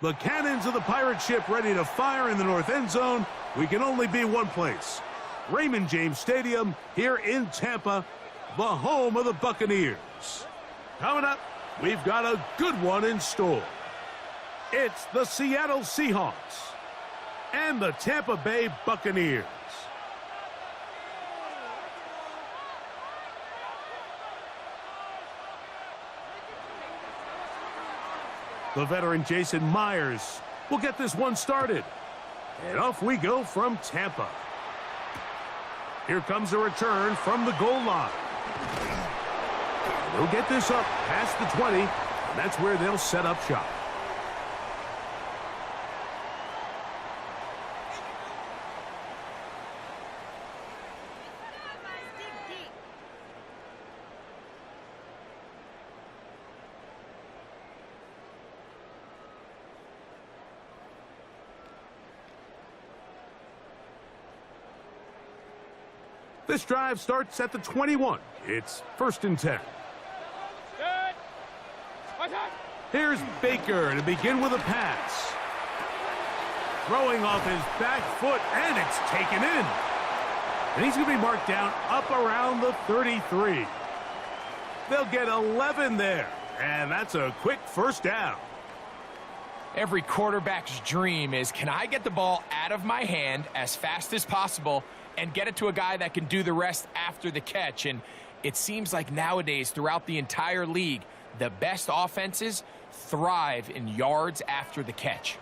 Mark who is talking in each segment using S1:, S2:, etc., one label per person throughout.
S1: The cannons of the pirate ship ready to fire in the north end zone. We can only be one place. Raymond James Stadium here in Tampa, the home of the Buccaneers. Coming up, we've got a good one in store. It's the Seattle Seahawks and the Tampa Bay Buccaneers. The veteran Jason Myers will get this one started. And off we go from Tampa. Here comes a return from the goal line. They'll get this up past the 20, and that's where they'll set up shop. This drive starts at the 21. It's 1st and 10. Here's Baker to begin with a pass. Throwing off his back foot, and it's taken in. And he's going to be marked down up around the 33. They'll get 11 there, and that's a quick first down.
S2: Every quarterback's dream is, can I get the ball out of my hand as fast as possible and get it to a guy that can do the rest after the catch? And it seems like nowadays, throughout the entire league, the best offenses thrive in yards after the catch.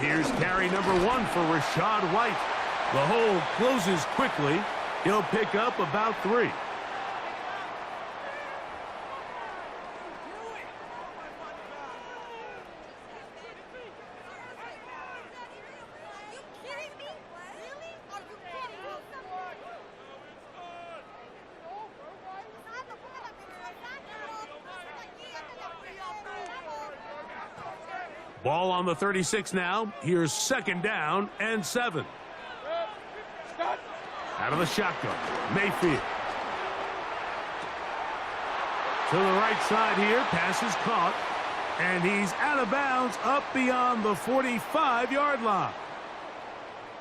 S1: Here's carry number 1 for Rashad White. The hole closes quickly. He'll pick up about 3. Ball on the 36 now. Here's 2nd down and 7. Out of the shotgun, Mayfield. To the right side here, pass is caught, and he's out of bounds up beyond the 45-yard line.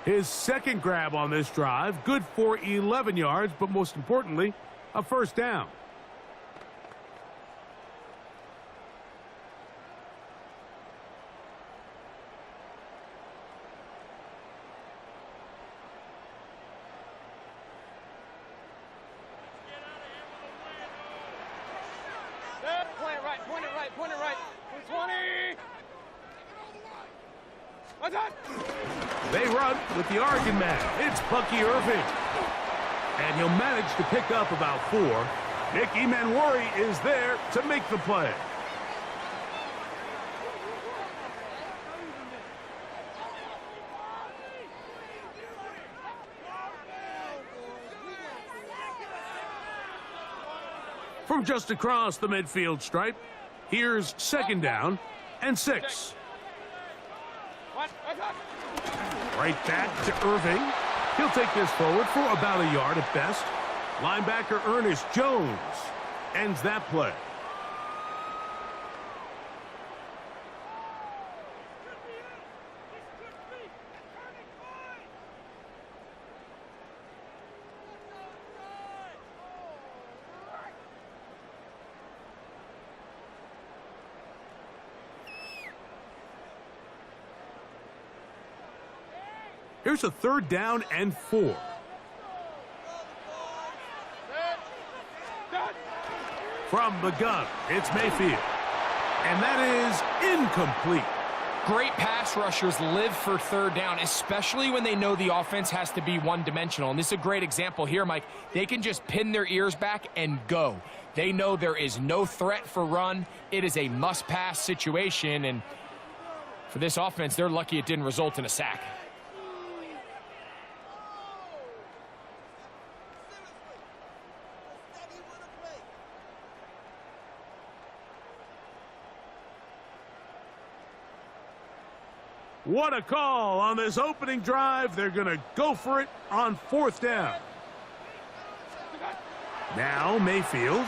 S1: His second grab on this drive, good for 11 yards, but most importantly, a first down.
S3: Point it right. 20. What's that?
S1: They run with the Oregon man. It's Bucky Irving. And he'll manage to pick up about 4. Nick Emanwari is there to make the play. From just across the midfield stripe, here's 2nd down and 6. Right back to Irving. He'll take this forward for about a yard at best. Linebacker Ernest Jones ends that play. Here's a 3rd down and 4. From the gun, it's Mayfield. And that is incomplete.
S2: Great pass rushers live for 3rd down, especially when they know the offense has to be one-dimensional. And this is a great example here, Mike. They can just pin their ears back and go. They know there is no threat for run. It is a must-pass situation. And for this offense, they're lucky it didn't result in a sack.
S1: What a call on this opening drive. They're going to go for it on 4th down. Now Mayfield.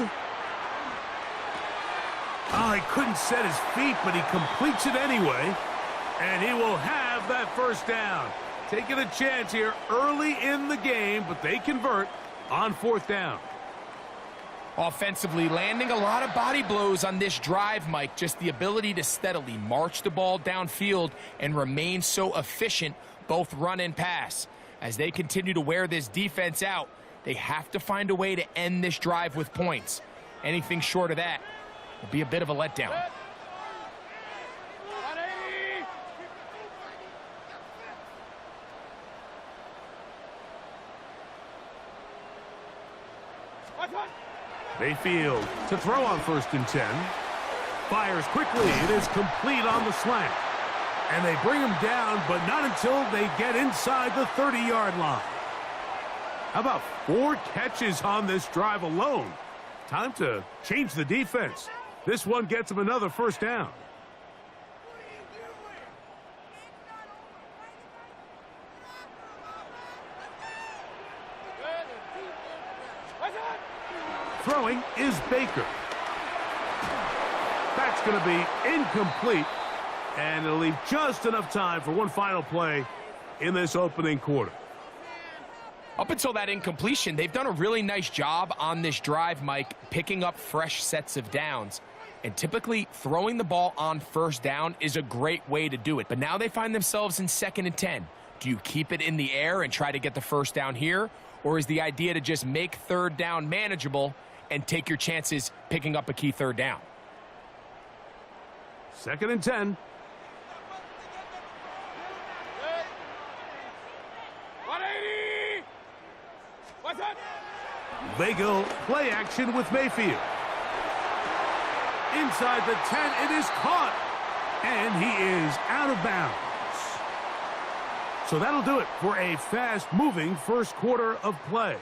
S1: Oh, he couldn't set his feet, but he completes it anyway. And he will have that first down. Taking a chance here early in the game, but they convert on fourth down.
S2: Offensively, landing a lot of body blows on this drive, Mike. Just the ability to steadily march the ball downfield and remain so efficient, both run and pass. As they continue to wear this defense out, they have to find a way to end this drive with points. Anything short of that will be a bit of a letdown.
S3: 180.
S1: Mayfield to throw on 1st and 10. Fires quickly. It is complete on the slant. And they bring him down, but not until they get inside the 30-yard line. How about 4 catches on this drive alone? Time to change the defense. This one gets him another first down. Throwing is Baker. That's going to be incomplete, and it'll leave just enough time for one final play in this opening quarter.
S2: Up until that incompletion, they've done a really nice job on this drive, Mike, picking up fresh sets of downs. And typically, throwing the ball on first down is a great way to do it. But now they find themselves in 2nd and 10. Do you keep it in the air and try to get the first down here? Or is the idea to just make 3rd down manageable and take your chances picking up a key 3rd down?
S1: 2nd and 10.
S3: 180. What's up?
S1: They go play action with Mayfield. Inside the 10, it is caught. And he is out of bounds. So that'll do it for a fast-moving first quarter of play.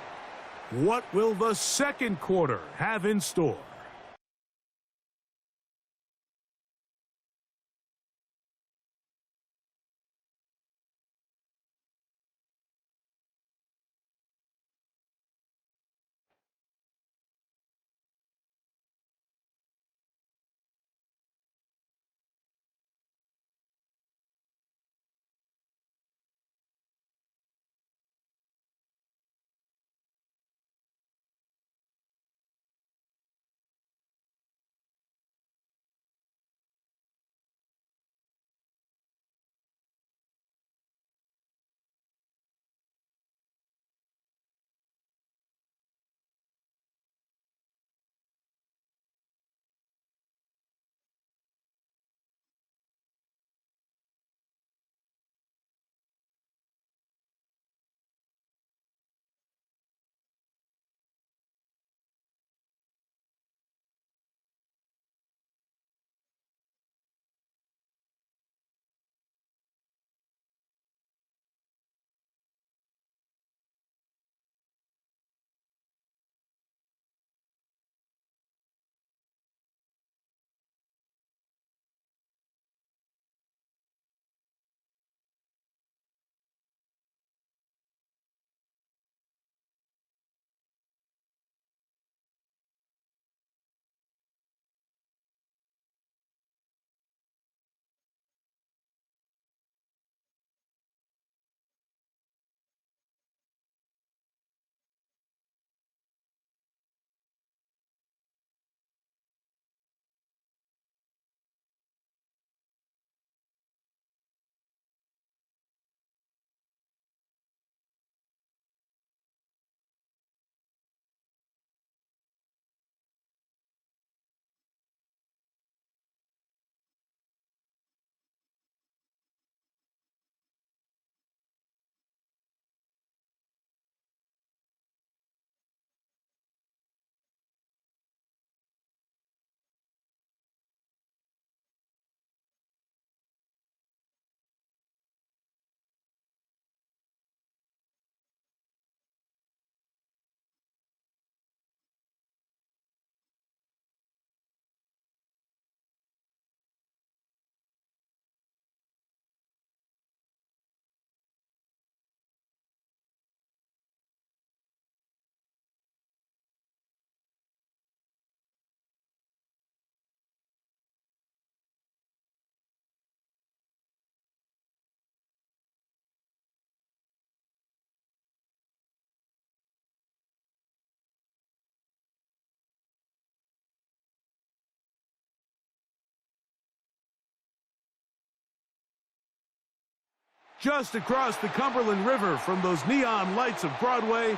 S1: What will the second quarter have in store? Just across the Cumberland River from those neon lights of Broadway,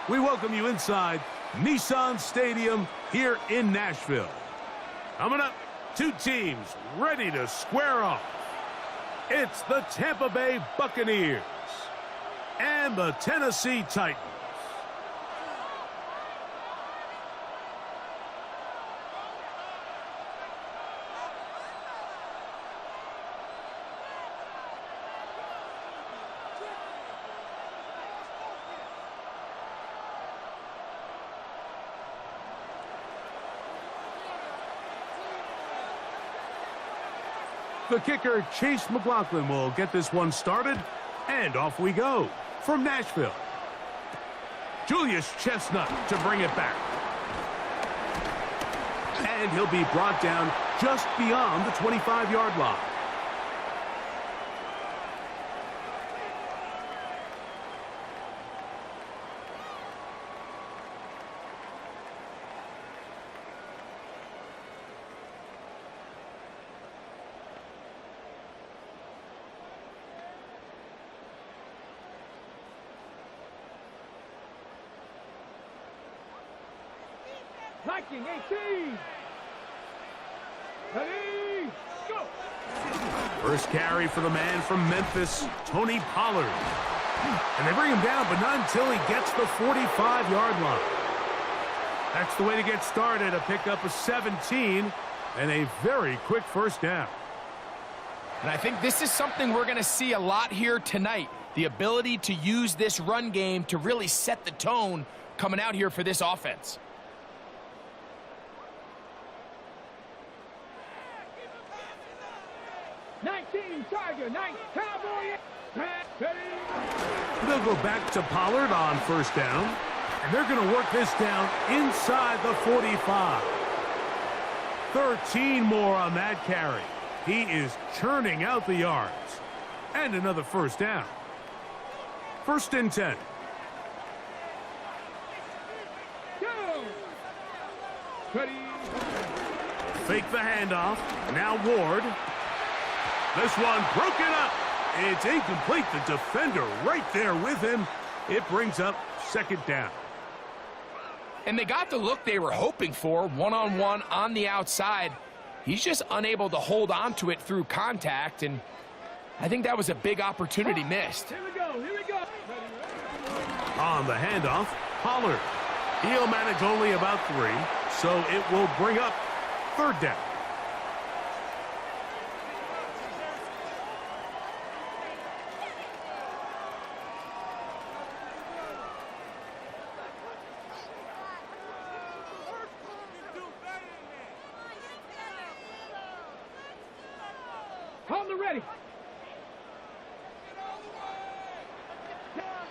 S1: we welcome you inside Nissan Stadium here in Nashville. Coming up, two teams ready to square off. It's the Tampa Bay Buccaneers and the Tennessee Titans. The kicker, Chase McLaughlin, will get this one started, and off we go. From Nashville, Julius Chestnut to bring it back. And he'll be brought down just beyond the 25-yard line.
S3: Liking 18. Ready, go.
S1: First carry for the man from Memphis, Tony Pollard. And they bring him down, but not until he gets the 45-yard line. That's the way to get started, a pickup of 17 and a very quick first down.
S2: And I think this is something we're going to see a lot here tonight. The ability to use this run game to really set the tone coming out here for this offense.
S3: Tiger, 9, Cowboy.
S1: They'll go back to Pollard on first down, and they're going to work this down inside the 45. 13 more on that carry. He is churning out the yards. And another first down. First and 10.
S3: Go. Ready.
S1: Fake the handoff. Now Ward. This one broken up. It's incomplete. The defender right there with him. It brings up second down.
S2: And they got the look they were hoping for, one-on-one on the outside. He's just unable to hold on to it through contact, and I think that was a big opportunity missed.
S3: Here we go, here we go.
S1: On the handoff, Pollard. He'll manage only about 3, so it will bring up third down.
S3: Hold it ready.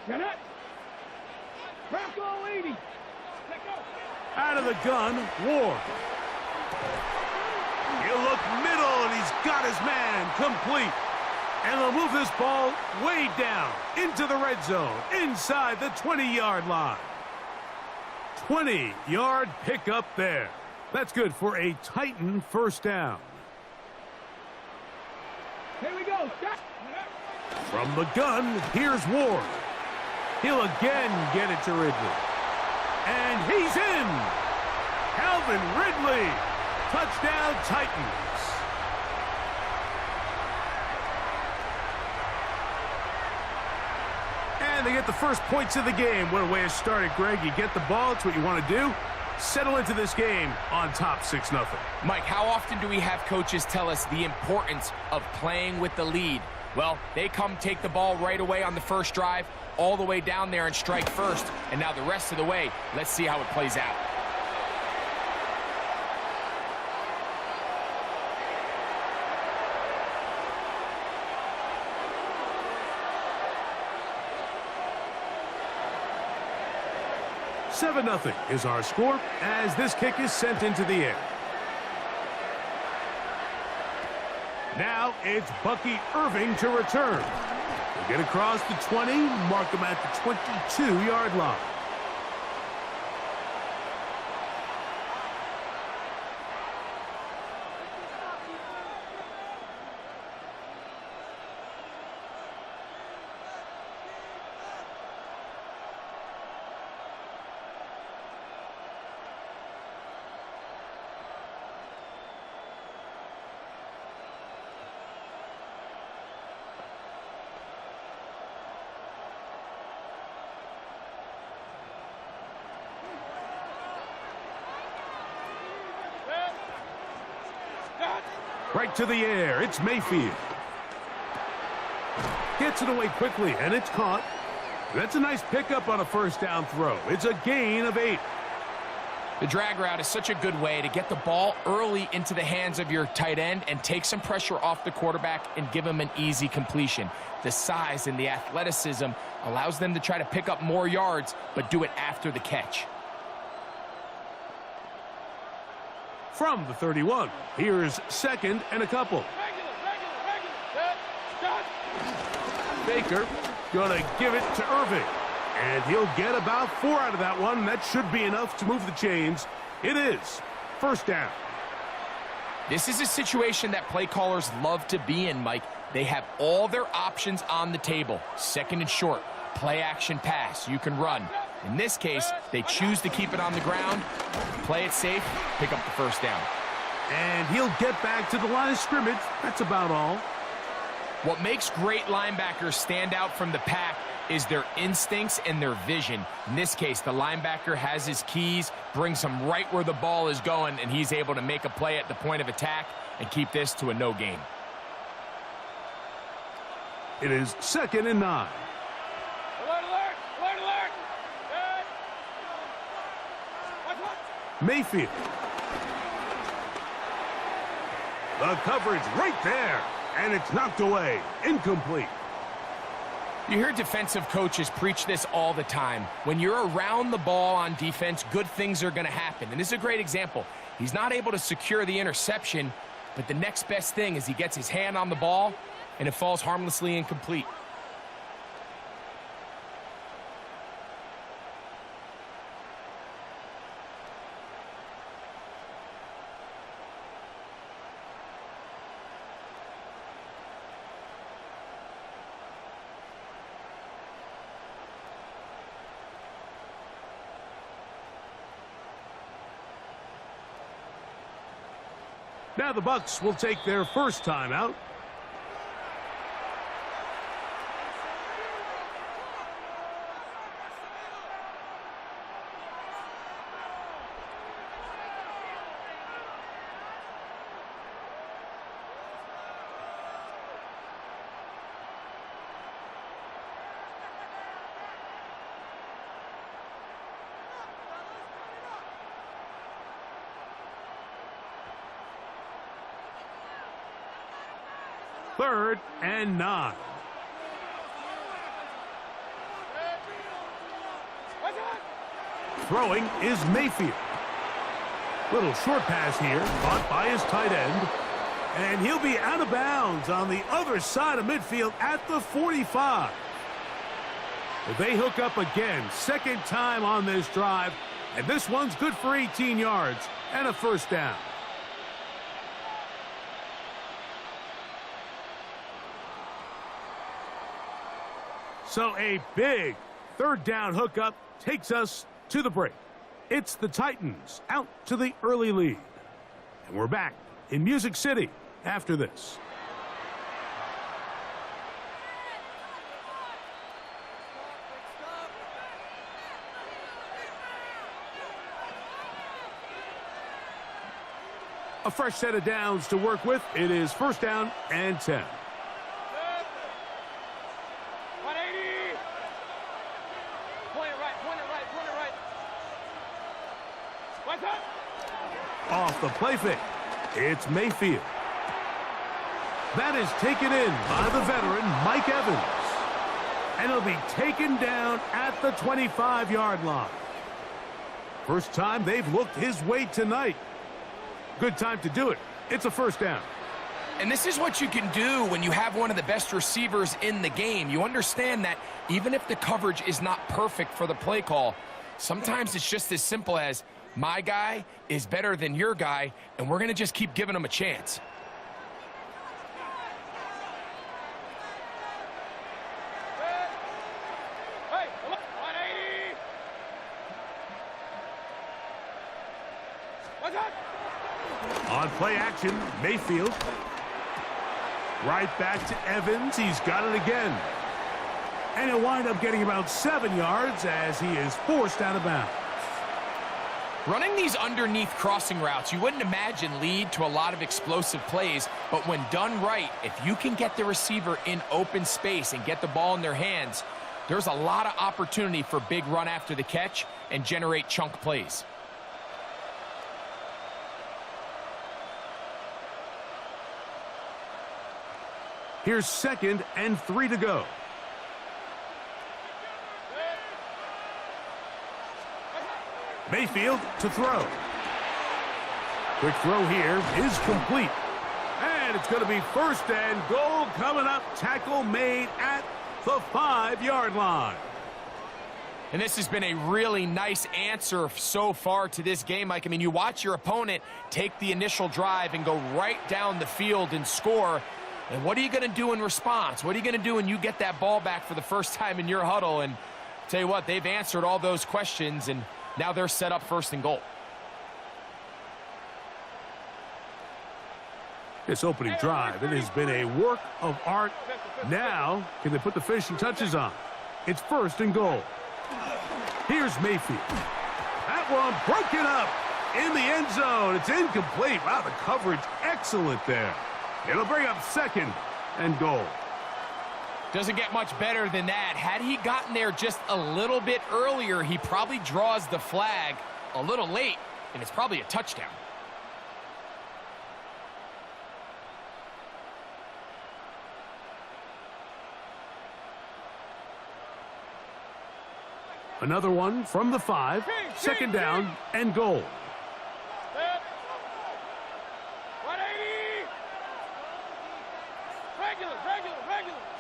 S3: Get it. Bronco 80. Let go.
S1: Out of the gun, Ward. He'll look middle, and he's got his man complete. And they'll move this ball way down into the red zone, inside the 20-yard line. 20-yard pickup there. That's good for a Titan first down.
S3: Here we go. Stop.
S1: From the gun, here's Ward. He'll again get it to Ridley. And he's in. Calvin Ridley. Touchdown, Titans. And they get the first points of the game. What a way to start it, Greg. You get the ball. It's what you want to do. Settle into this game on top 6-0.
S2: Mike, how often do we have coaches tell us the importance of playing with the lead? Well, they come take the ball right away on the first drive, all the way down there and strike first, and now the rest of the way, let's see how it plays out.
S1: Nothing is our score as this kick is sent into the air. Now it's Bucky Irving to return. He'll get across the 20, mark him at the 22-yard line. Right to the air. It's Mayfield. Gets it away quickly, and it's caught. That's a nice pickup on a first down throw. It's a gain of 8.
S2: The drag route is such a good way to get the ball early into the hands of your tight end and take some pressure off the quarterback and give him an easy completion. The size and the athleticism allows them to try to pick up more yards, but do it after the catch.
S1: From the 31, here's 2nd and a couple. Baker gonna give it to Irving. And he'll get about 4 out of that one. That should be enough to move the chains. It is first down.
S2: This is a situation that play callers love to be in, Mike. They have all their options on the table. 2nd and short, play action pass. You can run. In this case, they choose to keep it on the ground, play it safe, pick up the first down.
S1: And he'll get back to the line of scrimmage. That's about all.
S2: What makes great linebackers stand out from the pack is their instincts and their vision. In this case, the linebacker has his keys, brings him right where the ball is going, and he's able to make a play at the point of attack and keep this to a no gain.
S1: It is 2nd and 9.
S3: Alert, alert, alert, alert.
S1: Mayfield. The coverage right there, and it's knocked away. Incomplete.
S2: You hear defensive coaches preach this all the time. When you're around the ball on defense, good things are going to happen. And this is a great example. He's not able to secure the interception, but the next best thing is he gets his hand on the ball, and it falls harmlessly incomplete.
S1: Now the Bucs will take their first time out. Third and 9. Throwing is Mayfield. Little short pass here, caught by his tight end. And he'll be out of bounds on the other side of midfield at the 45. Well, they hook up again, 2nd time on this drive. And this one's good for 18 yards and a first down. So a big 3rd down hookup takes us to the break. It's the Titans out to the early lead. And we're back in Music City after this. A fresh set of downs to work with. It is first down and 10. Off the play fake, it's Mayfield. That is taken in by the veteran, Mike Evans. And he'll be taken down at the 25-yard line. First time they've looked his way tonight. Good time to do it. It's a first down.
S2: And this is what you can do when you have one of the best receivers in the game. You understand that even if the coverage is not perfect for the play call, sometimes it's just as simple as, my guy is better than your guy, and we're going to just keep giving him a chance.
S3: Hey, 180. What's up?
S1: On play action, Mayfield. Right back to Evans. He's got it again. And he'll wind up getting about 7 yards as he is forced out of bounds.
S2: Running these underneath crossing routes, you wouldn't imagine lead to a lot of explosive plays, but when done right, if you can get the receiver in open space and get the ball in their hands, there's a lot of opportunity for big run after the catch and generate chunk plays.
S1: Here's 2nd and 3 to go. Mayfield to throw. Quick throw here is complete. And it's going to be 1st and goal coming up. Tackle made at the 5-yard line.
S2: And this has been a really nice answer so far to this game, Mike. I mean, you watch your opponent take the initial drive and go right down the field and score. And what are you going to do in response? What are you going to do when you get that ball back for the first time in your huddle? And tell you what, they've answered all those questions, and now they're set up 1st and goal.
S1: This opening drive, it has been a work of art. Now, can they put the finishing touches on? It's 1st and goal. Here's Mayfield. That one broken up in the end zone. It's incomplete. Wow, the coverage excellent there. It'll bring up 2nd and goal.
S2: Doesn't get much better than that. Had he gotten there just a little bit earlier, he probably draws the flag a little late, and it's probably a touchdown.
S1: Another one from the 5. 2nd down and goal.
S3: 180. Regular.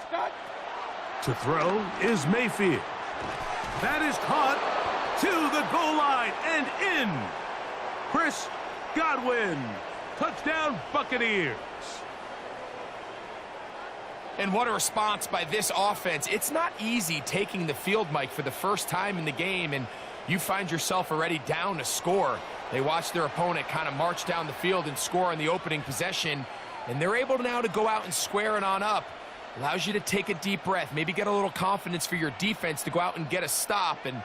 S3: Stop.
S1: To throw is Mayfield. That is caught to the goal line and in. Chris Godwin. Touchdown, Buccaneers.
S2: And what a response by this offense. It's not easy taking the field, Mike, for the first time in the game, and you find yourself already down a score. They watch their opponent kind of march down the field and score in the opening possession, and they're able now to go out and square it on up. Allows you to take a deep breath, maybe get a little confidence for your defense to go out and get a stop, and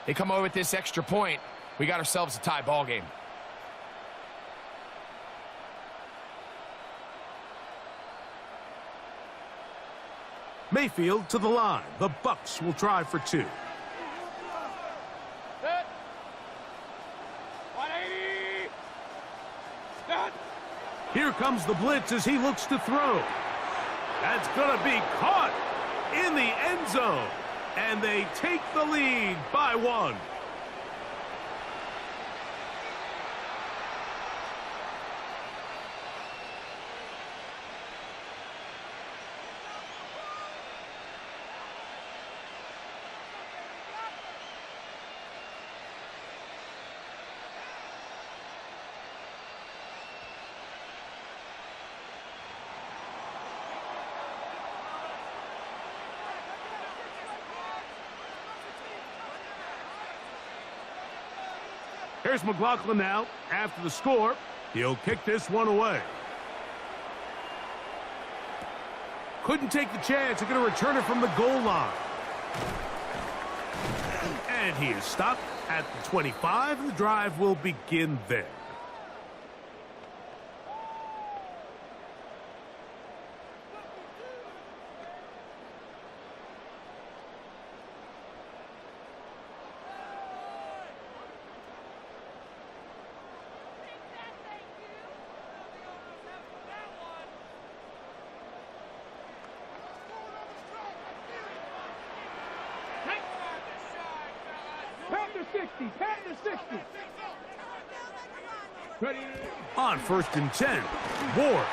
S2: they come away with this extra point. We got ourselves a tie ball game.
S1: Mayfield to the line. The Bucs will try for 2.
S3: Set. 180. Stop.
S1: Here comes the blitz as he looks to throw. That's going to be caught in the end zone. And they take the lead by 1. Here's McLaughlin now. After the score, he'll kick this one away. Couldn't take the chance. They're going to return it from the goal line. And he is stopped at the 25, and the drive will begin there. On 1st and 10, Ward.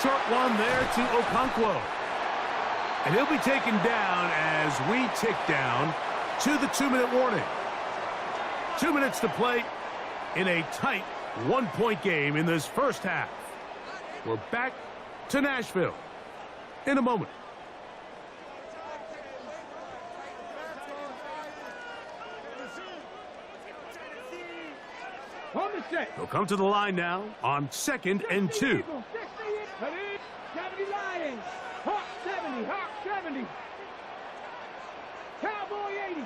S1: Short one there to Okonkwo. And he'll be taken down as we tick down to the 2-minute warning. 2 minutes to play in a tight 1-point game in this first half. We're back to Nashville in a moment. He'll come to the line now on 2nd and 2.
S3: 70 Lions. Hawk 70. Hawk 70. Cowboy 80.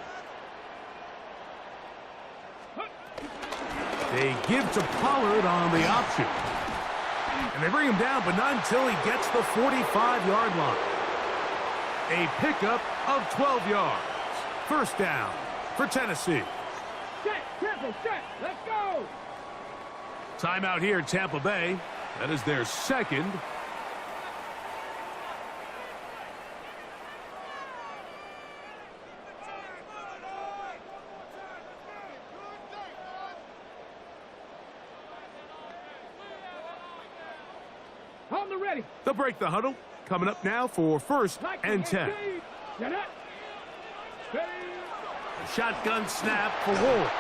S1: They give to Pollard on the option. And they bring him down, but not until he gets the 45-yard line. A pickup of 12 yards. First down for Tennessee.
S3: Set, Temple, set. Let's go.
S1: Timeout here, Tampa Bay. That is their second.
S3: Hold the ready.
S1: They'll break the huddle. Coming up now for first and 10. Shotgun snap for Wolf.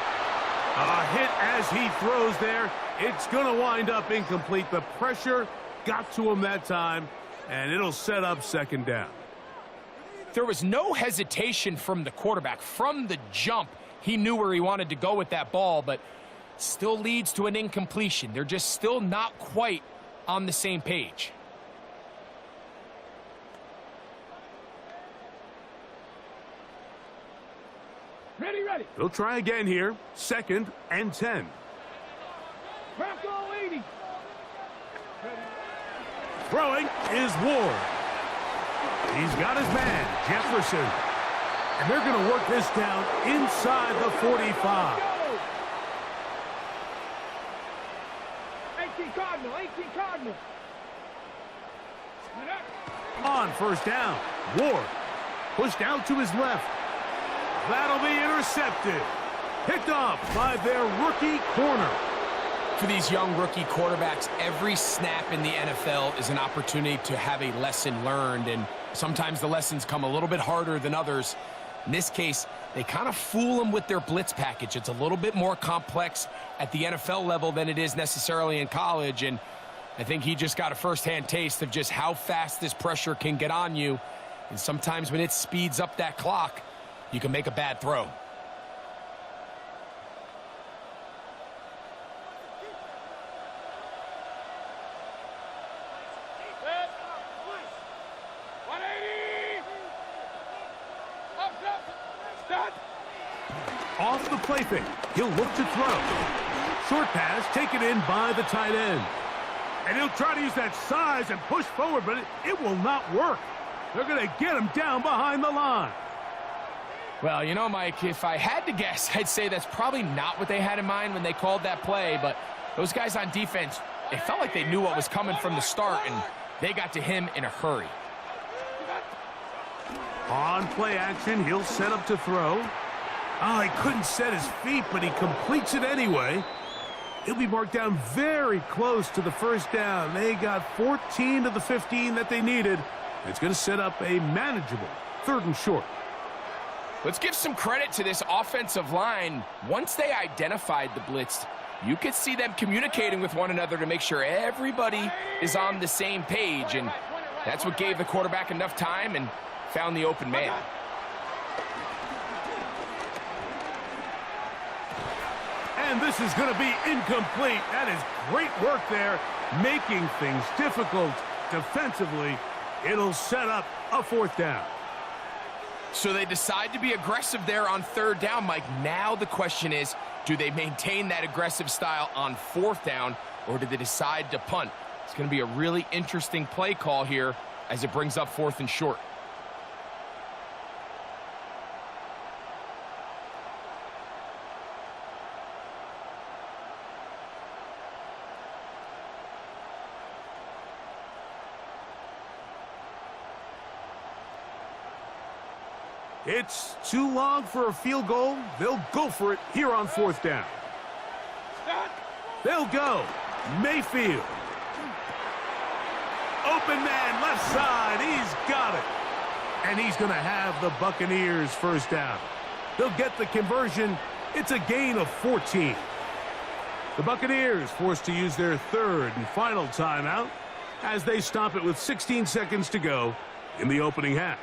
S1: A hit as he throws there. It's going to wind up incomplete. The pressure got to him that time, and it'll set up second down.
S2: There was no hesitation from the quarterback. From the jump, he knew where he wanted to go with that ball, but still leads to an incompletion. They're just still not quite on the same page.
S3: Ready, ready.
S1: They'll try again here. Second and 10.
S3: Bronco 80.
S1: Throwing is Ward. He's got his man, Jefferson. And they're going to work this down inside the 45.
S3: 18 Cardinal, 18 Cardinal.
S1: On first down, Ward pushed out to his left. That'll be intercepted. Picked off by their rookie corner.
S2: For these young rookie quarterbacks, every snap in the NFL is an opportunity to have a lesson learned, and sometimes the lessons come a little bit harder than others. In this case, they kind of fool them with their blitz package. It's a little bit more complex at the NFL level than it is necessarily in college, and I think he just got a first-hand taste of just how fast this pressure can get on you, and sometimes when it speeds up that clock, you can make a bad throw.
S3: Set. 180. Up. Start.
S1: Off the play fake. He'll look to throw. Short pass taken in by the tight end. And he'll try to use that size and push forward, but it will not work. They're going to get him down behind the line.
S2: Well, you know, Mike, if I had to guess, I'd say that's probably not what they had in mind when they called that play, but those guys on defense, it felt like they knew what was coming from the start, and they got to him in a hurry.
S1: On play action, he'll set up to throw. Oh, he couldn't set his feet, but he completes it anyway. He'll be marked down very close to the first down. They got 14 to the 15 that they needed. It's going to set up a manageable 3rd and short.
S2: Let's give some credit to this offensive line. Once they identified the blitz, you could see them communicating with one another to make sure everybody is on the same page, and that's what gave the quarterback enough time and found the open man.
S1: And this is going to be incomplete. That is great work there, making things difficult defensively. It'll set up a 4th down.
S2: So they decide to be aggressive there on 3rd down, Mike. Now the question is, do they maintain that aggressive style on 4th down, or do they decide to punt? It's going to be a really interesting play call here as it brings up 4th and short.
S1: It's too long for a field goal. They'll go for it here on 4th down. They'll go. Mayfield. Open man, left side. He's got it. And he's going to have the Buccaneers first down. They'll get the conversion. It's a gain of 14. The Buccaneers forced to use their 3rd and final timeout as they stop it with 16 seconds to go in the opening half.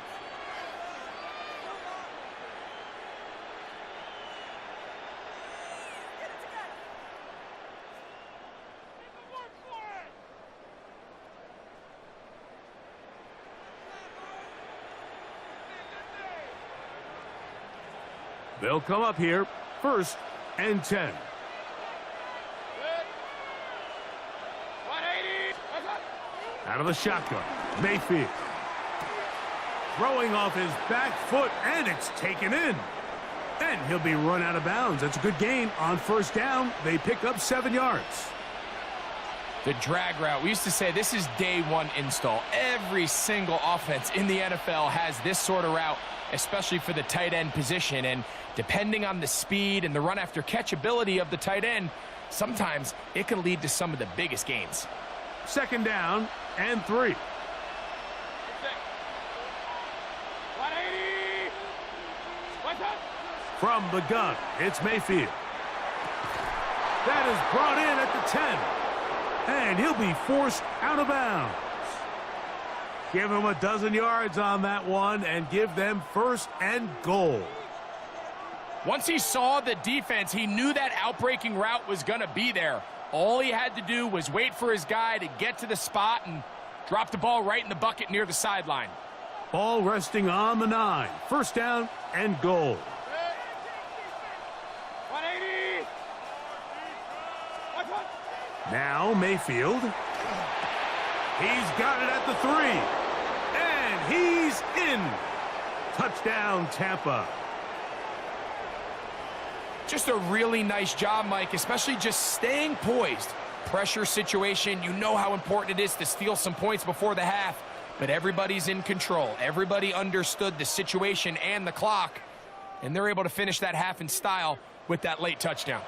S1: They'll come up here, 1st and 10. Out of the shotgun, Mayfield. Throwing off his back foot, and it's taken in. And he'll be run out of bounds. That's a good gain on first down. They pick up 7 yards.
S2: The drag route. We used to say this is day one install. Every single offense in the NFL has this sort of route, especially for the tight end position. And depending on the speed and the run after catch ability of the tight end, sometimes it can lead to some of the biggest gains.
S1: 2nd down and 3.
S3: 180. What's up?
S1: From the gun, it's Mayfield. That is brought in at the 10. And he'll be forced out of bounds. Give him a dozen yards on that one and give them 1st and goal.
S2: Once he saw the defense, he knew that outbreaking route was going to be there. All he had to do was wait for his guy to get to the spot and drop the ball right in the bucket near the sideline.
S1: Ball resting on the 9. 1st down and goal.
S3: 180. What's up?
S1: Now Mayfield. He's got it at the 3. And he's in. Touchdown, Tampa.
S2: Just a really nice job, Mike, especially just staying poised. Pressure situation, you know how important it is to steal some points before the half, but everybody's in control. Everybody understood the situation and the clock, and they're able to finish that half in style with that late touchdown.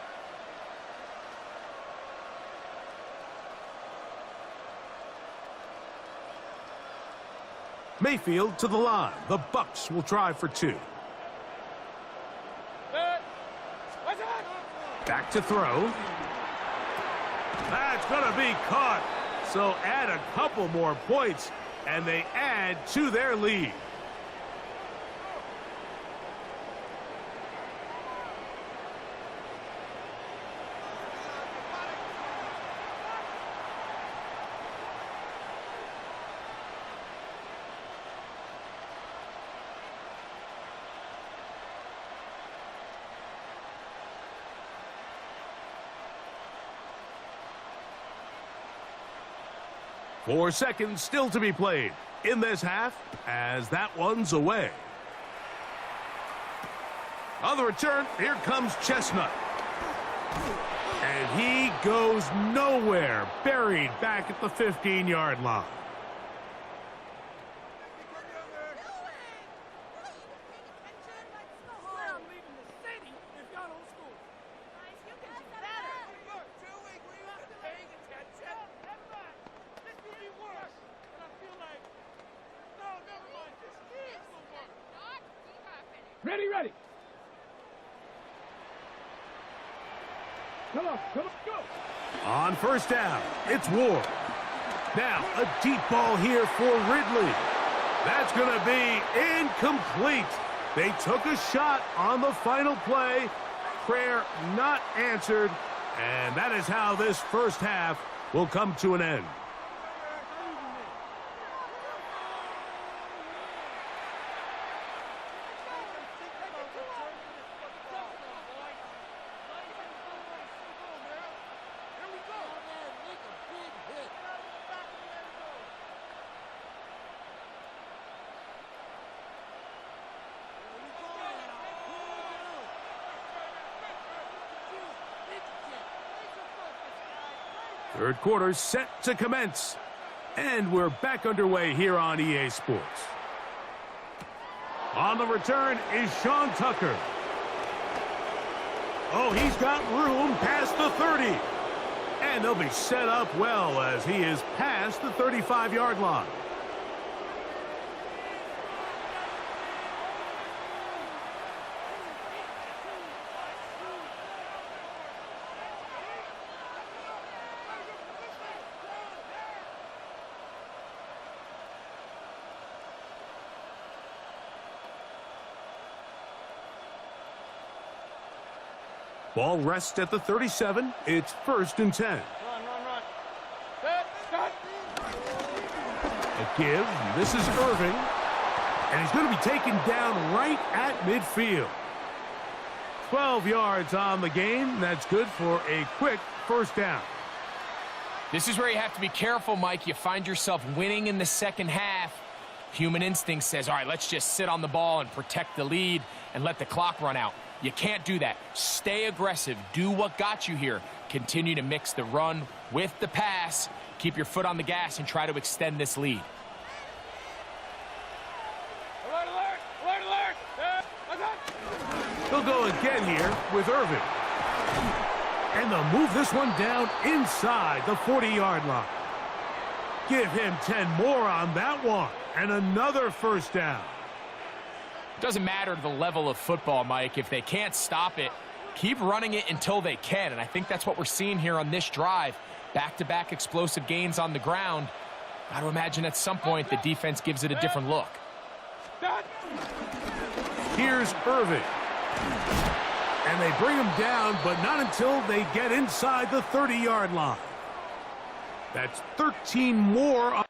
S1: Mayfield to the line. The Bucs will try for 2.
S3: What's up?
S1: Back to throw. That's going to be caught. So add a couple more points, and they add to their lead. Four seconds still to be played in this half as that one's away. On the return, here comes Chestnut. And he goes nowhere, buried back at the 15-yard line.
S3: Ready, ready. Come on, go.
S1: On first down, it's Ward. Now, a deep ball here for Ridley. That's going to be incomplete. They took a shot on the final play. Prayer not answered. And that is how this first half will come to an end. Third quarter set to commence. And we're back underway here on EA Sports. On the return is Sean Tucker. Oh, he's got room past the 30. And they'll be set up well as he is past the 35-yard line. Ball rests at the 37. It's 1st and 10.
S3: Run. Set.
S1: A give. This is Irving. And he's going to be taken down right at midfield. 12 yards on the game. That's good for a quick first down.
S2: This is where you have to be careful, Mike. You find yourself winning in the second half. Human instinct says, all right, let's just sit on the ball and protect the lead and let the clock run out. You can't do that. Stay aggressive. Do what got you here. Continue to mix the run with the pass. Keep your foot on the gas and try to extend this lead.
S3: Alert, alert, alert, alert. What's up?
S1: They'll go again here with Irvin. And they'll move this one down inside the 40-yard line. Give him 10 more on that one. And another first down.
S2: Doesn't matter the level of football, Mike. If they can't stop it, keep running it until they can. And I think that's what we're seeing here on this drive. Back-to-back explosive gains on the ground. Got to imagine at some point the defense gives it a different look.
S1: Here's Irvin. And they bring him down, but not until they get inside the 30-yard line. That's 13 more.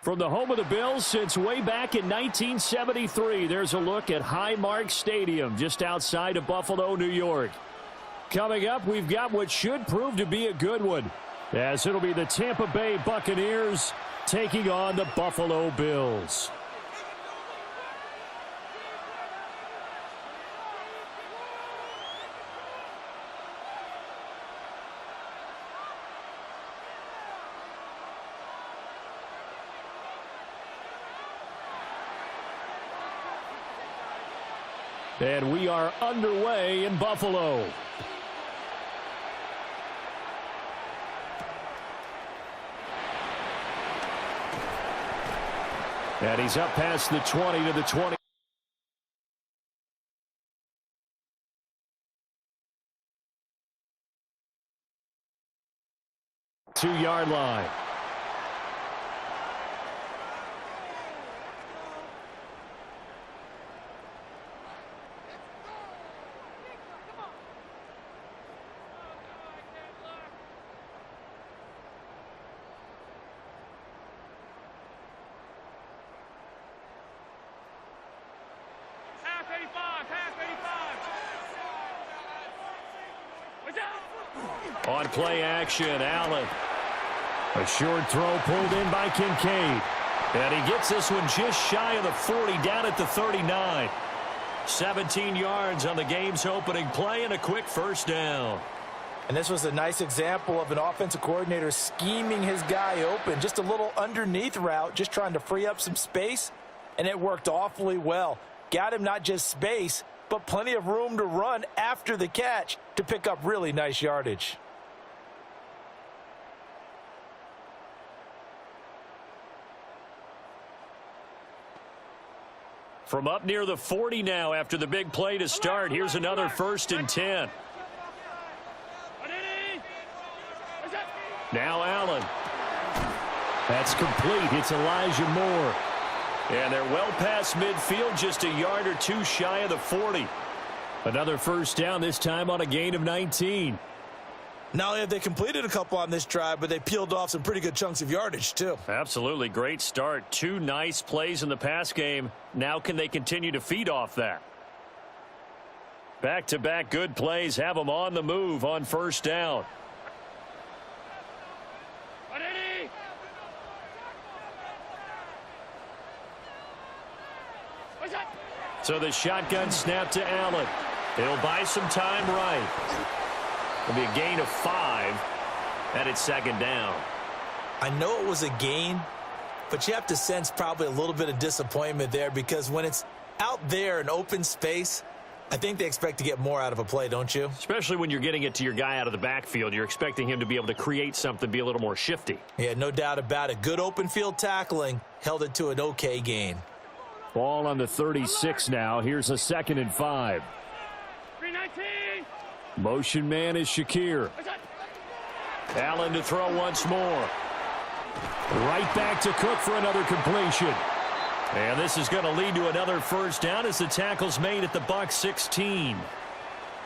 S4: From the home of the Bills since way back in 1973, there's a look at Highmark Stadium just outside of Buffalo, New York. Coming up, we've got what should prove to be a good one, as it'll be the Tampa Bay Buccaneers taking on the Buffalo Bills. And we are underway in Buffalo. And he's up past the 20 to the 20. Two-yard line. On play action, Allen. A short throw pulled in by Kincaid. And he gets this one just shy of the 40, down at the 39. 17 yards on the game's opening play and a quick first down.
S5: And this was a nice example of an offensive coordinator scheming his guy open. Just a little underneath route, just trying to free up some space. And it worked awfully well. Got him not just space, but plenty of room to run after the catch to pick up really nice yardage.
S4: From up near the 40 now after the big play to start. Here's another 1st and 10. Now Allen. That's complete. It's Elijah Moore. And they're well past midfield, just a yard or two shy of the 40. Another first down, this time on a gain of 19.
S5: Not only have they completed a couple on this drive, but they peeled off some pretty good chunks of yardage, too.
S4: Absolutely. Great start. Two nice plays in the pass game. Now can they continue to feed off that? Back-to-back good plays have them on the move on first down. So the shotgun snap to Allen. He'll buy some time right. It'll be a gain of 5, and it's 2nd down.
S5: I know it was a gain, but you have to sense probably a little bit of disappointment there, because when it's out there in open space, I think they expect to get more out of a play, don't you?
S4: Especially when you're getting it to your guy out of the backfield. You're expecting him to be able to create something, be a little more shifty. Yeah,
S5: no doubt about it. Good open field tackling held it to an okay gain.
S4: Ball on the 36 now. Here's a 2nd and 5.
S3: 319.
S4: Motion man is Shakir. Allen to throw once more. Right back to Cook for another completion. And this is going to lead to another first down as the tackle's made at the Bucs 16.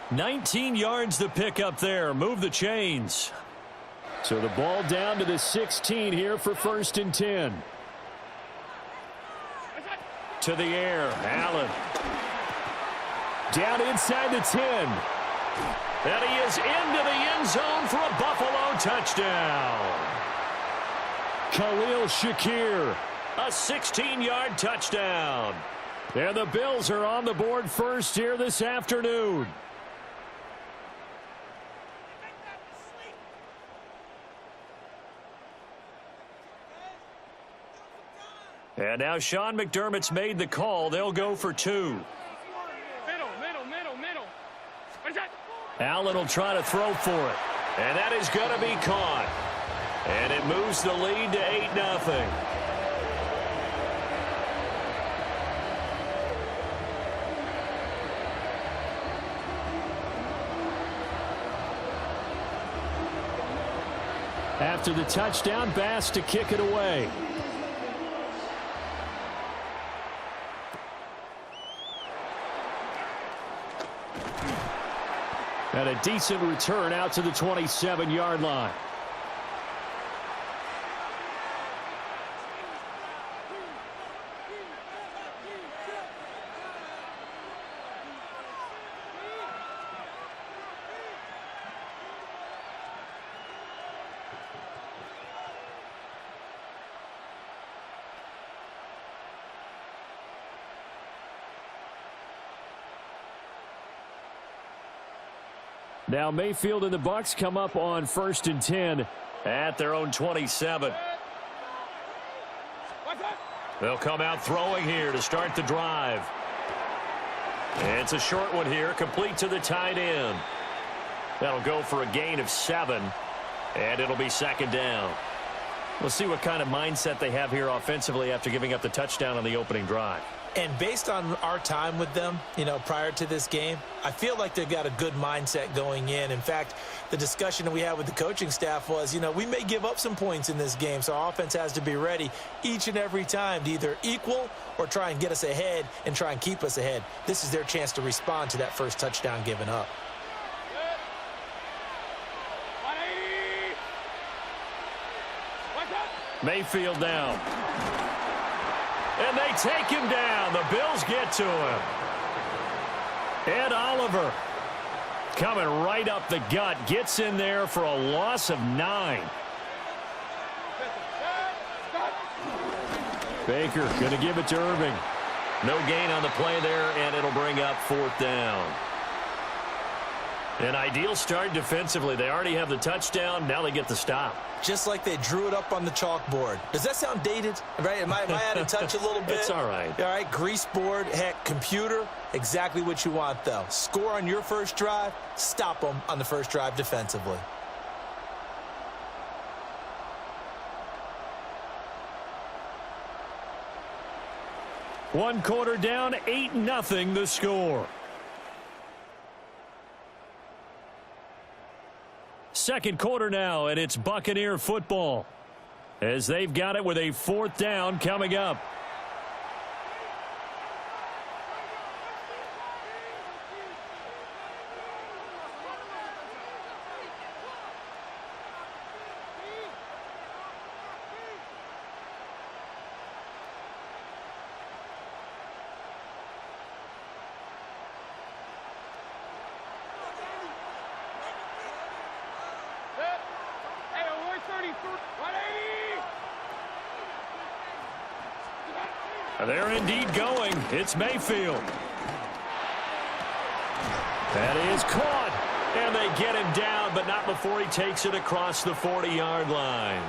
S4: 19 yards to pick up there. Move the chains. So the ball down to the 16 here for 1st and 10. To the air, Allen. Down inside the 10. And he is into the end zone for a Buffalo touchdown. Khalil Shakir, a 16-yard touchdown. And the Bills are on the board first here this afternoon. And now Sean McDermott's made the call. They'll go for 2.
S3: Middle.
S4: Allen will try to throw for it. And that is going to be caught. And it moves the lead to 8-0. After the touchdown, Bass to kick it away. And a decent return out to the 27-yard line. Now Mayfield and the Bucs come up on 1st and 10 at their own 27. They'll come out throwing here to start the drive. And it's a short one here, complete to the tight end. That'll go for a gain of 7, and it'll be 2nd down. We'll see what kind of mindset they have here offensively after giving up the touchdown on the opening drive.
S5: And based on our time with them, prior to this game, I feel like they've got a good mindset going in. In fact, the discussion that we had with the coaching staff was, we may give up some points in this game, so our offense has to be ready each and every time to either equal or try and get us ahead and try and keep us ahead. This is their chance to respond to that first touchdown given up.
S4: Mayfield down. And they take him down. The Bills get to him. Ed Oliver coming right up the gut. Gets in there for a loss of 9. Baker going to give it to Irving. No gain on the play there, and it'll bring up 4th down. An ideal start defensively. They already have the touchdown. Now they get the stop.
S5: Just like they drew it up on the chalkboard. Does that sound dated? Right? Am I out of touch a little bit?
S4: It's all right.
S5: All right, grease board, heck, computer, exactly what you want, though. Score on your first drive, stop them on the first drive defensively.
S4: One quarter down, 8-0 the score. Second quarter now, and it's Buccaneer football as they've got it with a 4th down coming up. They're indeed going. It's Mayfield. That is caught. And they get him down, but not before he takes it across the 40-yard line.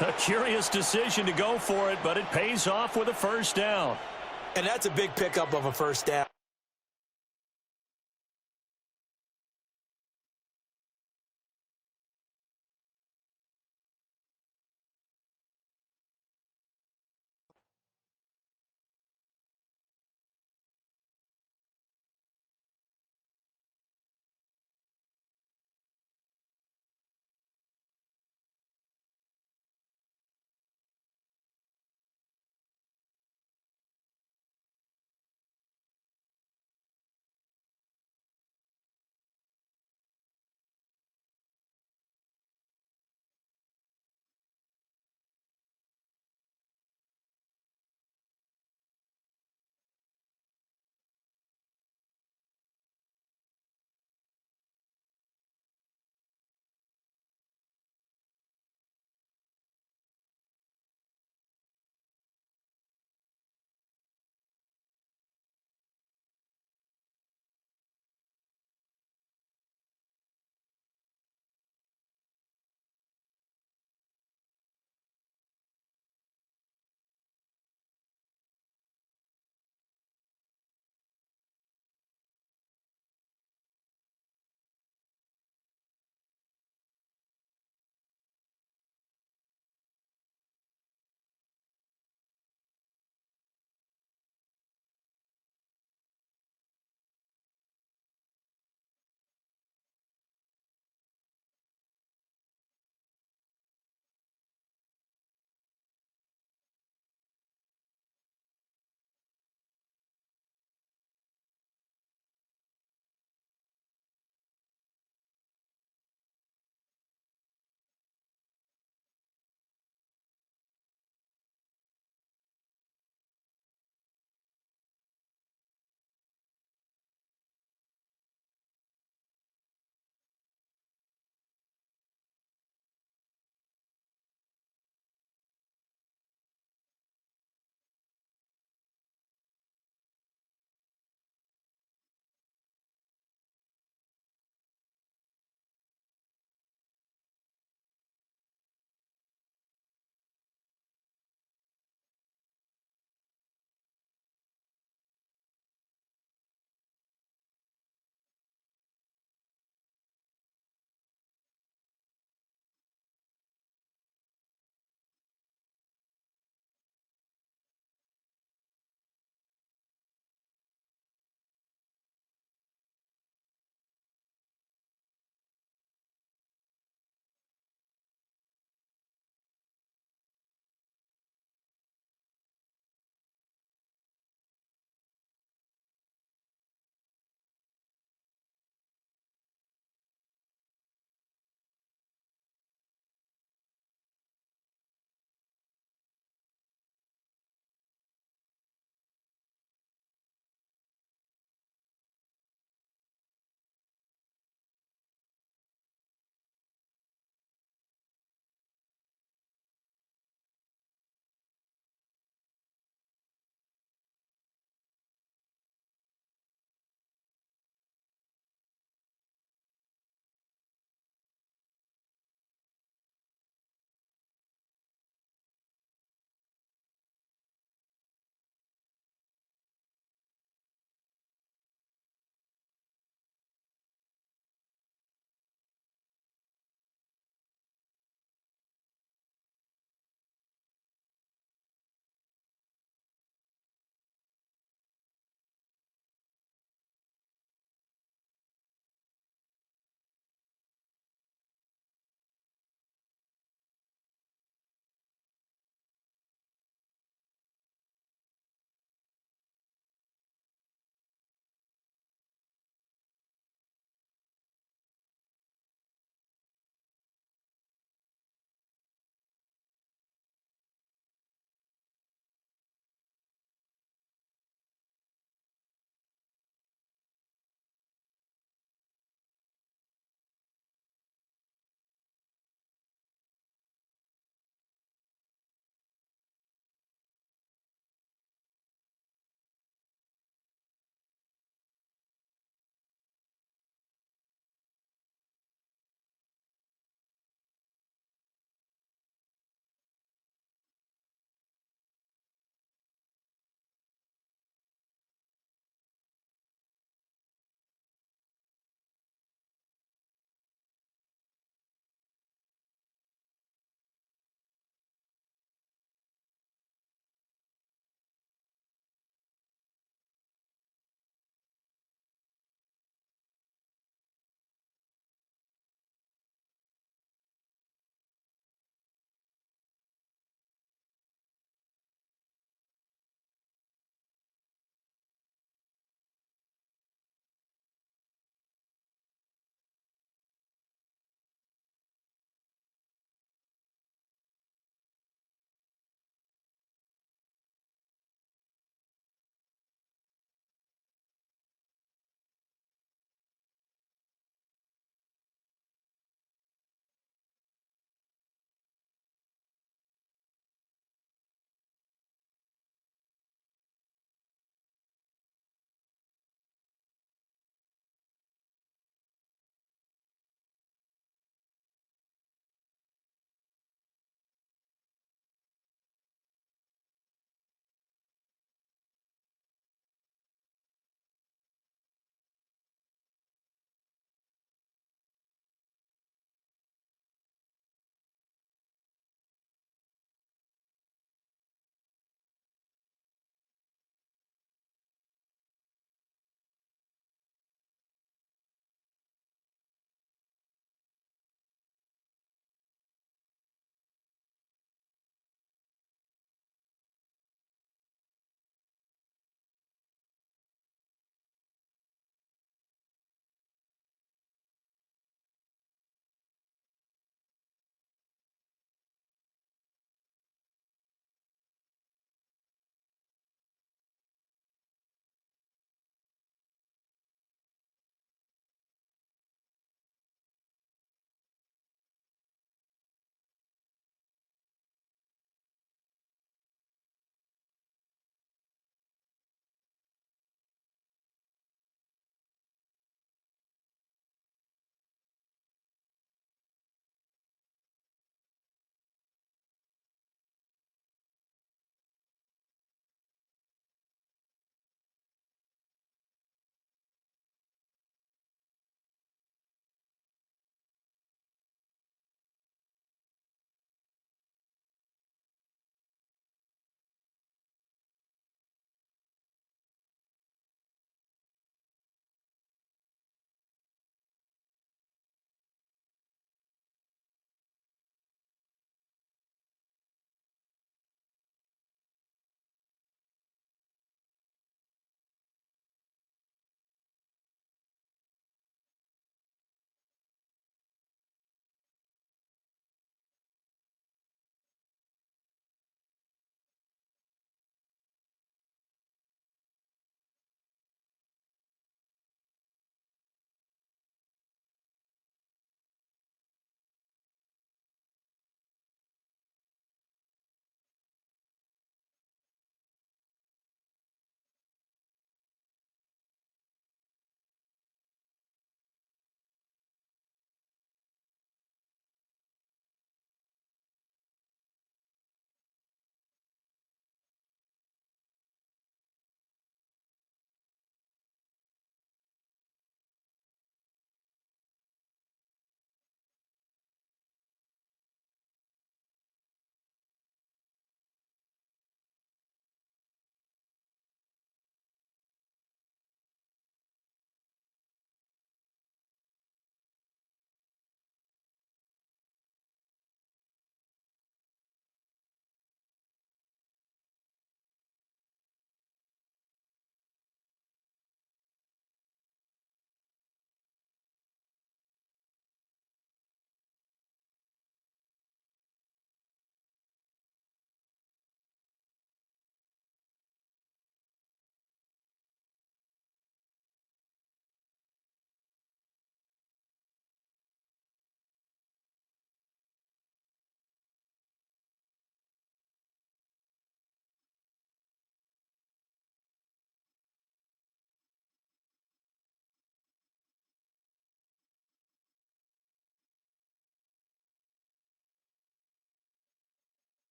S4: A curious decision to go for it, but it pays off with a 1st down.
S5: And that's a big pickup of a 1st down.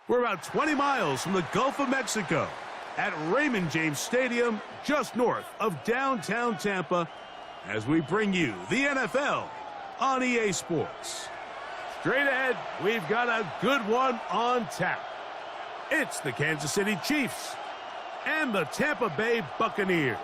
S1: We're about 20 miles from the Gulf of Mexico at Raymond James Stadium, just north of downtown Tampa, as we bring you the NFL on EA Sports. Straight ahead, we've got a good one on tap. It's the Kansas City Chiefs and the Tampa Bay Buccaneers.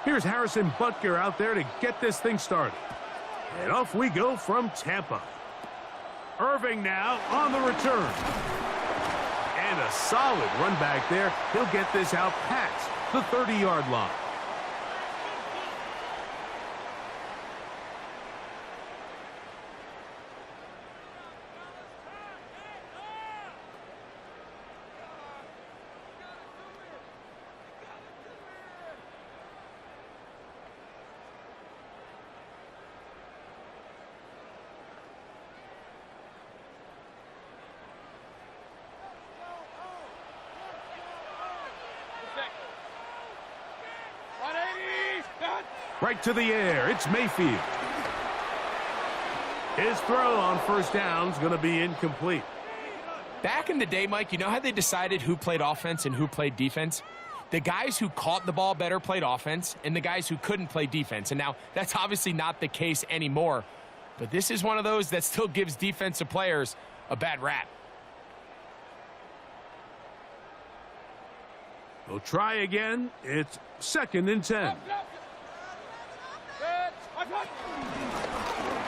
S1: Here's Harrison Butker out there to get this thing started. And off we go from Tampa. Irving now on the return. And a solid run back there. He'll get this out past the 30-yard line. Right to the air, it's Mayfield. His throw on first down is going to be incomplete.
S2: Back in the day, Mike, you know how they decided who played offense and who played defense? The guys who caught the ball better played offense, and the guys who couldn't play defense. And now that's obviously not the case anymore. But this is one of those that still gives defensive players a bad rap.
S1: We'll try again. It's 2nd and 10.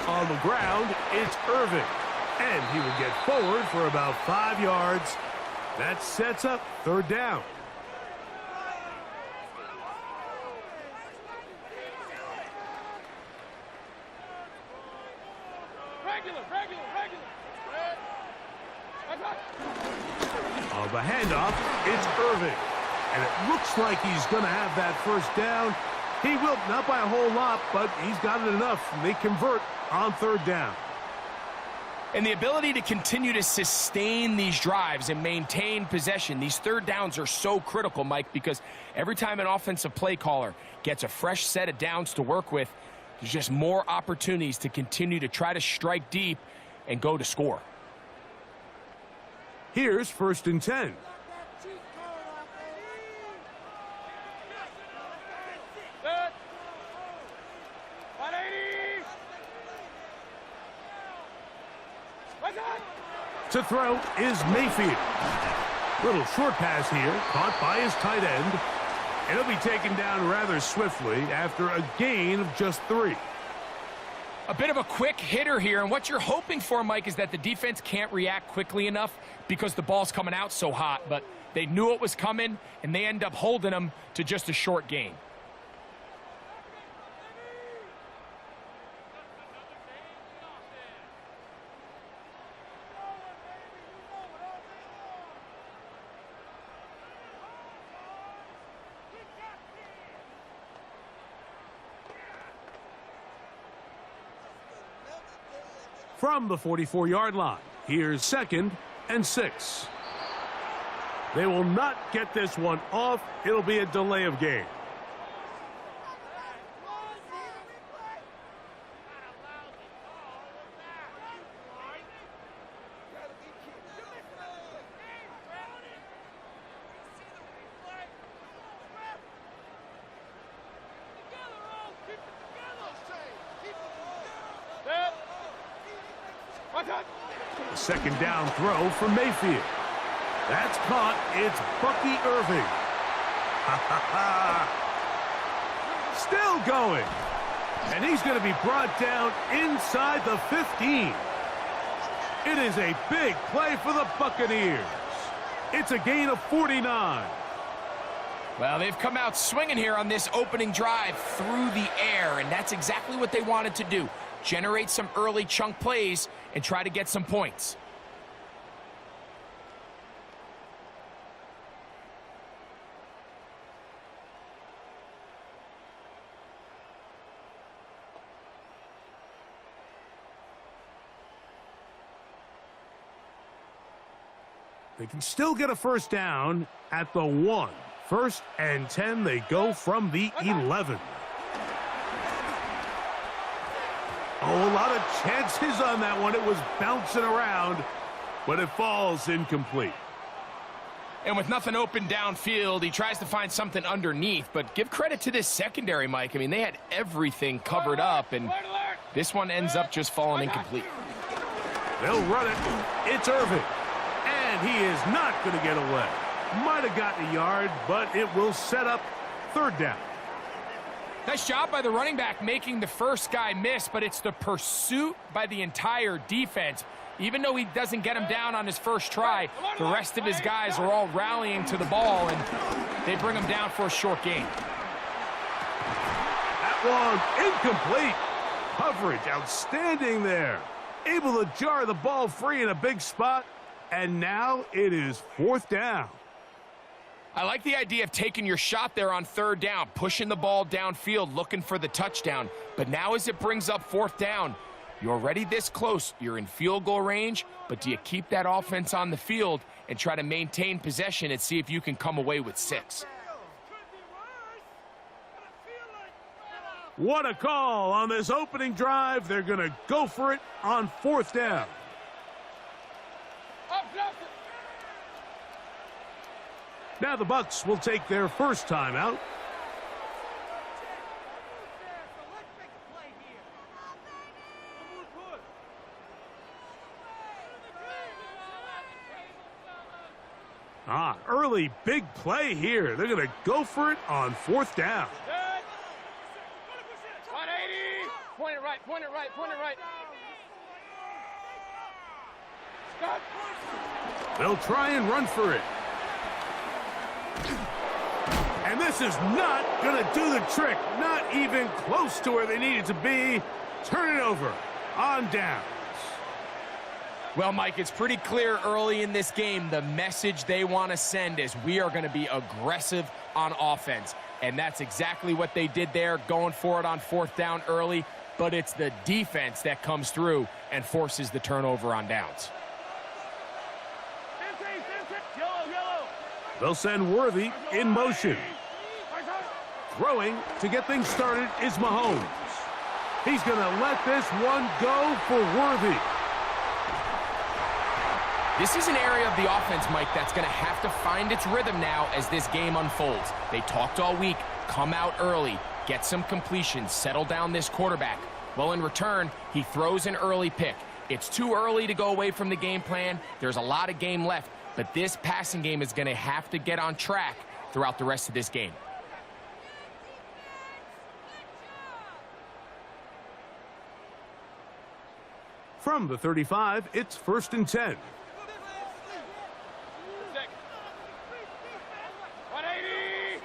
S1: On the ground, it's Irving. And he will get forward for about 5 yards. That sets up 3rd down. On the handoff, it's Irving. And it looks like he's going to have that 1st down. He will, not by a whole lot, but he's got it enough. They convert on 3rd down.
S2: And the ability to continue to sustain these drives and maintain possession, these 3rd downs are so critical, Mike, because every time an offensive play caller gets a fresh set of downs to work with, there's just more opportunities to continue to try to strike deep and go to score.
S1: Here's 1st and 10. To throw is Mayfield. Little short pass here, caught by his tight end. And he'll be taken down rather swiftly after a gain of just 3.
S2: A bit of a quick hitter here, and what you're hoping for, Mike, is that the defense can't react quickly enough because the ball's coming out so hot. But they knew it was coming, and they end up holding them to just a short gain.
S1: From the 44-yard line, here's 2nd and 6. They will not get this one off. It'll be a delay of game. A 2nd down throw for Mayfield. That's caught. It's Bucky Irving. Still going. And he's going to be brought down inside the 15. It is a big play for the Buccaneers. It's a gain of 49.
S2: Well, they've come out swinging here on this opening drive through the air, and that's exactly what they wanted to do. Generate some early chunk plays and try to get some points.
S1: They can still get a first down at the 1. 1st and 10, they go from the 11. Oh, a lot of chances on that one. It was bouncing around, but it falls incomplete.
S2: And with nothing open downfield, he tries to find something underneath. But give credit to this secondary, Mike. I mean, they had everything covered up, and this one ends up just falling incomplete.
S1: They'll run it. It's Irving. And he is not going to get away. Might have gotten a yard, but it will set up 3rd down.
S2: Nice job by the running back making the first guy miss, but it's the pursuit by the entire defense. Even though he doesn't get him down on his first try, the rest of his guys are all rallying to the ball, and they bring him down for a short gain.
S1: That one incomplete. Coverage outstanding there. Able to jar the ball free in a big spot, and now it is 4th down.
S2: I like the idea of taking your shot there on 3rd down, pushing the ball downfield, looking for the touchdown. But now as it brings up 4th down, you're already this close. You're in field goal range, but do you keep that offense on the field and try to maintain possession and see if you can come away with 6?
S1: What a call on this opening drive. They're going to go for it on 4th down. Now the Bucs will take their first timeout. Early big play here. They're going to go for it on 4th down.
S3: 180. Point it right, point it right, point it right. Stop.
S1: They'll try and run for it. And this is not going to do the trick. Not even close to where they needed to be. Turn it over on downs.
S2: Well, Mike, it's pretty clear early in this game the message they want to send is we are going to be aggressive on offense. And that's exactly what they did there, going for it on 4th down early. But it's the defense that comes through and forces the turnover on downs.
S1: They'll send Worthy in motion. Throwing to get things started is Mahomes. He's going to let this one go for Worthy.
S2: This is an area of the offense, Mike, that's going to have to find its rhythm now as this game unfolds. They talked all week, come out early, get some completions, settle down this quarterback. Well, in return, he throws an early pick. It's too early to go away from the game plan. There's a lot of game left, but this passing game is going to have to get on track throughout the rest of this game.
S1: From the 35, it's 1st and 10.
S3: 180.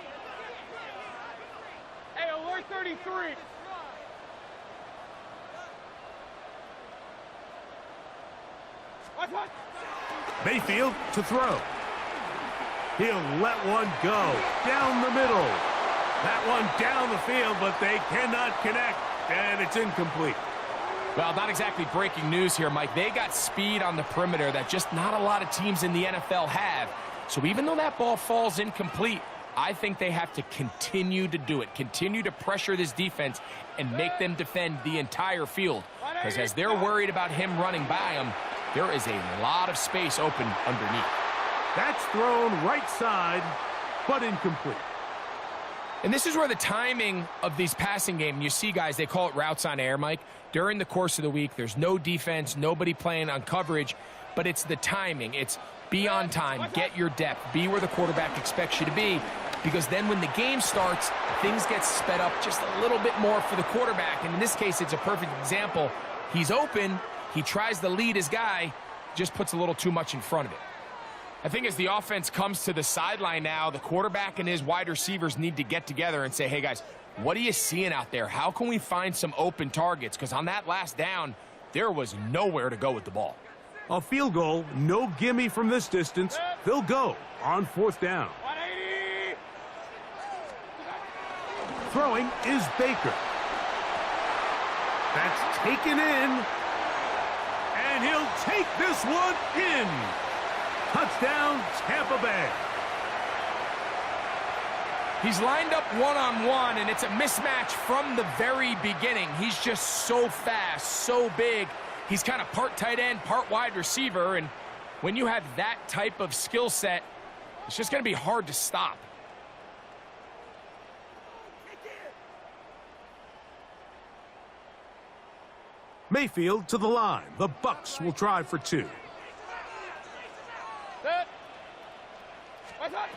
S3: Hey, alert 33. What?
S1: Mayfield to throw. He'll let one go down the middle. That one down the field, but they cannot connect, and it's incomplete.
S2: Well, not exactly breaking news here, Mike. They got speed on the perimeter that just not a lot of teams in the NFL have. So even though that ball falls incomplete, I think they have to continue to do it, continue to pressure this defense and make them defend the entire field. Because as they're worried about him running by them, there is a lot of space open underneath.
S1: That's thrown right side, but incomplete.
S2: And this is where the timing of these passing game, you see guys, they call it routes on air, Mike. During the course of the week, there's no defense, nobody playing on coverage, but it's the timing. It's be on time, get your depth, be where the quarterback expects you to be, because then when the game starts, things get sped up just a little bit more for the quarterback. And in this case, it's a perfect example. He's open, he tries to lead his guy, just puts a little too much in front of it. I think as the offense comes to the sideline now, the quarterback and his wide receivers need to get together and say, hey, guys, what are you seeing out there? How can we find some open targets? Because on that last down, there was nowhere to go with the ball.
S1: A field goal, no gimme from this distance. They'll go on 4th down.
S3: 180.
S1: Throwing is Baker. That's taken in. And he'll take this one in. Touchdown, Tampa Bay.
S2: He's lined up one-on-one, and it's a mismatch from the very beginning. He's just so fast, so big. He's kind of part tight end, part wide receiver, and when you have that type of skill set, it's just going to be hard to stop.
S1: Mayfield to the line. The Bucs will try for 2.
S3: Set. Watch out.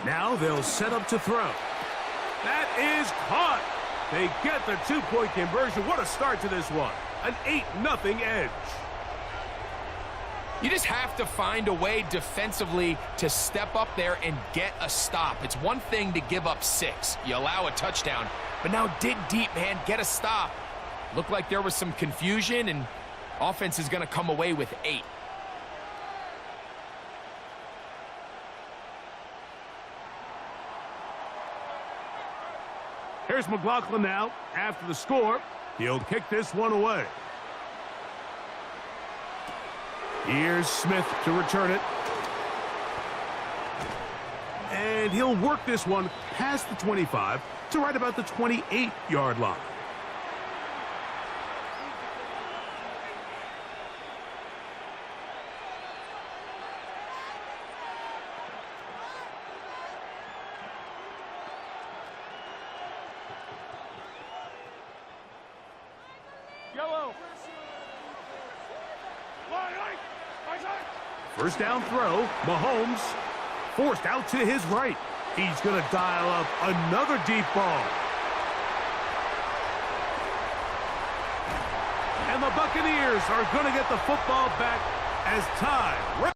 S1: Now they'll set up to throw. That is caught. They get the 2-point conversion. What a start to this one. An 8-0 edge.
S2: You just have to find a way defensively to step up there and get a stop. It's one thing to give up 6. You allow a touchdown. But now dig deep, man. Get a stop. Looked like there was some confusion, and offense is going to come away with 8.
S1: Here's McLaughlin now. After the score, he'll kick this one away. Here's Smith to return it. And he'll work this one past the 25 to right about the 28-yard line.
S3: Yellow.
S1: First down throw. Mahomes forced out to his right. He's going to dial up another deep ball. And the Buccaneers are going to get the football back as time.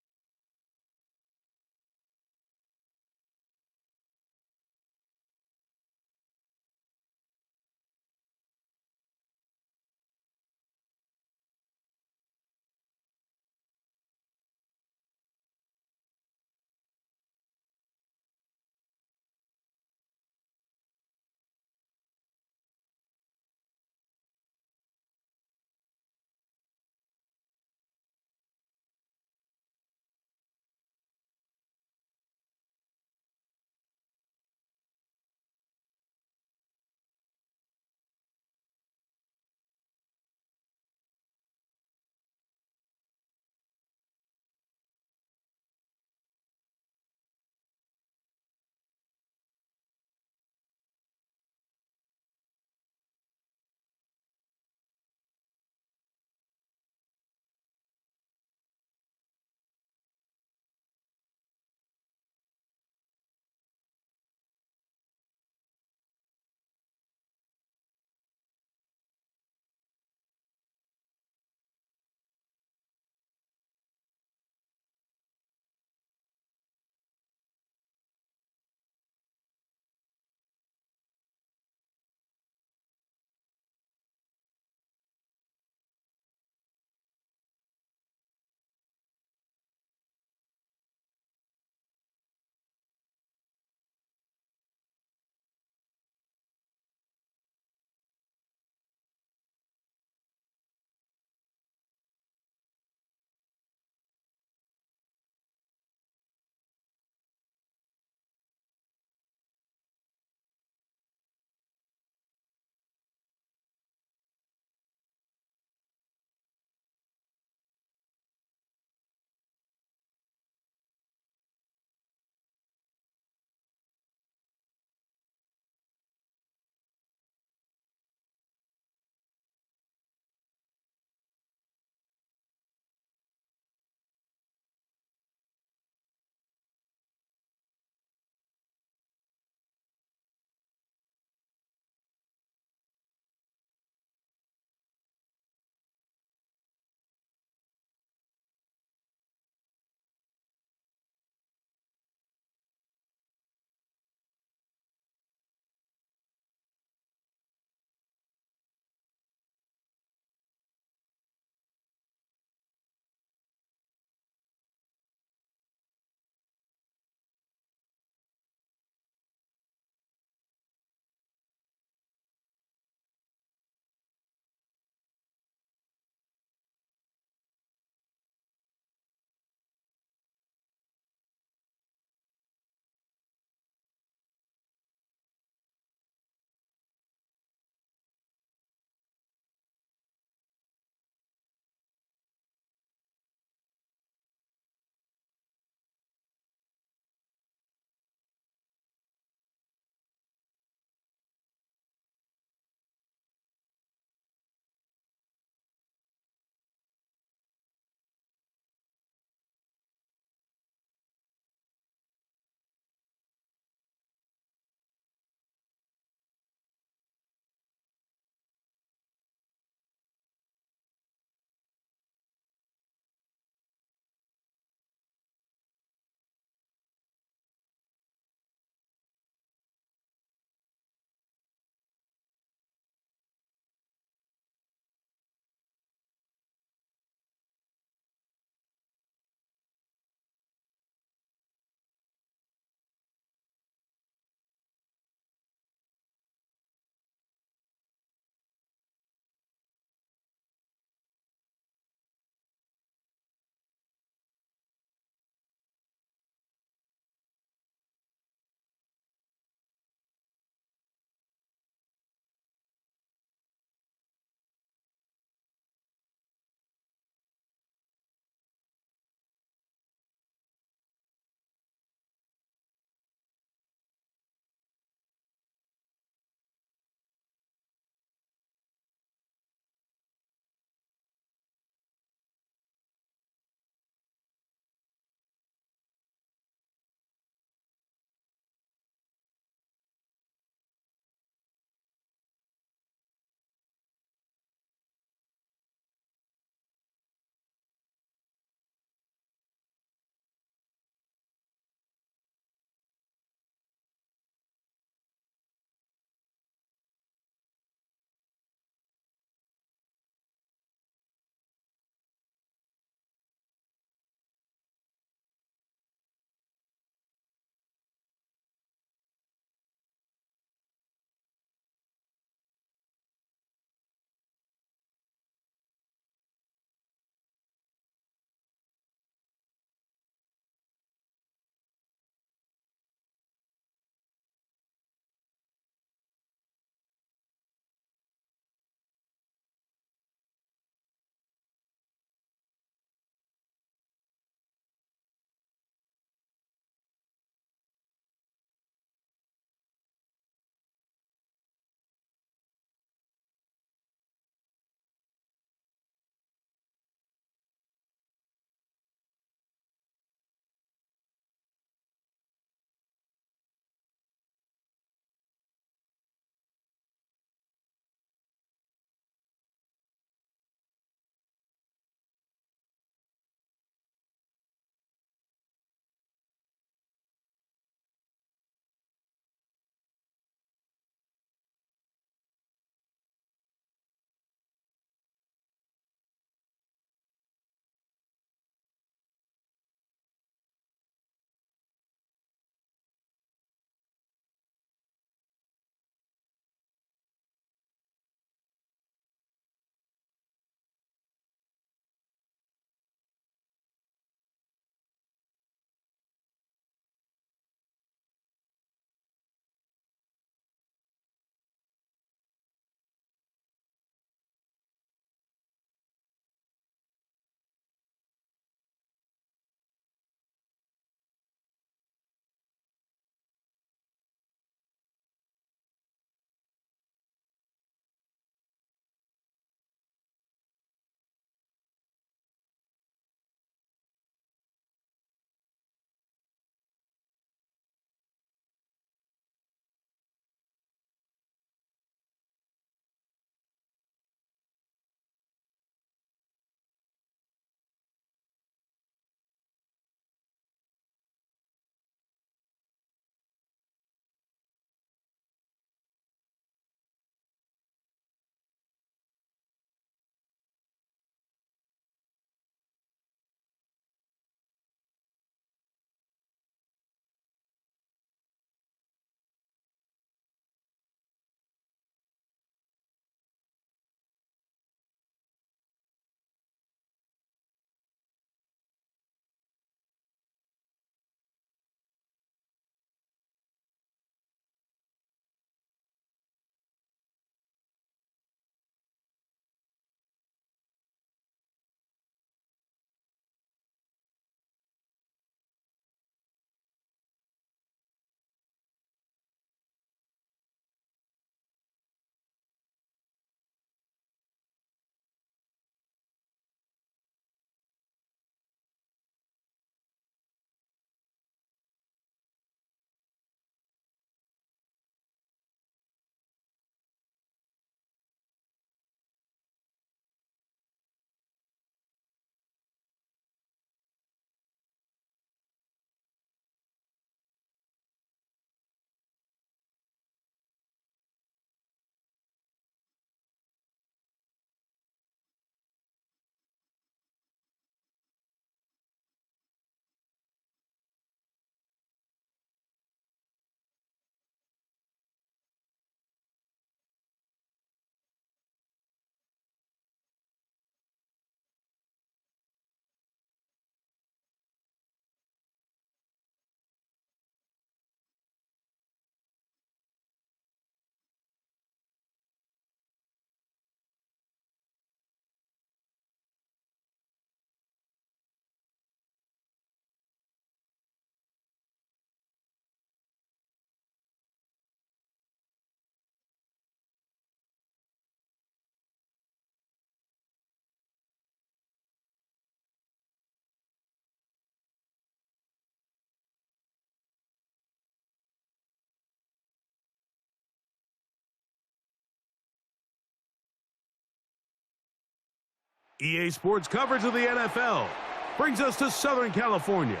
S1: EA Sports coverage of the NFL brings us to Southern California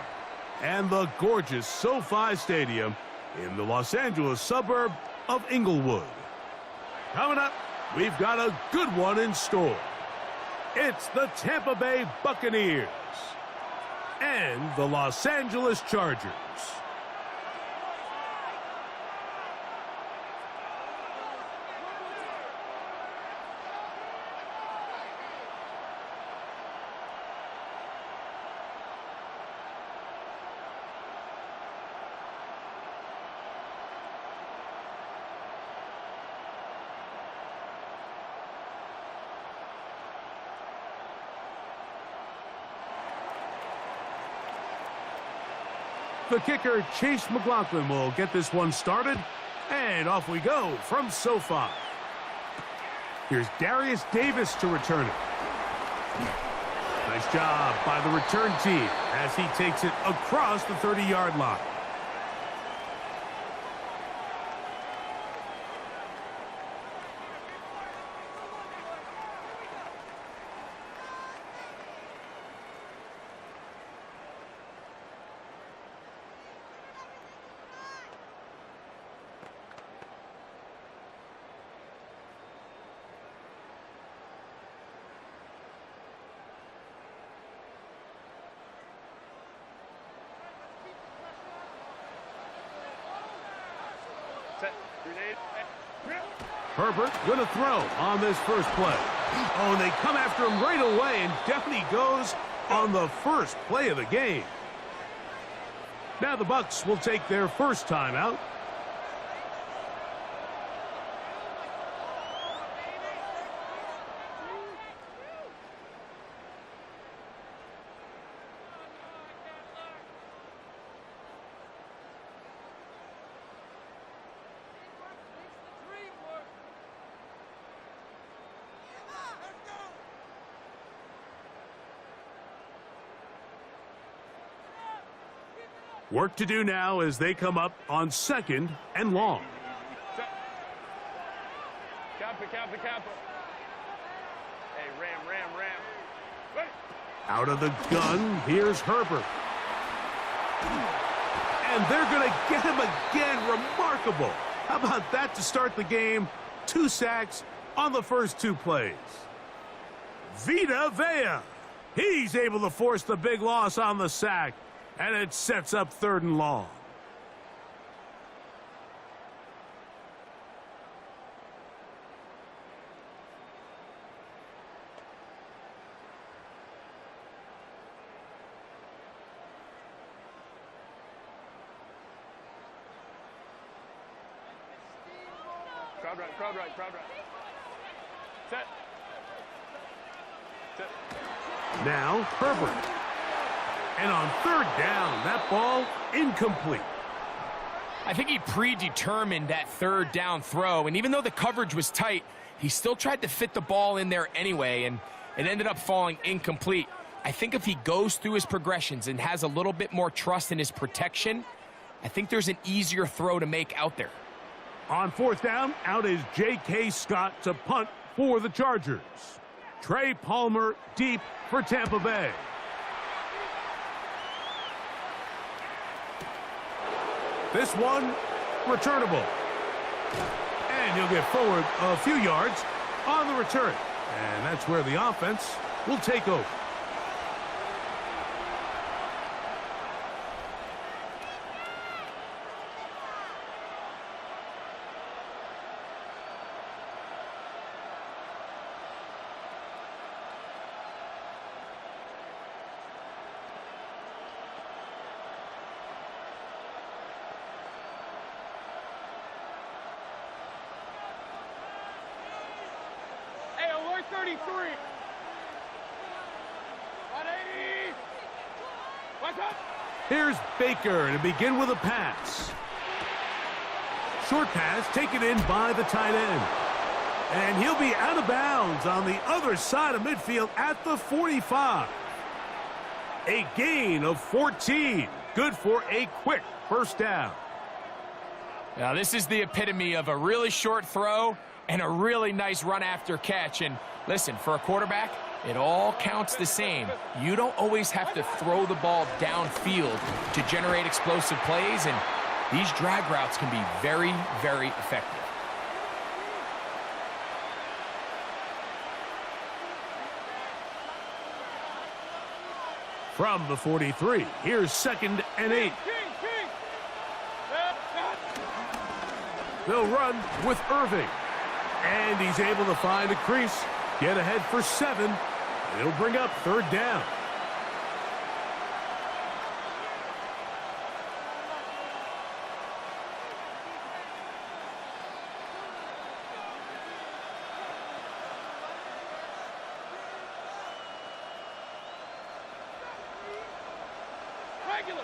S1: and the gorgeous SoFi Stadium in the Los Angeles suburb of Inglewood. Coming up, we've got a good one in store. It's the Tampa Bay Buccaneers and the Los Angeles Chargers. The kicker, Chase McLaughlin, will get this one started. And off we go from SoFi. Here's Darius Davis to return it. Nice job by the return team as he takes it across the 30-yard line. Herbert going to throw on this first play. Oh, and they come after him right away, and down he goes on the first play of the game. Now the Bucs will take their first timeout. Work to do now as they come up on 2nd and long.
S3: Kappa. Hey, ram. Wait.
S1: Out of the gun, here's Herbert. And they're going to get him again. Remarkable. How about that to start the game? 2 sacks on the first 2 plays. Vita Vea. He's able to force the big loss on the sack. And it sets up 3rd and long.
S3: Crowd right. Set.
S1: Now Herbert. And on 3rd down, that ball incomplete.
S2: I think he predetermined that 3rd down throw, and even though the coverage was tight, he still tried to fit the ball in there anyway, and it ended up falling incomplete. I think if he goes through his progressions and has a little bit more trust in his protection, I think there's an easier throw to make out there.
S1: On 4th down, out is J.K. Scott to punt for the Chargers. Trey Palmer deep for Tampa Bay. This one, returnable. And he'll get forward a few yards on the return. And that's where the offense will take over.
S3: Hey, alert 33. 180. What's up?
S1: Here's Baker to begin with a pass. Short pass taken in by the tight end. And he'll be out of bounds on the other side of midfield at the 45. A gain of 14. Good for a quick first down.
S2: Now, this is the epitome of a really short throw and a really nice run after catch. And Listen, for a quarterback, it all counts the same. You don't always have to throw the ball downfield to generate explosive plays, and these drag routes can be very, very effective.
S1: From the 43, here's 2nd and 8. They'll run with Irving. And he's able to find a crease, get ahead for 7. It'll bring up 3rd down.
S3: Regular.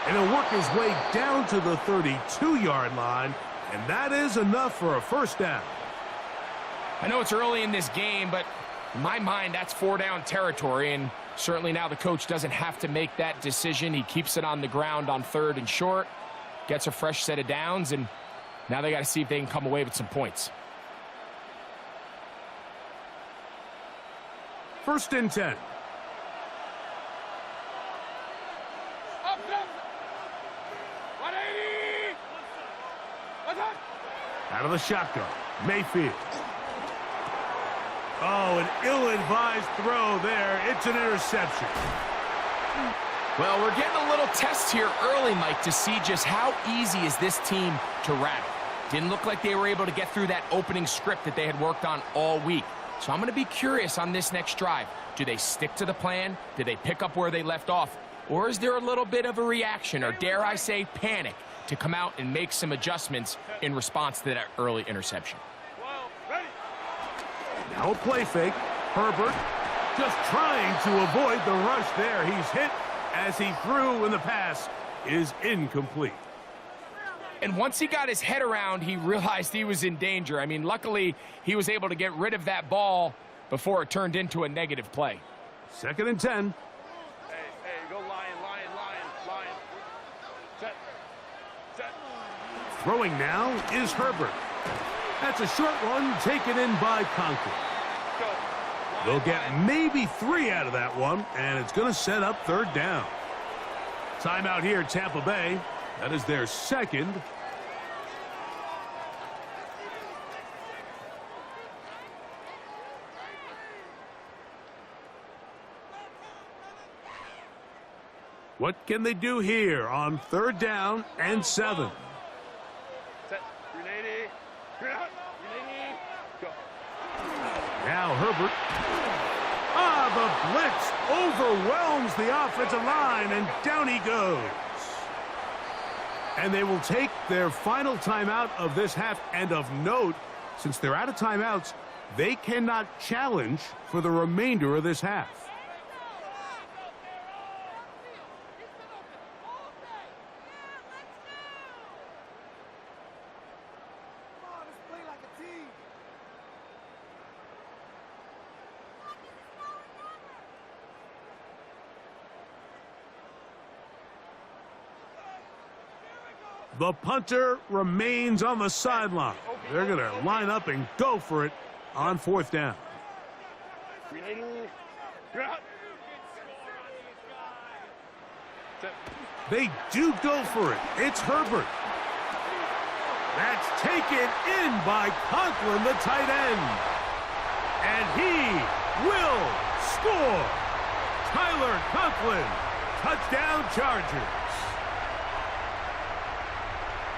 S1: And he'll work his way down to the 32-yard line, and that is enough for a 1st down.
S2: I know it's early in this game, but in my mind, that's 4-down territory, and certainly now the coach doesn't have to make that decision. He keeps it on the ground on 3rd and short, gets a fresh set of downs, and now they got to see if they can come away with some points.
S1: 1st and 10.
S3: Up. 180.
S1: Out of the shotgun, Mayfield. Oh, an ill-advised throw there. It's an interception.
S2: Well, we're getting a little test here early, Mike, to see just how easy is this team to rattle. Didn't look like they were able to get through that opening script that they had worked on all week. So I'm going to be curious on this next drive. Do they stick to the plan? Do they pick up where they left off? Or is there a little bit of a reaction, or dare I say panic, to come out and make some adjustments in response to that early interception?
S1: Now a play fake. Herbert just trying to avoid the rush there. He's hit as he threw, and the pass is incomplete.
S2: And once he got his head around, he realized he was in danger. I mean, luckily, he was able to get rid of that ball before it turned into a negative play.
S1: 2nd and 10.
S3: Hey, go lion. Set.
S1: Throwing now is Herbert. That's a short one taken in by Conklin. They'll get maybe 3 out of that one, and it's going to set up 3rd down. Timeout here, Tampa Bay. That is their 2nd. What can they do here on 3rd down and 7?
S3: Set. 380. Go.
S1: Now Herbert. The blitz overwhelms the offensive line, and down he goes. And they will take their final timeout of this half. And of note, since they're out of timeouts, they cannot challenge for the remainder of this half. The punter remains on the sideline. They're going to line up and go for it on 4th down. They do go for it. It's Herbert. That's taken in by Conklin, the tight end. And he will score. Tyler Conklin, touchdown Chargers.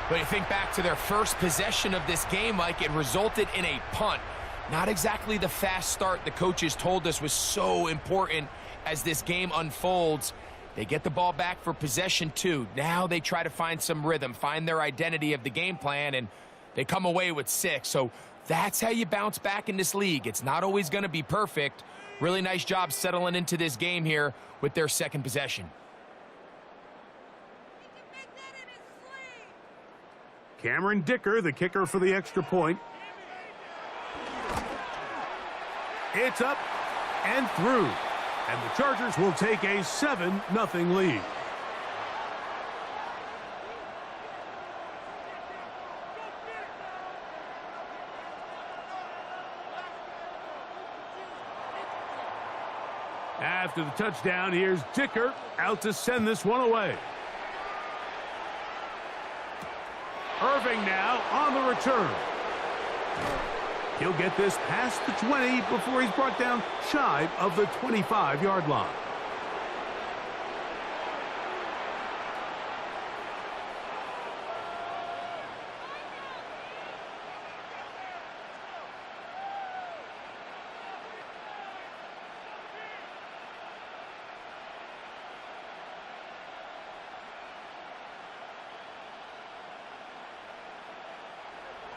S2: But you think back to their first possession of this game, Mike, it resulted in a punt. Not exactly the fast start the coaches told us was so important as this game unfolds. They get the ball back for possession 2. Now they try to find some rhythm, find their identity of the game plan, and they come away with 6. So that's how you bounce back in this league. It's not always going to be perfect. Really nice job settling into this game here with their 2nd possession.
S1: Cameron Dicker, the kicker for the extra point. It's up and through. And the Chargers will take a 7-0 lead. After the touchdown, here's Dicker out to send this one away. Irving now on the return. He'll get this past the 20 before he's brought down shy of the 25-yard line.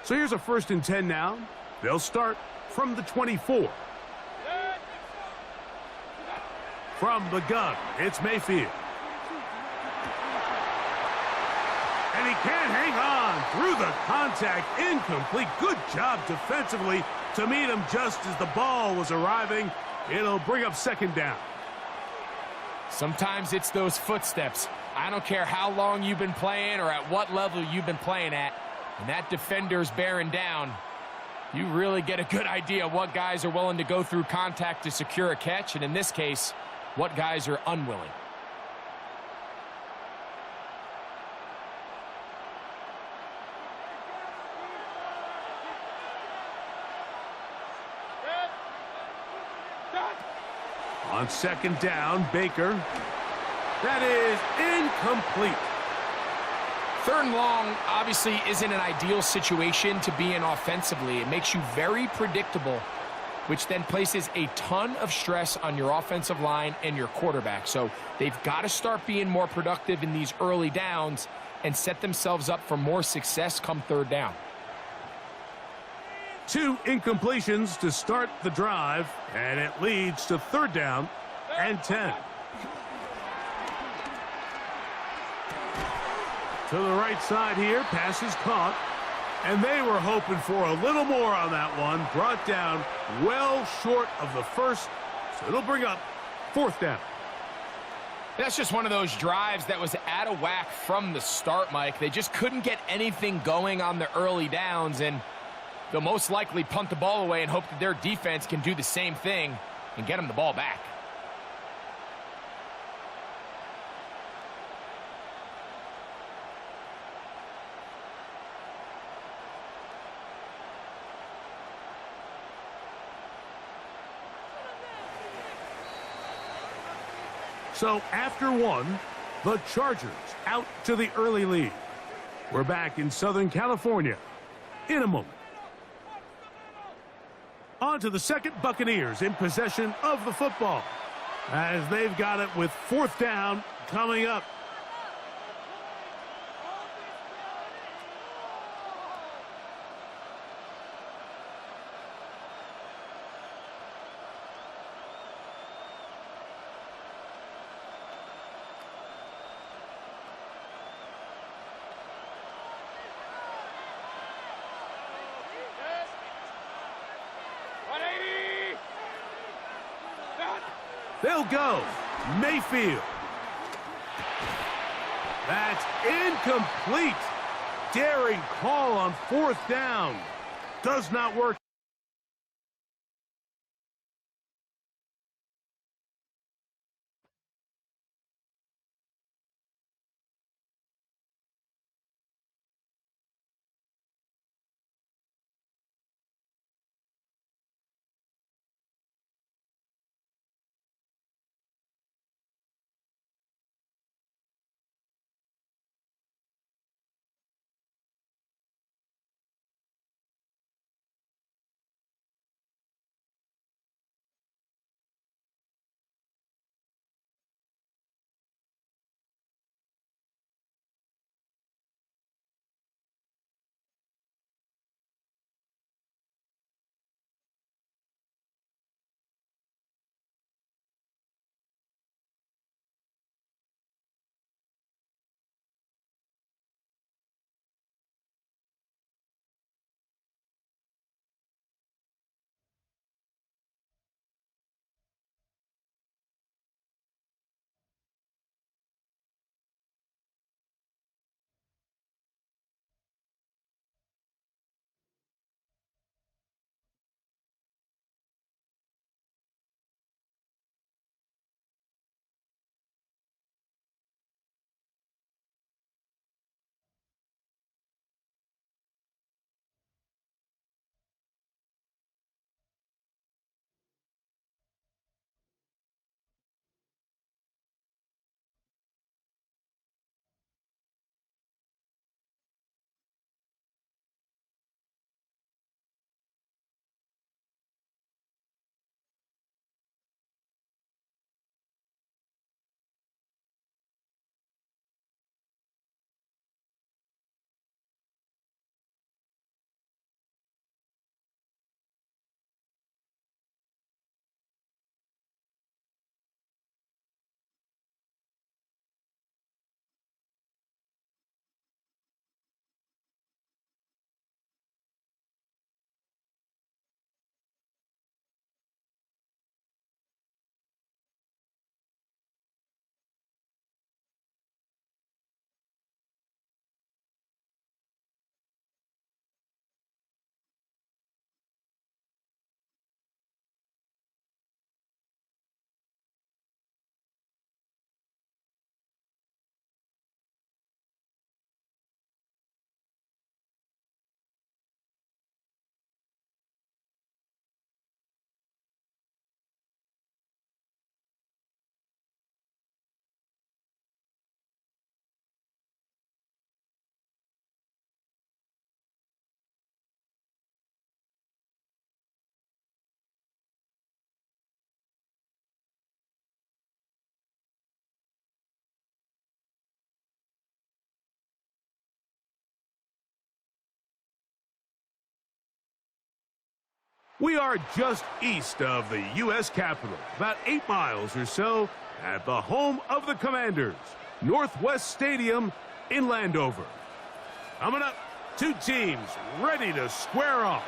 S1: So here's a 1st and 10 now. They'll start from the 24. From the gun, it's Mayfield. And he can't hang on through the contact. Incomplete. Good job defensively to meet him just as the ball was arriving. It'll bring up 2nd down.
S2: Sometimes it's those footsteps. I don't care how long you've been playing or at what level you've been playing at. And that defender's bearing down. You really get a good idea of what guys are willing to go through contact to secure a catch, and in this case, what guys are unwilling.
S1: On 2nd down, Baker. That is incomplete.
S2: 3rd and long obviously isn't an ideal situation to be in offensively. It makes you very predictable, which then places a ton of stress on your offensive line and your quarterback. So they've got to start being more productive in these early downs and set themselves up for more success come 3rd down.
S1: 2 incompletions to start the drive, and it leads to 3rd down and 10. To the right side here, pass is caught. And they were hoping for a little more on that one. Brought down well short of the 1st. So it'll bring up 4th down.
S2: That's just one of those drives that was out of whack from the start, Mike. They just couldn't get anything going on the early downs, and they'll most likely punt the ball away and hope that their defense can do the same thing and get them the ball back.
S1: So after 1, the Chargers out to the early lead. We're back in Southern California in a moment. On to the 2nd, Buccaneers in possession of the football as they've got it with 4th down coming up. They'll go. Mayfield. That's incomplete. Daring call on 4th down. Does not work. We are just east of the U.S. Capitol, about 8 miles or so, at the home of the Commanders, Northwest Stadium in Landover. Coming up, two teams ready to square off.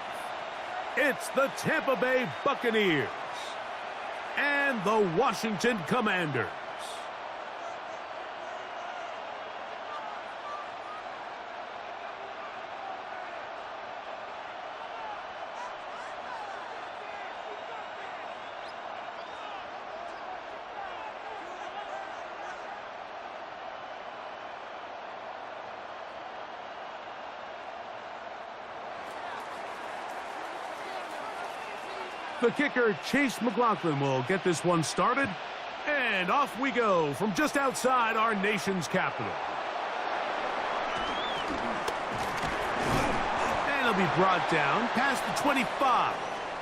S1: It's the Tampa Bay Buccaneers and the Washington Commanders. The kicker, Chase McLaughlin, will get this one started. And off we go from just outside our nation's capital. And he'll be brought down past the 25.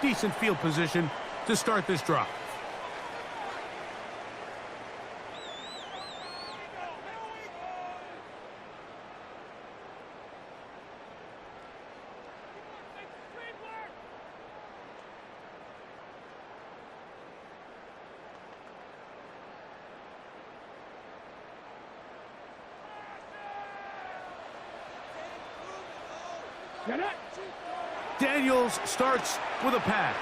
S1: Decent field position to start this drive. Daniels starts with a pass.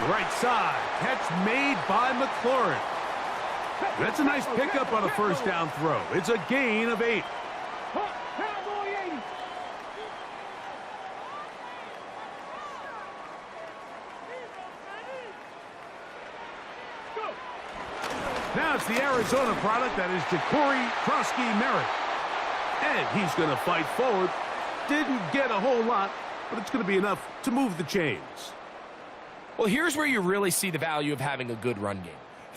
S1: Right side, catch made by McLaurin. That's a nice pickup on a first down throw. It's a gain of 8. Now it's the Arizona product, that is Ja'Cory Krosky-Merritt. And he's going to fight forward. Didn't get a whole lot, but it's going to be enough to move the chains.
S2: Well, here's where you really see the value of having a good run game.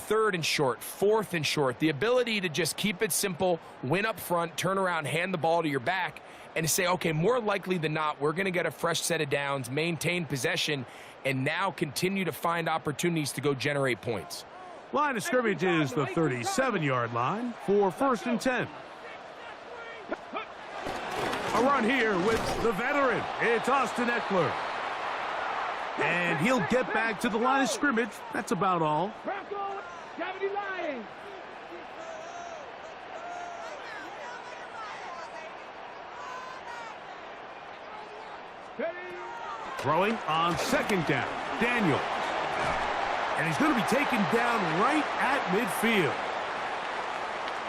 S2: 3rd and short, 4th and short, the ability to just keep it simple, win up front, turn around, hand the ball to your back, and to say, okay, more likely than not, we're going to get a fresh set of downs, maintain possession, and now continue to find opportunities to go generate points.
S1: Line of scrimmage is the 37-yard line for 1st and 10. A run here with the veteran. It's Austin Eckler. And he'll get back to the line of scrimmage. That's about all. Throwing on 2nd down. Daniels. And he's going to be taken down right at midfield.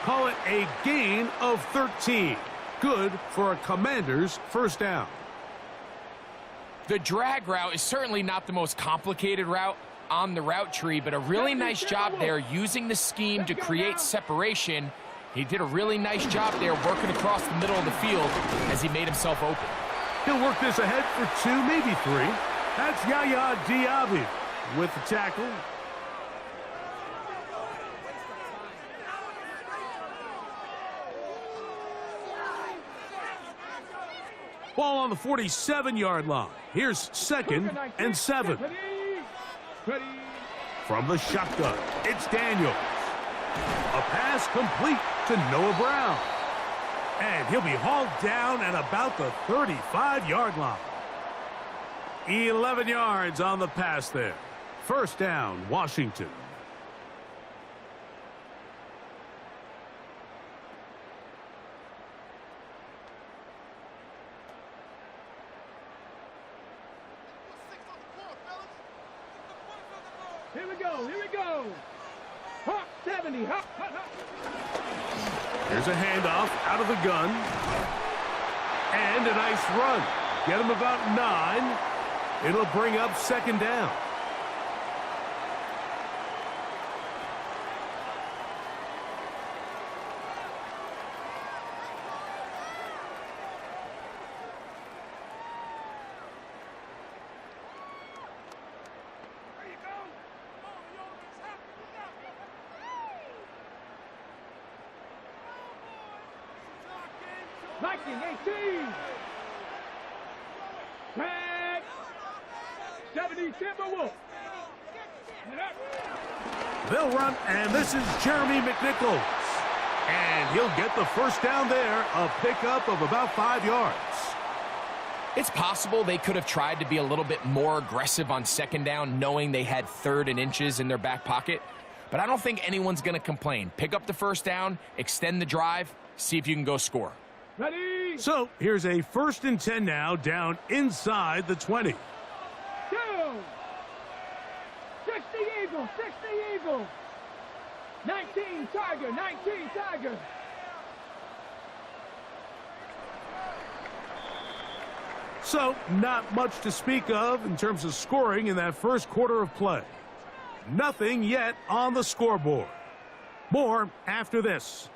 S1: Call it a gain of 13. Good for a Commander's 1st down.
S2: The drag route is certainly not the most complicated route on the route tree, but a really nice job there using the scheme to create separation. He did a really nice job there working across the middle of the field as he made himself open.
S1: He'll work this ahead for 2, maybe 3. That's Yaya Diaby with the tackle. Ball on the 47-yard line. Here's 2nd and 7. From the shotgun, it's Daniels. A pass complete to Noah Brown. And he'll be hauled down at about the 35-yard line. 11 yards on the pass there. 1st down, Washington.
S3: Here we go. Hop 70, hop.
S1: Here's a handoff out of the gun. And a nice run. Get him about 9. It'll bring up 2nd down.
S3: Viking 18. Tag. 70 Timberwolves.
S1: They'll run, and this is Jeremy McNichols. And he'll get the 1st down there, a pickup of about 5 yards.
S2: It's possible they could have tried to be a little bit more aggressive on second down, knowing they had 3rd and inches in their back pocket. But I don't think anyone's going to complain. Pick up the first down, extend the drive, see if you can go score.
S3: Ready?
S1: So here's a 1st and 10 now, down inside the 20.
S3: 2. 60 Eagle, 60 Eagle. 19 Tiger, 19 Tiger.
S1: So not much to speak of in terms of scoring in that first quarter of play. Nothing yet on the scoreboard. More after this.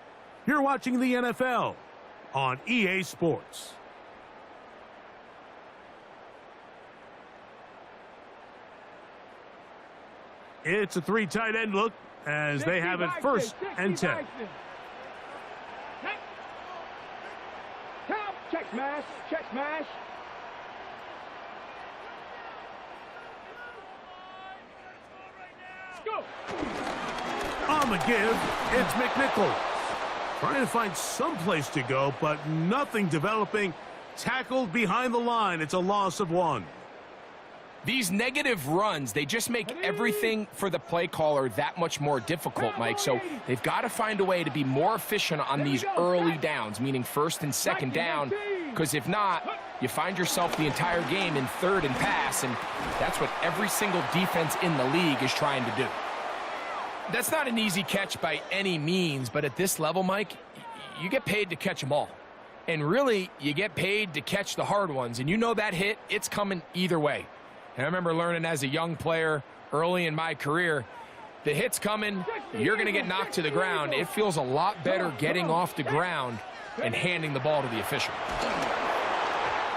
S1: You're watching the NFL on EA Sports. It's a 3 tight end look as they have it 1st and 10.
S3: Check smash, check smash. Go.
S1: On the give, it's McNichols. Trying to find some place to go, but nothing developing. Tackled behind the line. It's a loss of 1.
S2: These negative runs, they just make everything for the play caller that much more difficult, Mike. So they've got to find a way to be more efficient on these early downs, meaning 1st and 2nd down, because if not, you find yourself the entire game in 3rd and pass, and that's what every single defense in the league is trying to do. That's not an easy catch by any means, but at this level, Mike, you get paid to catch them all. And really, you get paid to catch the hard ones, and you know that hit, it's coming either way. And I remember learning as a young player early in my career, the hit's coming, you're going to get knocked to the ground. It feels a lot better getting off the ground and handing the ball to the official.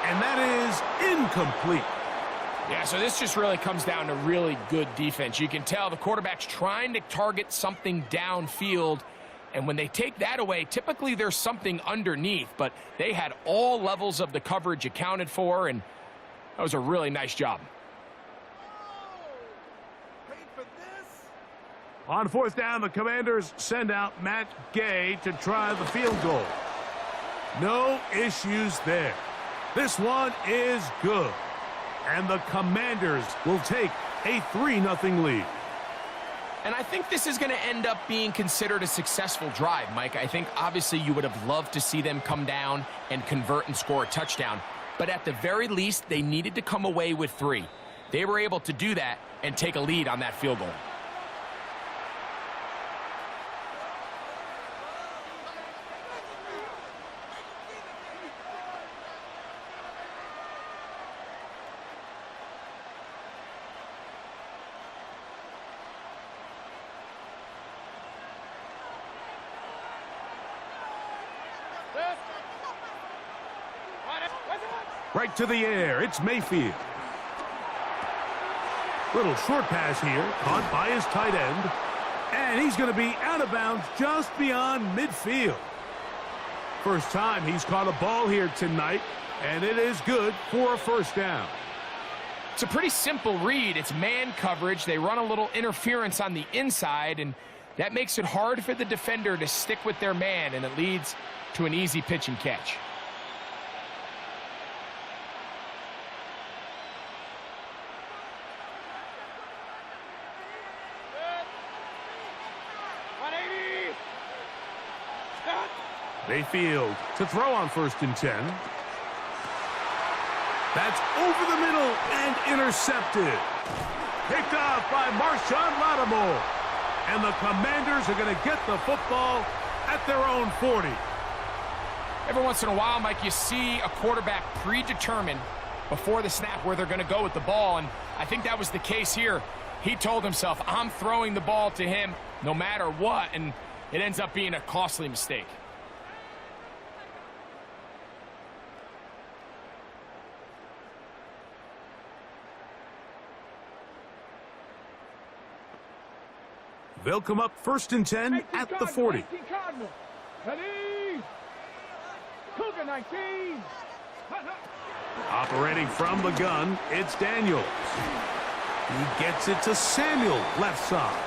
S1: And that is incomplete.
S2: Yeah, so this just really comes down to really good defense. You can tell the quarterback's trying to target something downfield, and when they take that away, typically there's something underneath, but they had all levels of the coverage accounted for, and that was a really nice job.
S1: On 4th down, the Commanders send out Matt Gay to try the field goal. No issues there. This one is good. And the Commanders will take a 3-0 lead.
S2: And I think this is going to end up being considered a successful drive, Mike. I think obviously you would have loved to see them come down and convert and score a touchdown. But at the very least, they needed to come away with 3. They were able to do that and take a lead on that field goal.
S1: Right to the air, it's Mayfield. Little short pass here, caught by his tight end. And he's going to be out of bounds just beyond midfield. First time he's caught a ball here tonight, and it is good for a 1st down.
S2: It's a pretty simple read. It's man coverage. They run a little interference on the inside, and that makes it hard for the defender to stick with their man, and it leads to an easy pitch and catch.
S1: Mayfield to throw on 1st and 10. That's over the middle and intercepted. Picked off by Marshawn Lattimore. And the Commanders are going to get the football at their own 40.
S2: Every once in a while, Mike, you see a quarterback predetermined before the snap where they're going to go with the ball, and I think that was the case here. He told himself, I'm throwing the ball to him no matter what, and it ends up being a costly mistake.
S1: They'll come up 1st and 10 at the 40.
S3: Ready? Cougar 19.
S1: Operating from the gun, it's Daniels. He gets it to Samuel, left side.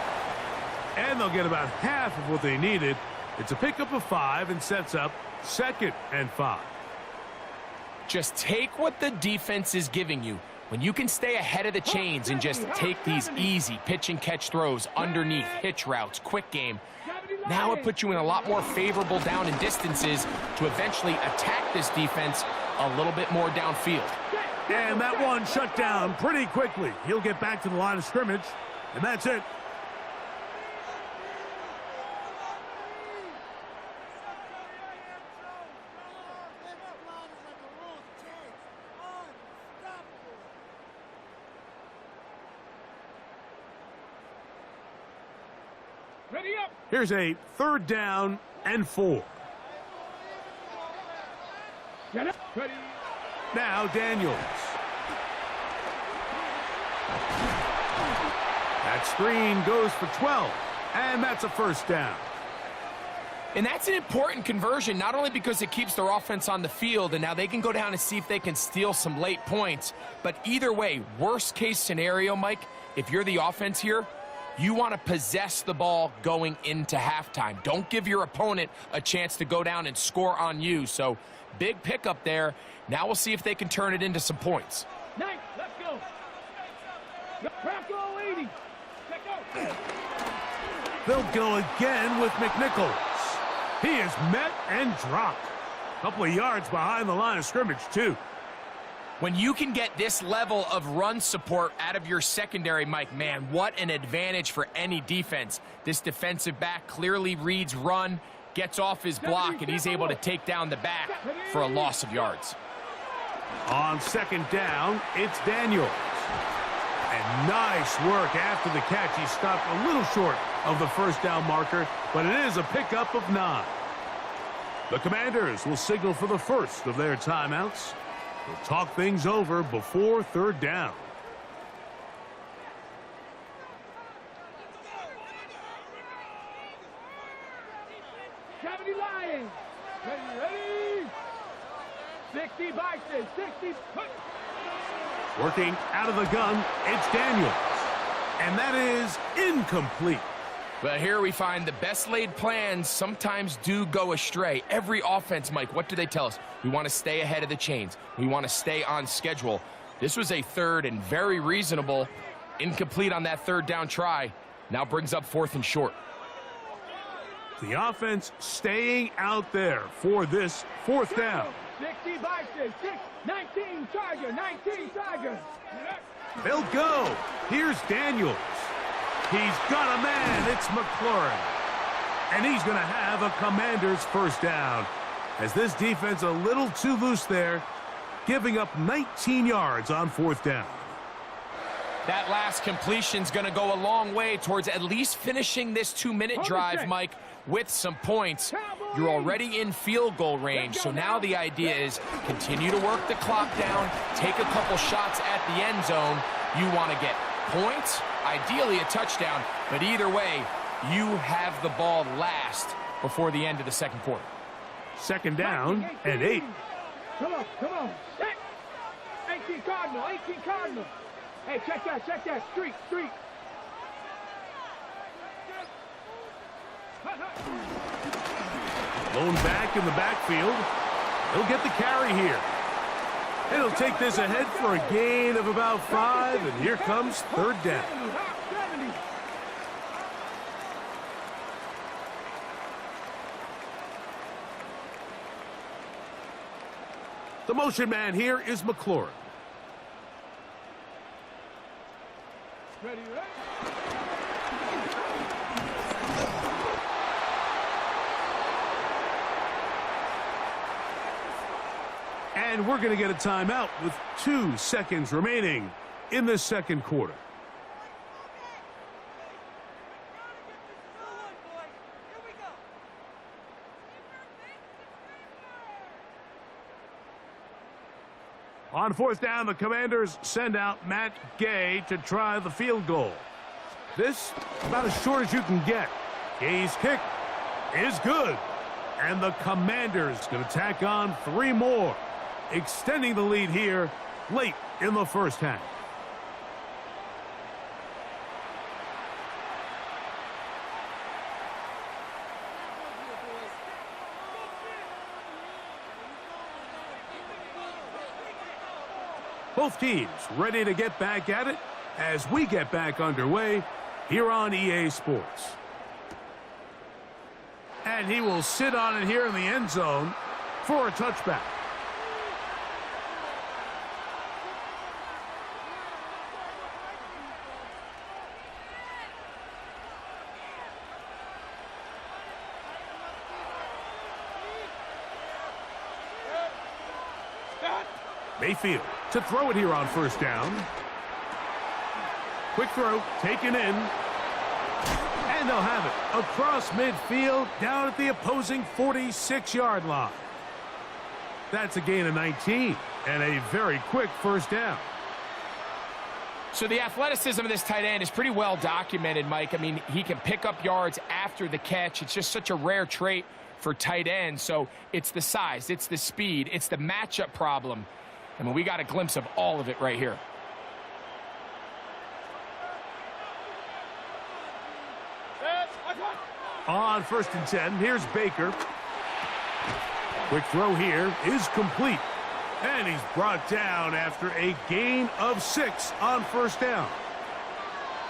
S1: And they'll get about half of what they needed. It's a pickup of 5 and sets up 2nd and 5.
S2: Just take what the defense is giving you. When you can stay ahead of the chains and just take these easy pitch and catch throws underneath, hitch routes, quick game, now it puts you in a lot more favorable down and distances to eventually attack this defense a little bit more downfield.
S1: And that one shut down pretty quickly. He'll get back to the line of scrimmage, and that's it.
S3: Ready up.
S1: Here's a 3rd down and 4.
S3: Get up. Ready.
S1: Now Daniels. That screen goes for 12, and that's a 1st down.
S2: And that's an important conversion, not only because it keeps their offense on the field, and now they can go down and see if they can steal some late points. But either way, worst case scenario, Mike, if you're the offense here, you want to possess the ball going into halftime. Don't give your opponent a chance to go down and score on you. So big pickup there. Now we'll see if they can turn it into some points.
S3: 9, let's go. Crackle 80. Check out.
S1: They'll go again with McNichols. He is met and dropped. A couple of yards behind the line of scrimmage, too.
S2: When you can get this level of run support out of your secondary, Mike, man, what an advantage for any defense. This defensive back clearly reads run, gets off his block, and he's able to take down the back for a loss of yards.
S1: On 2nd down, it's Daniels. And nice work after the catch. He stopped a little short of the 1st down marker, but it is a pickup of 9. The Commanders will signal for the first of their timeouts. We'll talk things over before 3rd down.
S3: Lions. Ready. 60 Bison. 60.
S1: Working out of the gun, it's Daniels. And that is incomplete.
S2: But here we find the best laid plans sometimes do go astray. Every offense, Mike, what do they tell us? We want to stay ahead of the chains. We want to stay on schedule. This was a 3rd and very reasonable. Incomplete on that 3rd down try. Now brings up 4th and short.
S1: The offense staying out there for this 4th down.
S3: 60 Bison. 19 Tiger. 19 Tiger.
S1: They'll go. Here's Daniels. He's got a man. It's McLaurin. And he's going to have a Commander's 1st down. As this defense a little too loose there, giving up 19 yards on 4th down.
S2: That last completion's going to go a long way towards at least finishing this 2-minute drive, Mike, with some points. You're already in field goal range, so now the idea is continue to work the clock down, take a couple shots at the end zone. You want to get points, ideally a touchdown, but either way, you have the ball last before the end of the 2nd quarter.
S1: 2nd down and 8.
S3: Come on. 18 Cardinal. Hey, check that. Street.
S1: Lone back in the backfield. He'll get the carry here. And he'll take this ahead for a gain of about 5, and here comes 3rd down.
S3: 70.
S1: The motion man here is McLaurin.
S3: Ready.
S1: And we're going to get a timeout with 2 seconds remaining in the 2nd quarter. On 4th down, the Commanders send out Matt Gay to try the field goal. This about as short as you can get. Gay's kick is good. And the Commanders going to tack on 3 more, extending the lead here late in the 1st half. Both teams ready to get back at it as we get back underway here on EA Sports. And he will sit on it here in the end zone for a touchback. Mayfield to throw it here on first down. Quick throw, taken in. And they'll have it across midfield down at the opposing 46-yard line. That's a gain of 19 and a very quick first down.
S2: So the athleticism of this tight end is pretty well documented, Mike. I mean, he can pick up yards after the catch. It's just such a rare trait for tight ends. So it's the size, it's the speed, it's the matchup problem. I mean, we got a glimpse of all of it right here.
S1: On 1st and 10, here's Baker. Quick throw here is complete. And he's brought down after a gain of 6 on first down.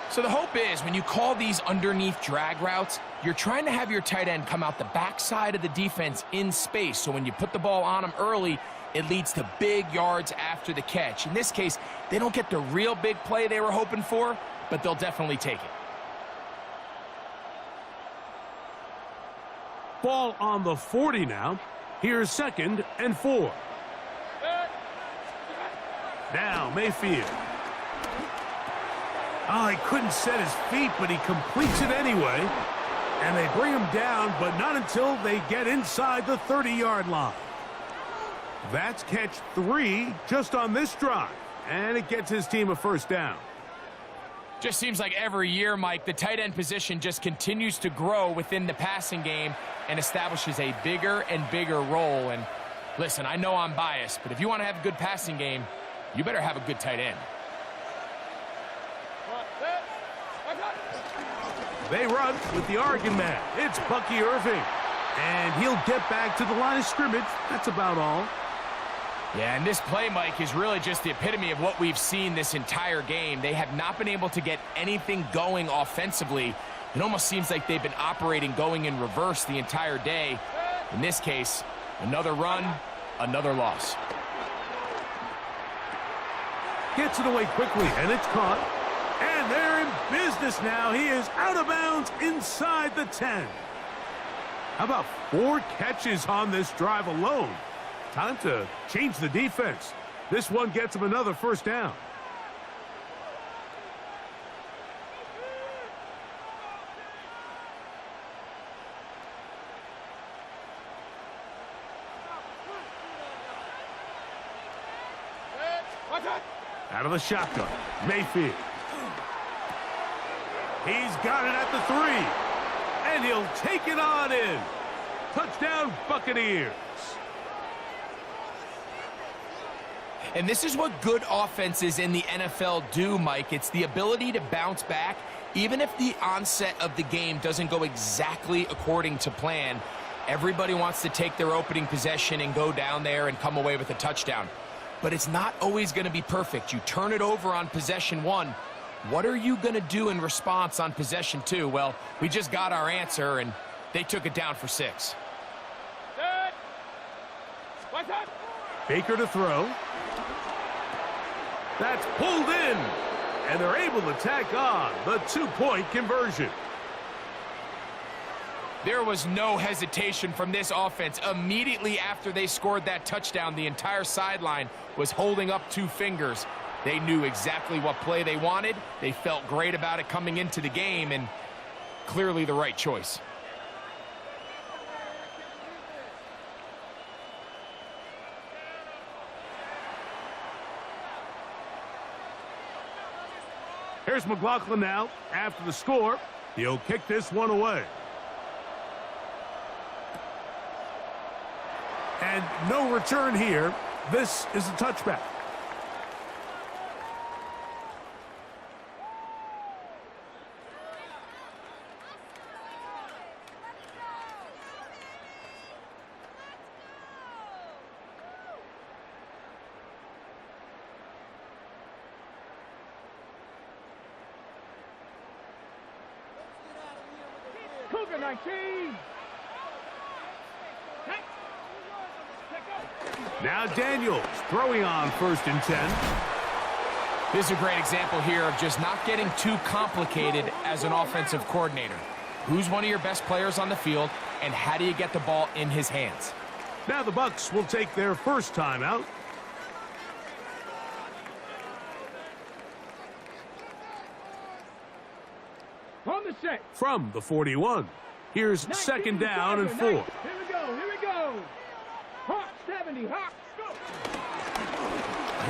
S2: So the hope is when you call these underneath drag routes, you're trying to have your tight end come out the backside of the defense in space. So when you put the ball on him early, it leads to big yards after the catch. In this case, they don't get the real big play they were hoping for, but they'll definitely take it.
S1: Ball on the 40 now. Here's 2nd and 4. Now Mayfield. Oh, he couldn't set his feet, but he completes it anyway. And they bring him down, but not until they get inside the 30-yard line. That's catch 3 just on this drive. And it gets his team a first down.
S2: Just seems like every year, Mike, the tight end position just continues to grow within the passing game and establishes a bigger and bigger role. And listen, I know I'm biased, but if you want to have a good passing game, you better have a good tight end.
S1: They run with the Oregon man. It's Bucky Irving. And he'll get back to the line of scrimmage. That's about all.
S2: Yeah, and this play, Mike, is really just the epitome of what we've seen this entire game. They have not been able to get anything going offensively. It almost seems like they've been operating going in reverse the entire day. In this case, another run, another loss.
S1: Gets it away quickly, and it's caught. And they're in business now. He is out of bounds inside the 10. How about 4 catches on this drive alone? Time to change the defense. This one gets him another first down. Out of the shotgun, Mayfield. He's got it at the 3. And he'll take it on in. Touchdown, Buccaneers.
S2: And this is what good offenses in the NFL do, Mike. It's the ability to bounce back, even if the onset of the game doesn't go exactly according to plan. Everybody wants to take their opening possession and go down there and come away with a touchdown. But it's not always going to be perfect. You turn it over on possession 1. What are you going to do in response on possession 2? Well, we just got our answer, and they took it down for 6.
S1: Baker to throw. That's pulled in, and they're able to tack on the 2-point conversion.
S2: There was no hesitation from this offense. Immediately after they scored that touchdown, the entire sideline was holding up 2 fingers. They knew exactly what play they wanted. They felt great about it coming into the game, and clearly the right choice.
S1: Here's McLaughlin now. After the score, he'll kick this one away. And no return here. This is a touchback.
S3: Cougar 19.
S1: Now Daniels throwing on 1st and 10.
S2: This is a great example here of just not getting too complicated as an offensive coordinator. Who's one of your best players on the field, and how do you get the ball in his hands?
S1: Now the Bucs will take their first timeout.
S3: On the set.
S1: From the 41. Here's 2nd down and 4.
S3: Here we go. Here we go. Hawk 70. Hawk. Go.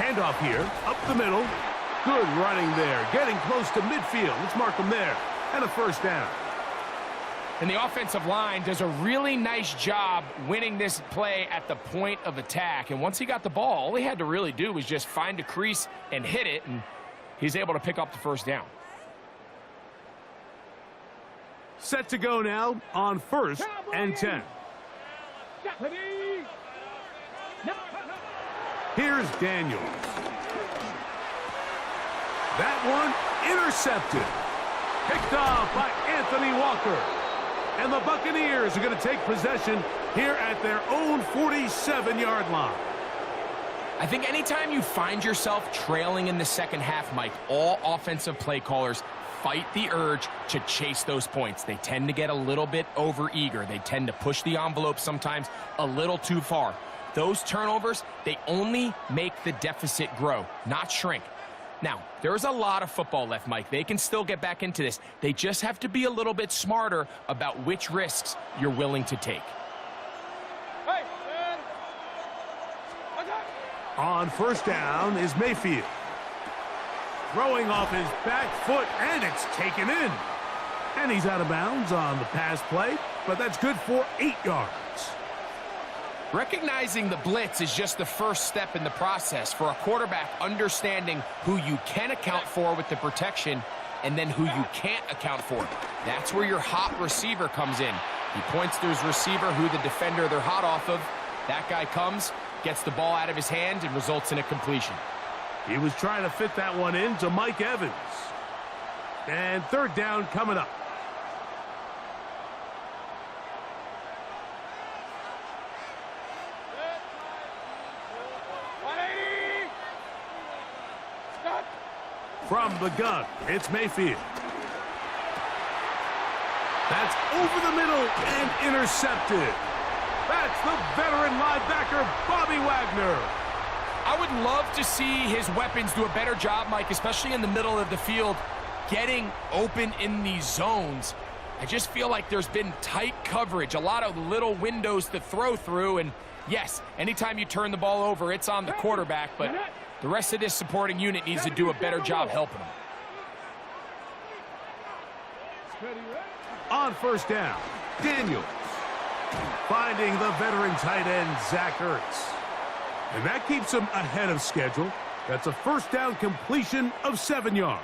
S1: Handoff here. Up the middle. Good running there. Getting close to midfield. Let's mark them there. And a 1st down.
S2: And the offensive line does a really nice job winning this play at the point of attack. And once he got the ball, all he had to really do was just find a crease and hit it, and he's able to pick up the 1st down.
S1: Set to go now on 1st and 10. Here's Daniels. That one intercepted. Picked off by Anthony Walker. And the Buccaneers are going to take possession here at their own 47-yard line.
S2: I think anytime you find yourself trailing in the second half, Mike, all offensive play callers fight the urge to chase those points. They tend to get a little bit overeager. They tend to push the envelope sometimes a little too far. Those turnovers, they only make the deficit grow, not shrink. Now, there's a lot of football left, Mike. They can still get back into this. They just have to be a little bit smarter about which risks you're willing to take.
S1: On 1st down is Mayfield. Throwing off his back foot, and it's taken in. And he's out of bounds on the pass play, but that's good for 8 yards.
S2: Recognizing the blitz is just the first step in the process for a quarterback, understanding who you can account for with the protection and then who you can't account for. That's where your hot receiver comes in. He points to his receiver, who the defender they're hot off of. That guy comes, gets the ball out of his hand, and results in a completion.
S1: He was trying to fit that one in to Mike Evans. And 3rd down coming up. From the gun, it's Mayfield. That's over the middle and intercepted. That's the veteran linebacker, Bobby Wagner.
S2: I would love to see his weapons do a better job, Mike, especially in the middle of the field, getting open in these zones. I just feel like there's been tight coverage, a lot of little windows to throw through, and yes, anytime you turn the ball over, it's on the quarterback, but the rest of this supporting unit needs to do a better job helping him.
S1: On 1st down, Daniels finding the veteran tight end, Zach Ertz. And that keeps him ahead of schedule. That's a 1st down completion of 7 yards.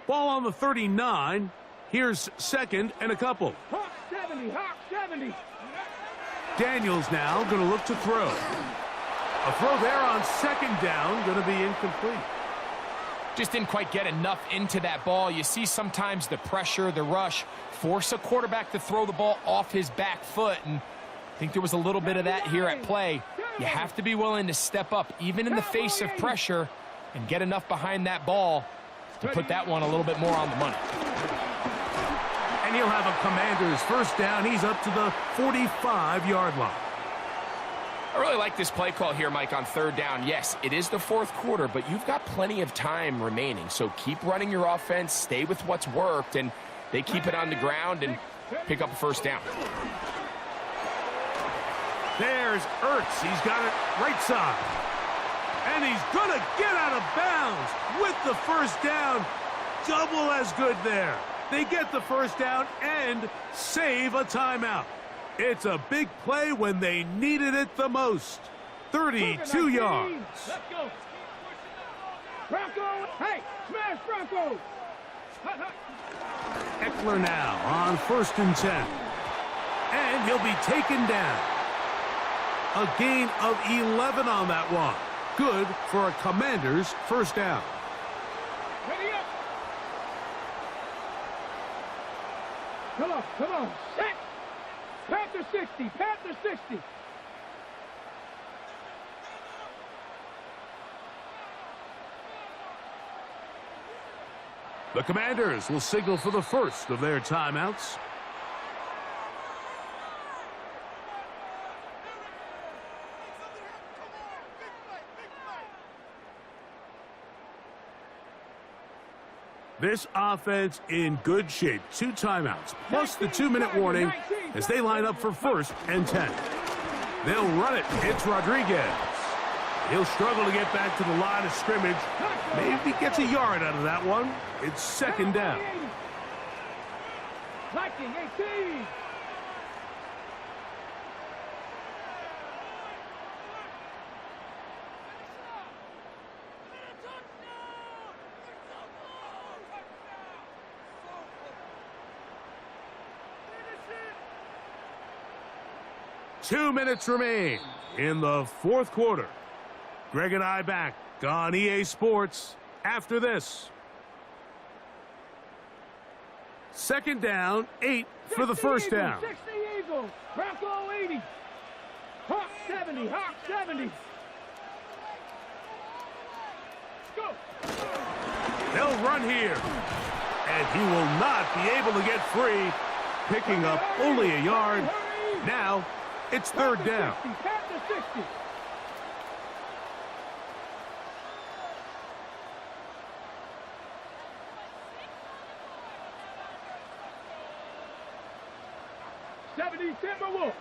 S1: Ball on the 39. Here's 2nd and a couple.
S3: Hawk 70. Hawk 70.
S1: Daniels now going to look to throw. A throw there on 2nd down, going to be incomplete.
S2: Just didn't quite get enough into that ball. You see sometimes the pressure, the rush, force a quarterback to throw the ball off his back foot, and I think there was a little bit of that here at play. You have to be willing to step up, even in the face of pressure, and get enough behind that ball to put that one a little bit more on the money.
S1: And he'll have a Commanders 1st down. He's up to the 45-yard line.
S2: I really like this play call here, Mike, on 3rd down. Yes, it is the 4th quarter, but you've got plenty of time remaining. So keep running your offense, stay with what's worked, and they keep it on the ground and pick up a 1st down.
S1: There's Ertz. He's got it right side. And he's going to get out of bounds with the 1st down. Double as good there. They get the 1st down and save a timeout. It's a big play when they needed it the most. 32 yards.
S3: Let's go. Bronco. Hey, smash Bronco.
S1: Eckler now on 1st and 10. And he'll be taken down. A gain of 11 on that one. Good for a Commanders first down.
S3: Ready up. Come on. Set. Panther 60. Panther 60.
S1: The Commanders will signal for the first of their timeouts. This offense in good shape. 2 timeouts, plus the 2-minute warning as they line up for 1st and 10. They'll run it. It's Rodriguez. He'll struggle to get back to the line of scrimmage. Maybe gets a yard out of that one. It's 2nd down.
S3: Viking 18.
S1: Two minutes remain in the 4th quarter. Greg and I back on EA Sports after this. 2nd down, 8 for the first down.
S3: 60 Eagles. Bronco 80. Hawk 70. Hawk 70. Go.
S1: They'll run here. And he will not be able to get free. Picking up only a yard. Now it's 3rd down.
S3: Panther 60. Timberwolves.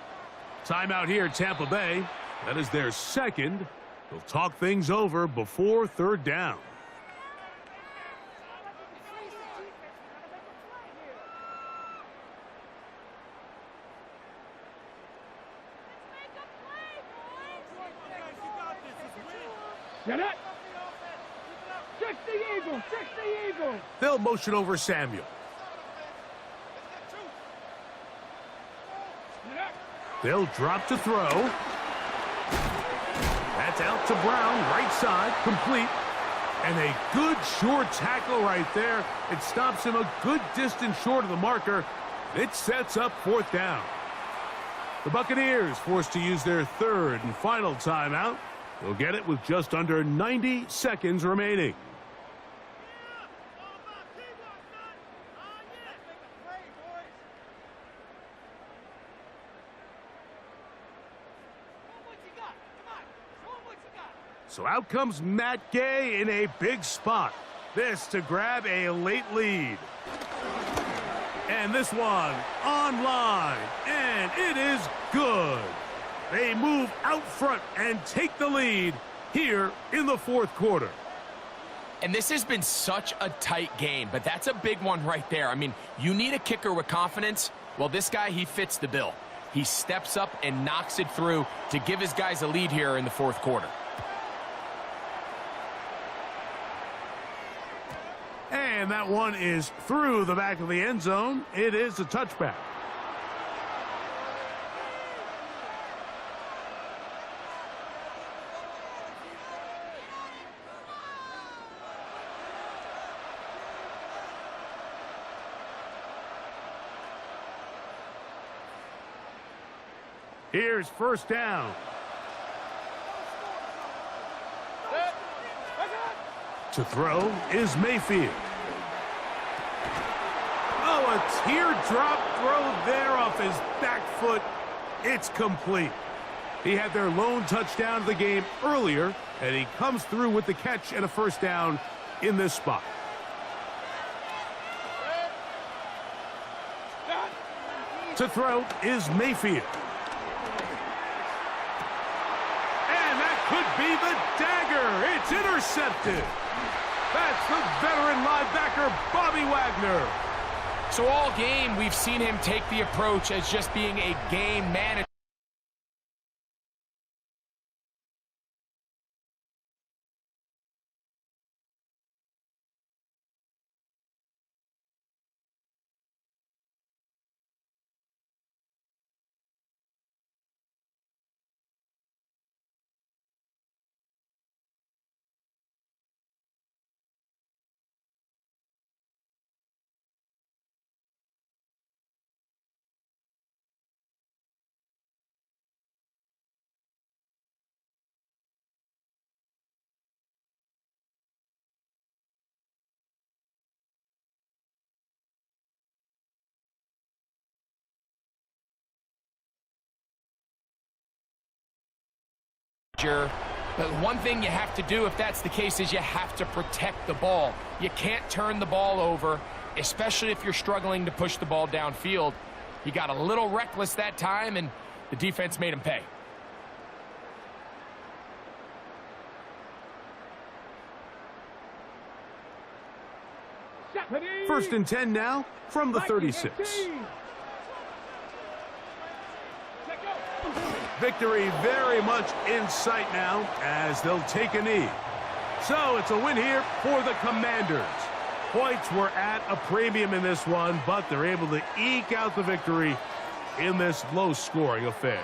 S1: Timeout here, Tampa Bay. That is their 2nd. They'll talk things over before 3rd down.
S3: Get it. 60 Eagles. 60 Eagles.
S1: They'll motion over Samuel. They'll drop to throw. That's out to Brown, right side, complete. And a good short tackle right there. It stops him a good distance short of the marker. It sets up 4th down. The Buccaneers forced to use their 3rd and final timeout. They'll get it with just under 90 seconds remaining. So out comes Matt Gay in a big spot. This to grab a late lead. And this one online. And it is good. They move out front and take the lead here in the 4th quarter.
S2: And this has been such a tight game, but that's a big one right there. I mean, you need a kicker with confidence. Well, this guy, he fits the bill. He steps up and knocks it through to give his guys a lead here in the 4th quarter.
S1: And that one is through the back of the end zone. It is a touchback. Here's 1st down. To throw is Mayfield. Oh, a teardrop throw there off his back foot. It's complete. He had their lone touchdown of the game earlier, and he comes through with the catch and a 1st down in this spot. To throw is Mayfield. And that could be the dagger. It's intercepted. That's the veteran linebacker, Bobby Wagner.
S2: So all game, we've seen him take the approach as just being a game manager. But one thing you have to do if that's the case is you have to protect the ball. You can't turn the ball over, especially if you're struggling to push the ball downfield. He got a little reckless that time, and the defense made him pay.
S1: First and 10 now from the 36. Victory very much in sight now as they'll take a knee. So it's a win here for the Commanders. Points were at a premium in this one, but they're able to eke out the victory in this low-scoring affair.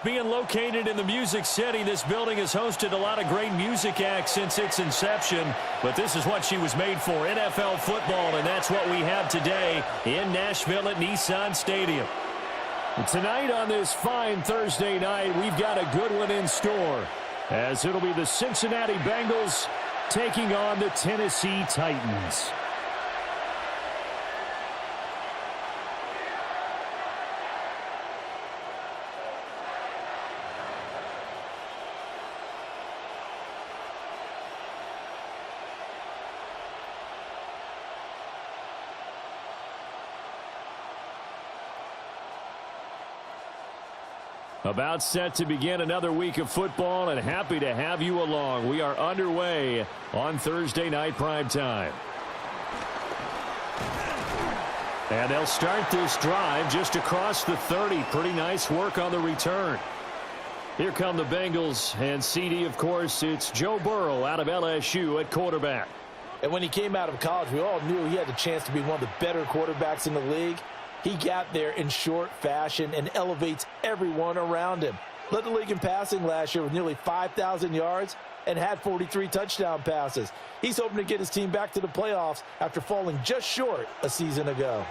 S4: being located in the Music City, this building has hosted a lot of great music acts since its inception, but this is what she was made for, NFL football, and that's what we have today in Nashville at Nissan Stadium. Tonight on this fine Thursday night, we've got a good one in store, as it'll be the Cincinnati Bengals taking on the Tennessee Titans. About set to begin another week of football, and happy to have you along. We are underway on Thursday night primetime. And they'll start this drive just across the 30. Pretty nice work on the return. Here come the Bengals, and CD, of course, it's Joe Burrow out of LSU at quarterback.
S5: And when he came out of college, we all knew he had the chance to be one of the better quarterbacks in the league. He got there in short fashion and elevates everyone around him. Led the league in passing last year with nearly 5,000 yards and had 43 touchdown passes. He's hoping to get his team back to the playoffs after falling just short a season ago.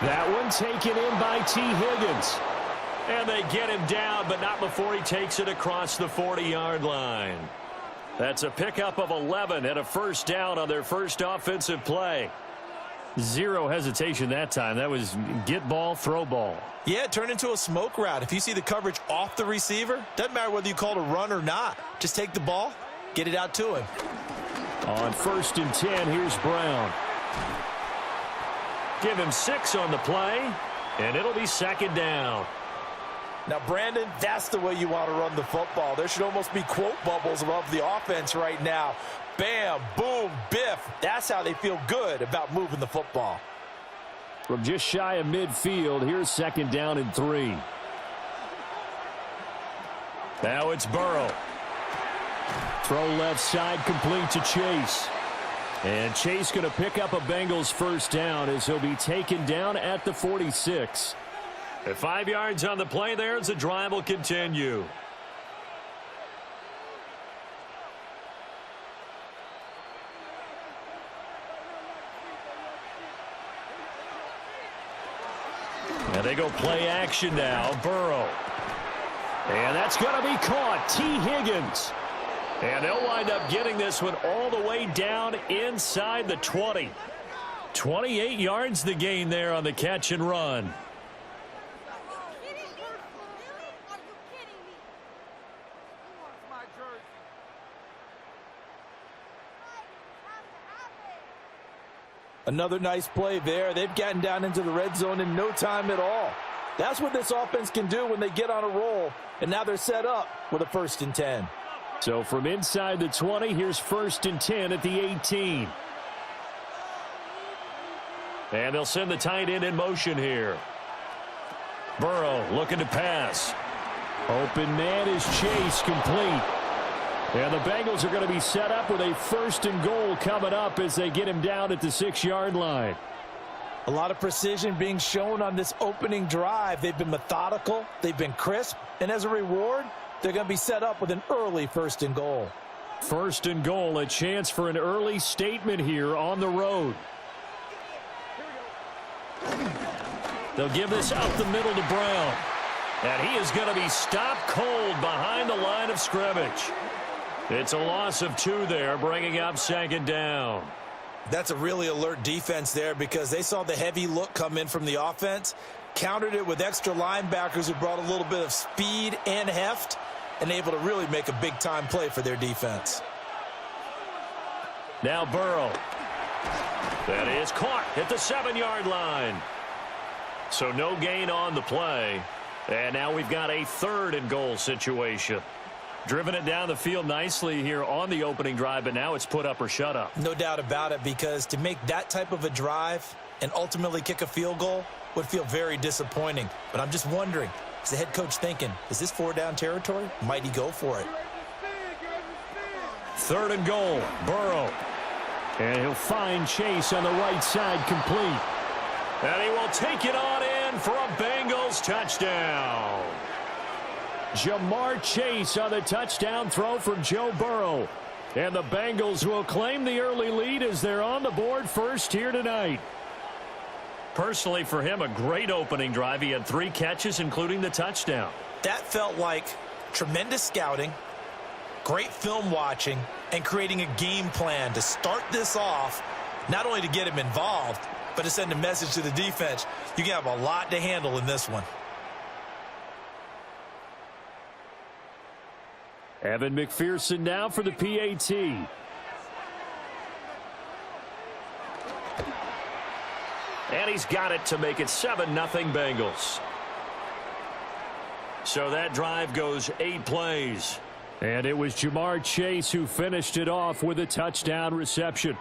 S4: That one taken in by T. Higgins. And they get him down, but not before he takes it across the 40-yard line. That's a pickup of 11 and a first down on their first offensive play. Zero hesitation that time. That was get ball, throw ball.
S5: Yeah, it turned into a smoke route. If you see the coverage off the receiver, doesn't matter whether you call it a run or not. Just take the ball, get it out to him.
S4: On 1st and 10, here's Brown. Give him 6 on the play, and it'll be 2nd down.
S5: Now, Brandon, that's the way you want to run the football. There should almost be quote bubbles above the offense right now. Bam, boom, biff. That's how they feel good about moving the football.
S4: From just shy of midfield, here's 2nd down and 3. Now it's Burrow. Throw left side, complete to Chase. And Chase going to pick up a Bengals first down as he'll be taken down at the 46. At 5 yards on the play there as the drive will continue. And they go play action now. Burrow. And that's going to be caught. T. Higgins. And they'll wind up getting this one all the way down inside the 20. 28 yards the gain there on the catch and run.
S5: Another nice play there. They've gotten down into the red zone in no time at all. That's what this offense can do when they get on a roll. And now they're set up with a 1st and 10.
S4: So from inside the 20, here's 1st and 10 at the 18. And they'll send the tight end in motion here. Burrow looking to pass. Open man is Chase, complete. And the Bengals are going to be set up with a 1st and goal coming up as they get him down at the 6-yard line.
S5: A lot of precision being shown on this opening drive. They've been methodical. They've been crisp. And as a reward, they're going to be set up with an early 1st and goal.
S4: 1st and goal, a chance for an early statement here on the road. They'll give this up the middle to Brown. And he is going to be stopped cold behind the line of scrimmage. It's a loss of 2 there, bringing up 2nd down.
S5: That's a really alert defense there because they saw the heavy look come in from the offense, countered it with extra linebackers who brought a little bit of speed and heft, and able to really make a big-time play for their defense.
S4: Now Burrow. That is caught at the 7-yard line. So no gain on the play. And now we've got a 3rd and goal situation. Driven it down the field nicely here on the opening drive, but now it's put up or shut up.
S5: No doubt about it, because to make that type of a drive and ultimately kick a field goal would feel very disappointing. But I'm just wondering, is the head coach thinking, is this 4-down territory? Might he go for it?
S4: 3rd and goal. Burrow. And he'll find Chase on the right side complete. And he will take it on in for a Bengals touchdown. Jamar Chase on the touchdown throw from Joe Burrow. And the Bengals will claim the early lead as they're on the board first here tonight. Personally, for him, a great opening drive. He had 3 catches, including the touchdown.
S5: That felt like tremendous scouting, great film watching, and creating a game plan to start this off, not only to get him involved, but to send a message to the defense. You can have a lot to handle in this one.
S4: Evan McPherson now for the PAT. And he's got it to make it 7-0 Bengals. So that drive goes 8 plays. And it was Jamar Chase who finished it off with a touchdown reception.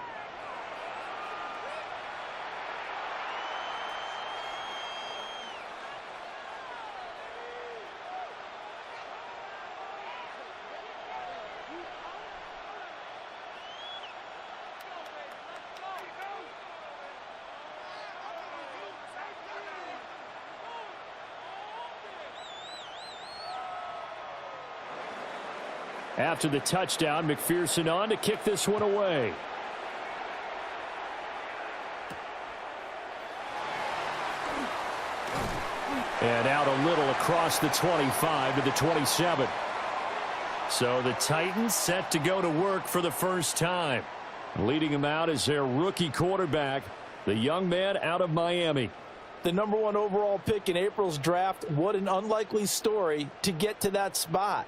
S4: After the touchdown, McPherson on to kick this one away. And out a little across the 25 to the 27. So the Titans set to go to work for the first time. Leading them out is their rookie quarterback, the young man out of Miami.
S5: The #1 overall pick in April's draft. What an unlikely story to get to that spot.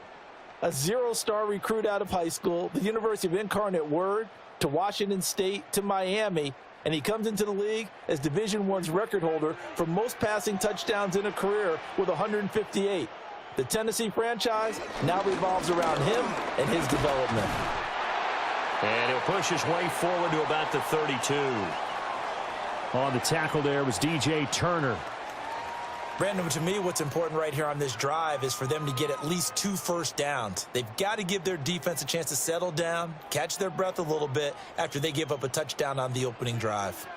S5: A 0-star recruit out of high school, the University of Incarnate Word, to Washington State, to Miami, and he comes into the league as Division I's record holder for most passing touchdowns in a career with 158. The Tennessee franchise now revolves around him and his development.
S4: And he'll push his way forward to about the 32. On the tackle there was DJ Turner.
S5: Brandon, to me, what's important right here on this drive is for them to get at least 2 first downs. They've got to give their defense a chance to settle down, catch their breath a little bit after they give up a touchdown on the opening drive.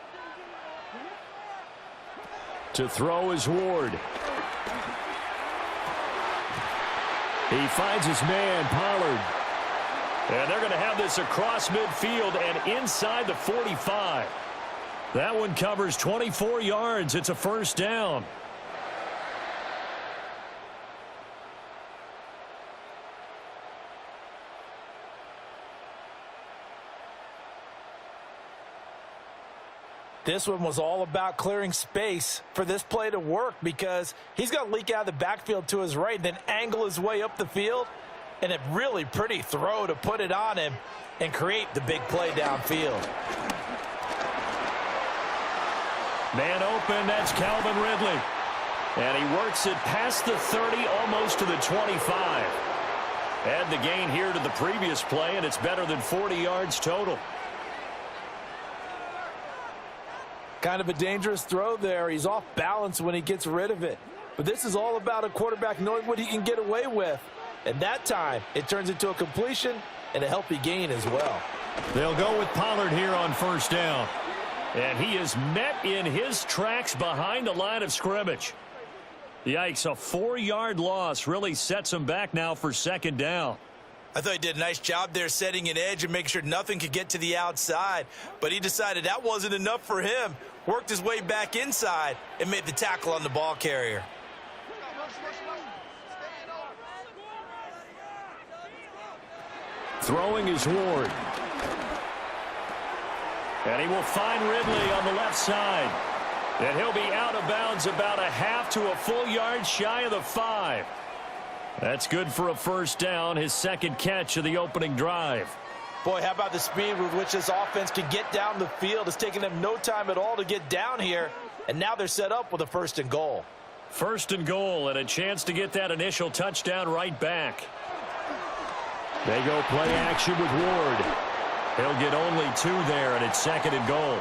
S4: To throw is Ward. He finds his man, Pollard. And they're going to have this across midfield and inside the 45. That one covers 24 yards. It's a first down.
S5: This one was all about clearing space for this play to work because he's going to leak out of the backfield to his right and then angle his way up the field. And a really pretty throw to put it on him and create the big play downfield.
S4: Man open, that's Calvin Ridley. And he works it past the 30, almost to the 25. Add the gain here to the previous play, and it's better than 40 yards total.
S5: Kind of a dangerous throw there. He's off balance when he gets rid of it. But this is all about a quarterback knowing what he can get away with. And that time, it turns into a completion and a healthy gain as well.
S4: They'll go with Pollard here on first down. And he is met in his tracks behind the line of scrimmage. Yikes, a 4-yard loss really sets him back now for second down.
S5: I thought he did a nice job there setting an edge and making sure nothing could get to the outside. But he decided that wasn't enough for him. Worked his way back inside and made the tackle on the ball carrier.
S4: Throwing is Ward. And he will find Ridley on the left side. And he'll be out of bounds about a half to a full yard shy of the 5. That's good for a first down, his second catch of the opening drive.
S5: Boy, how about the speed with which this offense can get down the field? It's taken them no time at all to get down here. And now they're set up with a 1st and goal.
S4: 1st and goal and a chance to get that initial touchdown right back. They go play action with Ward. He'll get only 2 there, and it's 2nd and goal.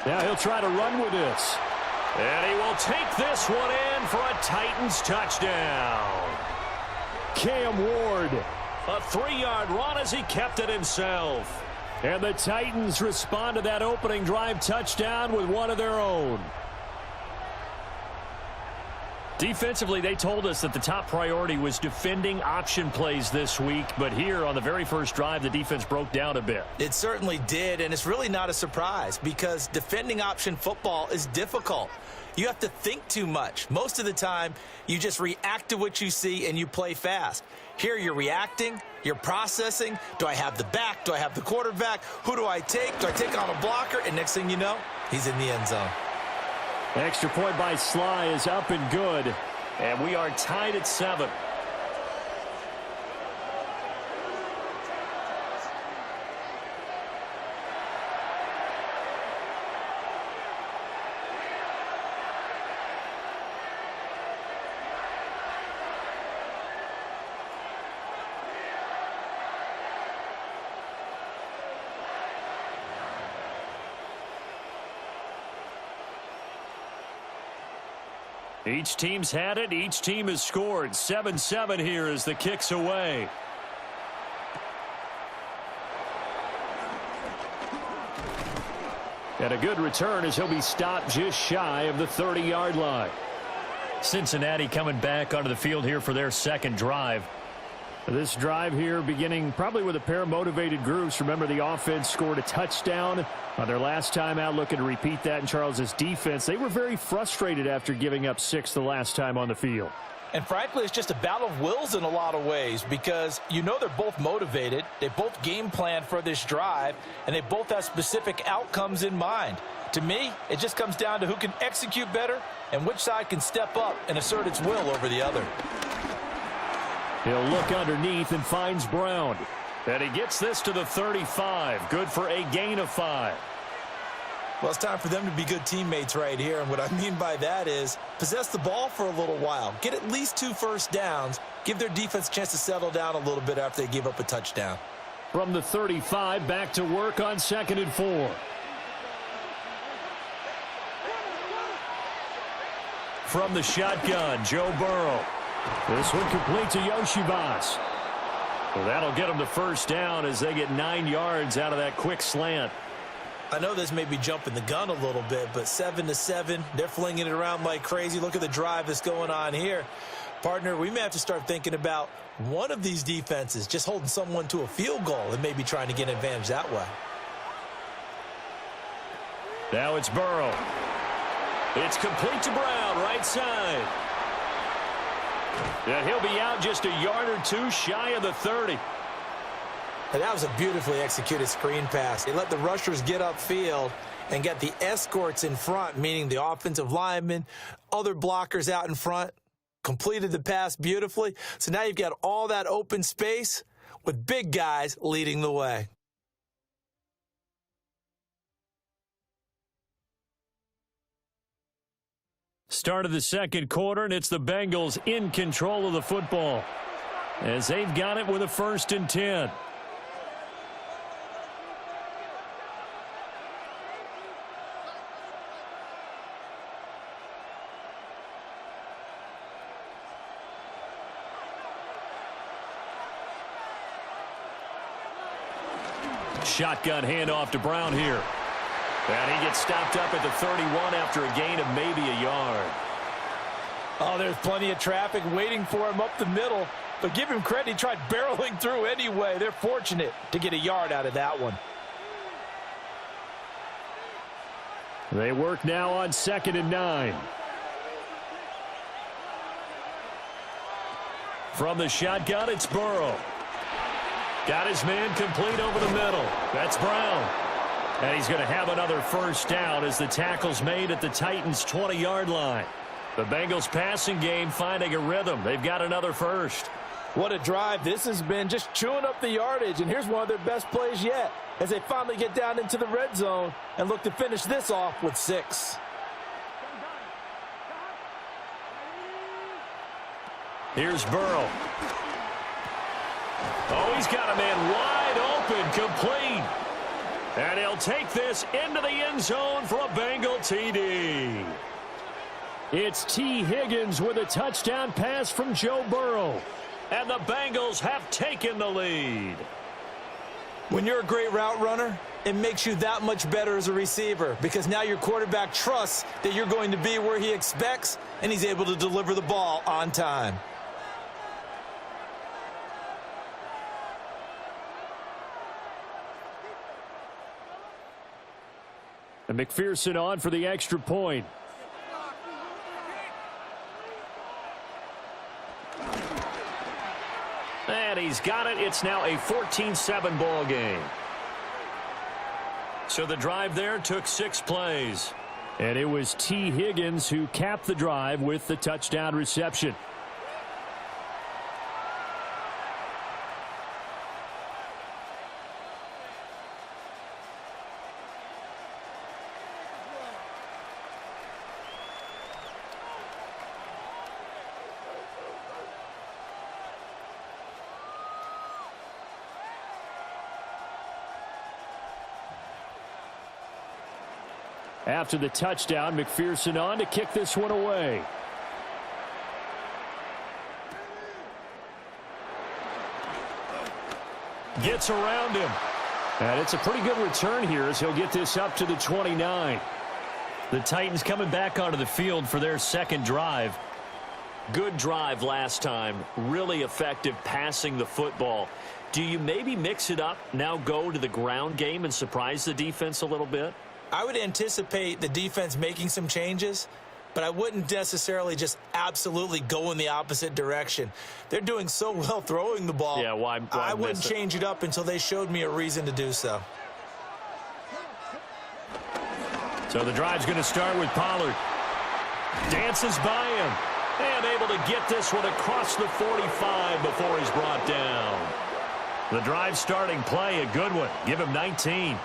S4: Now he'll try to run with this. And he will take this one in for a Titans touchdown. Cam Ward. A 3-yard run as he kept it himself. And the Titans respond to that opening drive touchdown with one of their own. Defensively, they told us that the top priority was defending option plays this week, but here on the very first drive, the defense broke down a bit.
S5: It certainly did, and it's really not a surprise because defending option football is difficult. You have to think too much. Most of the time, you just react to what you see and you play fast. Here you're reacting, you're processing. Do I have the back? Do I have the quarterback? Who do I take? Do I take on a blocker? And next thing you know, he's in the end zone.
S4: Extra point by Sly is up and good, and we are tied at 7. Each team's had it. Each team has scored. 7-7 here as the kick's away. And a good return as he'll be stopped just shy of the 30-yard line. Cincinnati coming back onto the field here for their second drive. This drive here beginning probably with a pair of motivated groups. Remember, the offense scored a touchdown on their last time out, looking to repeat that in Charles's defense. They were very frustrated after giving up 6 the last time on the field.
S5: And frankly, it's just a battle of wills in a lot of ways because you know they're both motivated. They both game plan for this drive, and they both have specific outcomes in mind. To me, it just comes down to who can execute better and which side can step up and assert its will over the other.
S4: He'll look underneath and finds Brown. And he gets this to the 35. Good for a gain of 5.
S5: Well, it's time for them to be good teammates right here. And what I mean by that is possess the ball for a little while. Get at least 2 first downs. Give their defense a chance to settle down a little bit after they give up a touchdown.
S4: From the 35, back to work on 2nd and 4. From the shotgun, Joe Burrow. This one complete to Yoshibas. Well, that'll get them the first down as they get 9 yards out of that quick slant.
S5: I know this may be jumping the gun a little bit, but 7-7, they're flinging it around like crazy. Look at the drive that's going on here. Partner, we may have to start thinking about one of these defenses just holding someone to a field goal and maybe trying to get an advantage that way.
S4: Now it's Burrow. It's complete to Brown, right side. And he'll be out just a yard or 2 shy of the 30.
S5: And that was a beautifully executed screen pass. They let the rushers get upfield and get the escorts in front, meaning the offensive linemen, other blockers out in front, completed the pass beautifully. So now you've got all that open space with big guys leading the way.
S4: Start of the second quarter, and it's the Bengals in control of the football as they've got it with a 1st and 10. Shotgun handoff to Brown here. And he gets stopped up at the 31 after a gain of maybe a yard.
S5: Oh, there's plenty of traffic waiting for him up the middle. But give him credit, he tried barreling through anyway. They're fortunate to get a yard out of that one.
S4: They work now on 2nd and 9. From the shotgun, it's Burrow. Got his man complete over the middle. That's Brown. And he's going to have another first down as the tackle's made at the Titans' 20-yard line. The Bengals passing game finding a rhythm. They've got another first.
S5: What a drive this has been, just chewing up the yardage. And here's one of their best plays yet as they finally get down into the red zone and look to finish this off with 6.
S4: Here's Burrow. Oh, he's got a man wide open, complete. And he'll take this into the end zone for a Bengal TD. It's T. Higgins with a touchdown pass from Joe Burrow. And the Bengals have taken the lead.
S5: When you're a great route runner, it makes you that much better as a receiver because now your quarterback trusts that you're going to be where he expects, and he's able to deliver the ball on time.
S4: And McPherson on for the extra point. And he's got it. It's now a 14-7 ball game. So the drive there took 6 plays. And it was T. Higgins who capped the drive with the touchdown reception. After the touchdown, McPherson on to kick this one away. Gets around him. And it's a pretty good return here as he'll get this up to the 29. The Titans coming back onto the field for their second drive. Good drive last time. Really effective passing the football. Do you maybe mix it up, now go to the ground game and surprise the defense a little bit?
S5: I would anticipate the defense making some changes, but I wouldn't necessarily just absolutely go in the opposite direction. They're doing so well throwing the ball.
S4: Yeah, why
S5: I wouldn't
S4: miss it?
S5: change it up until they showed me a reason to do so.
S4: So the drive's going to start with Pollard. Dances by him. And able to get this one across the 45 before he's brought down. The drive starting play, a good one. Give him 19.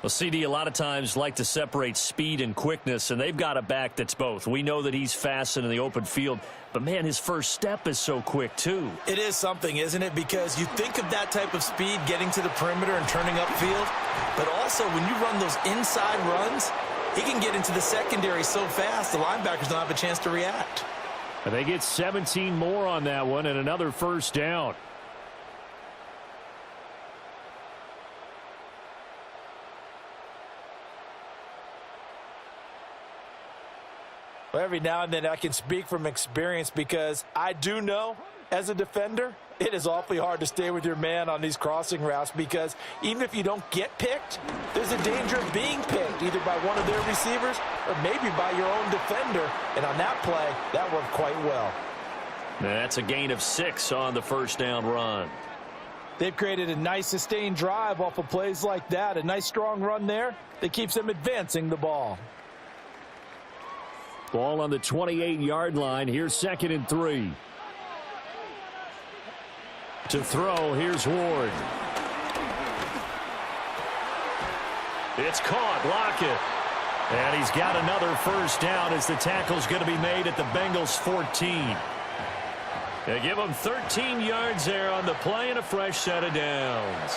S4: Well, CD, a lot of times like to separate speed and quickness, and they've got a back that's both. We know that he's fast in the open field, but, man, his first step is so quick, too.
S5: It is something, isn't it? Because you think of that type of speed getting to the perimeter and turning upfield, but also when you run those inside runs, he can get into the secondary so fast the linebackers don't have a chance to react.
S4: And they get 17 more on that one and another first down.
S5: Well, every now and then I can speak from experience because I do know as a defender it is awfully hard to stay with your man on these crossing routes because even if you don't get picked, there's a danger of being picked either by one of their receivers or maybe by your own defender. And on that play, that worked quite well.
S4: That's a gain of 6 on the first down run.
S5: They've created a nice sustained drive off of plays like that. A nice strong run there that keeps them advancing the ball.
S4: Ball on the 28-yard line. Here's 2nd and 3. To throw, here's Ward. It's caught. Lockett. And he's got another first down as the tackle's going to be made at the Bengals 14. They give him 13 yards there on the play and a fresh set of downs.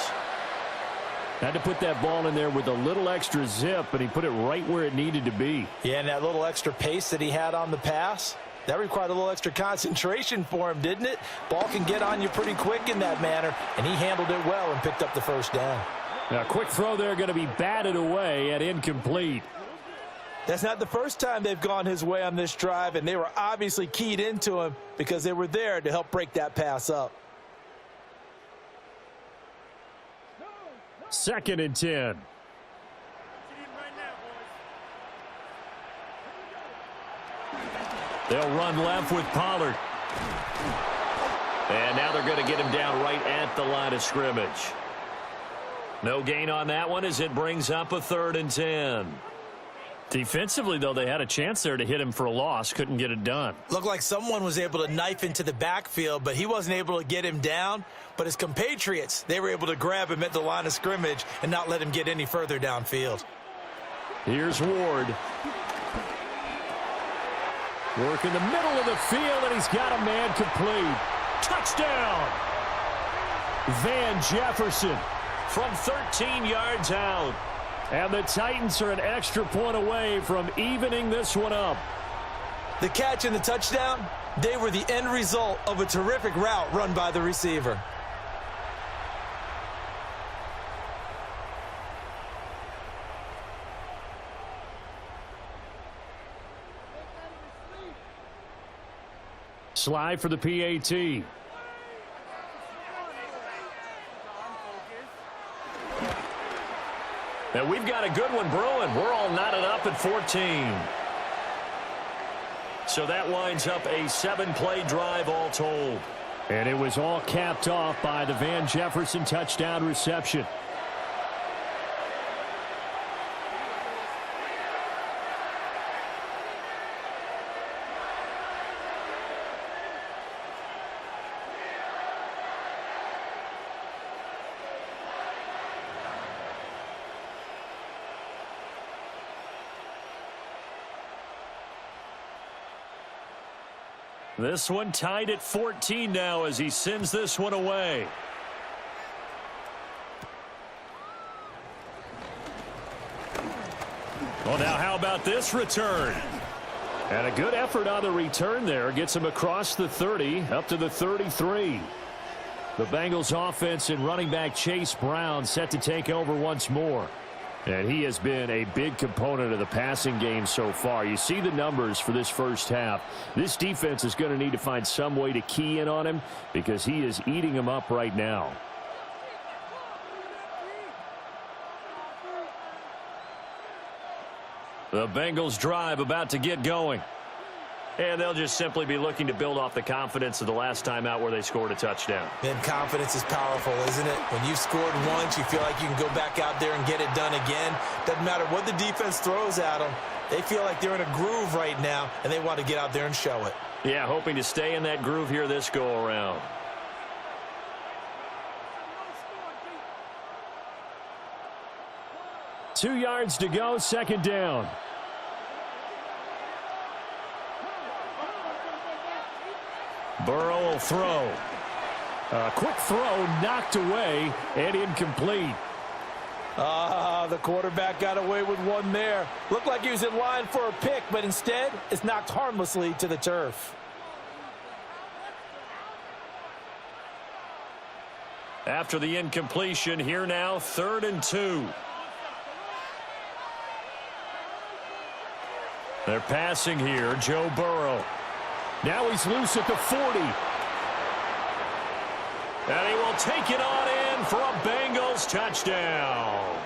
S4: Had to put that ball in there with a little extra zip, but he put it right where it needed to be.
S5: Yeah, and that little extra pace that he had on the pass, that required a little extra concentration for him, didn't it? Ball can get on you pretty quick in that manner, and he handled it well and picked up the first down.
S4: Now, quick throw there going to be batted away and incomplete.
S5: That's not the first time they've gone his way on this drive, and they were obviously keyed into him because they were there to help break that pass up.
S4: 2nd and 10. They'll run left with Pollard. And now they're going to get him down right at the line of scrimmage. No gain on that one as it brings up a 3rd and 10. Defensively, though, they had a chance there to hit him for a loss. Couldn't get it done.
S5: Looked like someone was able to knife into the backfield, but he wasn't able to get him down. But his compatriots, they were able to grab him at the line of scrimmage and not let him get any further downfield.
S4: Here's Ward. Work in the middle of the field, and he's got a man complete. Touchdown! Van Jefferson from 13 yards out. And the Titans are an extra point away from evening this one up.
S5: The catch and the touchdown, they were the end result of a terrific route run by the receiver.
S4: Slide for the PAT. And we've got a good one brewing. We're all knotted up at 14. So that winds up a 7-play drive all told. And it was all capped off by the Van Jefferson touchdown reception. This one tied at 14 now as he sends this one away. Well, now how about this return? And a good effort on the return there. Gets him across the 30, up to the 33. The Bengals offense and running back Chase Brown set to take over once more. And he has been a big component of the passing game so far. You see the numbers for this first half. This defense is going to need to find some way to key in on him because he is eating them up right now. The Bengals drive about to get going. And they'll just simply be looking to build off the confidence of the last time out where they scored a touchdown.
S5: And confidence is powerful, isn't it? When you've scored once, you feel like you can go back out there and get it done again. Doesn't matter what the defense throws at them. They feel like they're in a groove right now, and they want to get out there and show it.
S4: Yeah, hoping to stay in that groove here this go-around. Two yards to go, second down. Burrow will throw. A quick throw knocked away and incomplete.
S5: The quarterback got away with one there. Looked like he was in line for a pick, but instead it's knocked harmlessly to the turf.
S4: After the incompletion, here now, 3rd and 2. They're passing here, Joe Burrow. Now he's loose at the 40. And he will take it on in for a Bengals touchdown.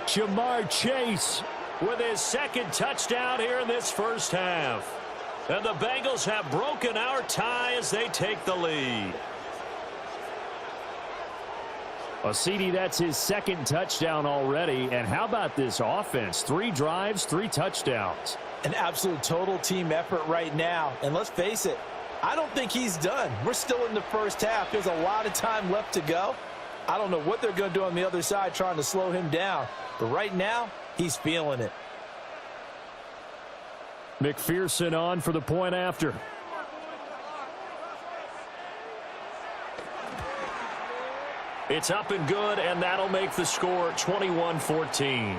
S4: Jamar Chase with his second touchdown here in this first half. And the Bengals have broken our tie as they take the lead. Well, CD, that's his second touchdown already. And how about this offense? 3 drives, 3 touchdowns.
S5: An absolute total team effort right now. And let's face it, I don't think he's done. We're still in the first half. There's a lot of time left to go. I don't know what they're going to do on the other side trying to slow him down. But right now, he's feeling it.
S4: McPherson on for the point after. It's up and good, and that'll make the score 21-14.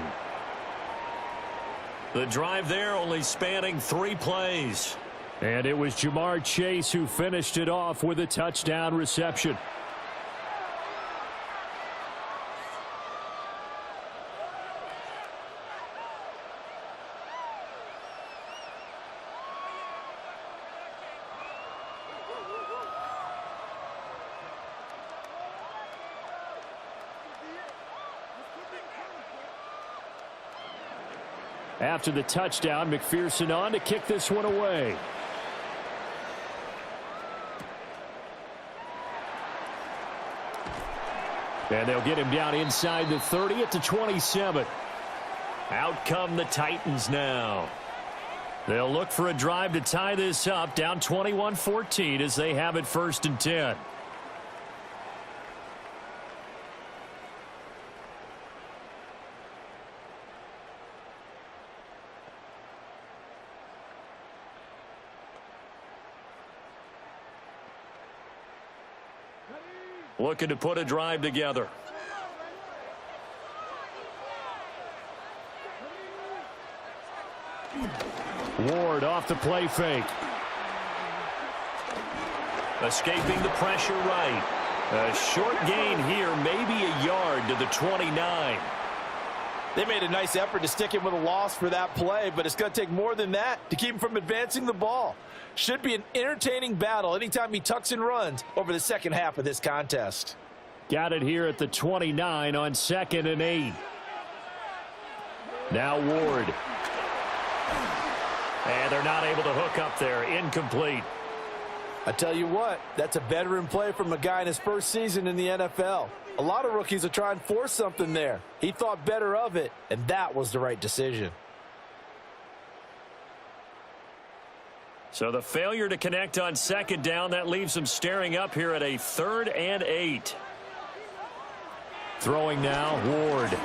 S4: The drive there only spanning 3 plays. And it was Jamar Chase who finished it off with a touchdown reception. After the touchdown, McPherson on to kick this one away. And they'll get him down inside the 30 at the 27. Out come the Titans now. They'll look for a drive to tie this up, down 21-14 as they have it 1st and 10. looking to put a drive together. Ward off the play fake. Escaping the pressure right. A short gain here, maybe a yard to the 29.
S5: They made a nice effort to stick him with a loss for that play, but it's going to take more than that to keep him from advancing the ball. Should be an entertaining battle anytime he tucks and runs over the second half of this contest.
S4: Got it here at the 29 on 2nd and 8. Now Ward. And they're not able to hook up there. Incomplete.
S5: I tell you what, that's a veteran play from a guy in his first season in the NFL. A lot of rookies are trying to force something there. He thought better of it, and that was the right decision.
S4: So the failure to connect on 2nd down, that leaves them staring up here at a 3rd and 8. Throwing now, Ward.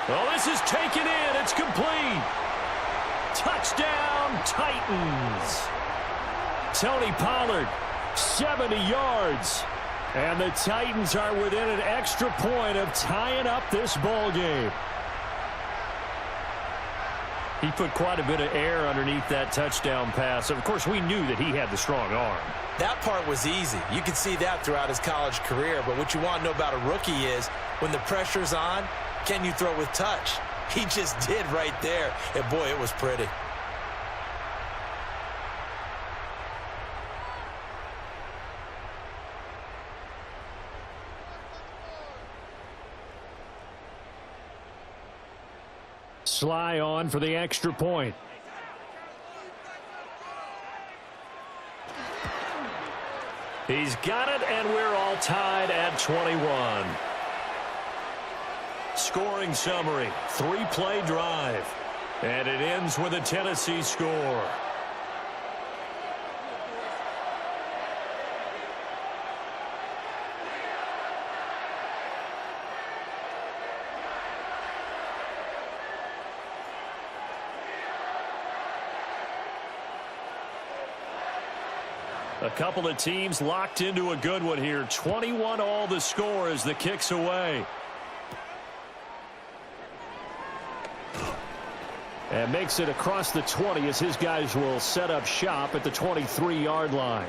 S4: Oh, this is taken in. It's complete. Touchdown, Titans. Tony Pollard, 70 yards. And the Titans are within an extra point of tying up this ball game. He put quite a bit of air underneath that touchdown pass. Of course, we knew that he had the strong arm.
S5: That part was easy. You could see that throughout his college career. But what you want to know about a rookie is when the pressure's on, can you throw with touch? He just did right there. And, boy, it was pretty.
S4: Sly on for the extra point. He's got it, and we're all tied at 21. Scoring summary, 3-play drive. And it ends with a Tennessee score. A couple of teams locked into a good one here. 21 all the score as the kick's away. And makes it across the 20 as his guys will set up shop at the 23-yard line.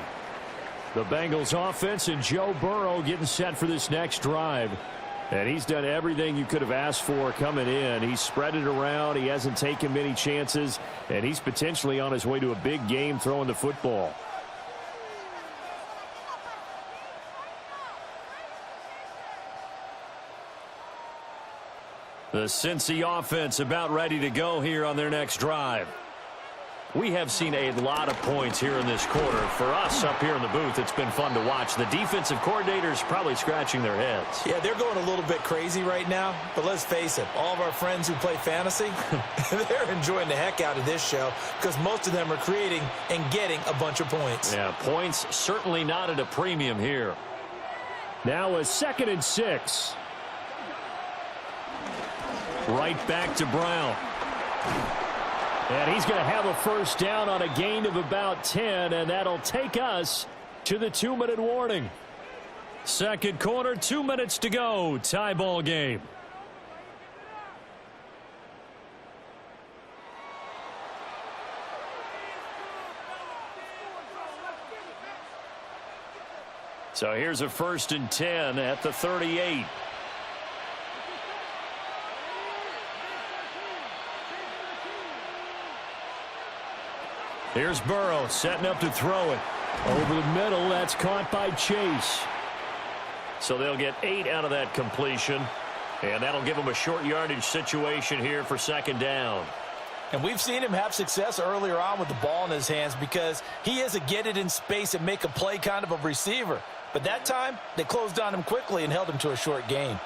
S4: The Bengals offense and Joe Burrow getting set for this next drive. And he's done everything you could have asked for coming in. He's spread it around. He hasn't taken many chances. And he's potentially on his way to a big game throwing the football. The Cincy offense about ready to go here on their next drive. We have seen a lot of points here in this quarter. For us up here in the booth, it's been fun to watch. The defensive coordinators probably scratching their heads.
S5: Yeah, they're going a little bit crazy right now. But let's face it, all of our friends who play fantasy, they're enjoying the heck out of this show because most of them are creating and getting a bunch of points.
S4: Yeah, points certainly not at a premium here. Now a 2nd and 6. Right back to Brown. And he's going to have a first down on a gain of about 10, and that'll take us to the 2-minute warning. Second quarter, 2 minutes to go. Tie ball game. So here's a 1st and 10 at the 38. Here's Burrow setting up to throw it. Over the middle, that's caught by Chase. So they'll get 8 out of that completion. And that'll give them a short yardage situation here for 2nd down.
S5: And we've seen him have success earlier on with the ball in his hands because he is a get it in space and make a play kind of a receiver. But that time, they closed on him quickly and held him to a short gain.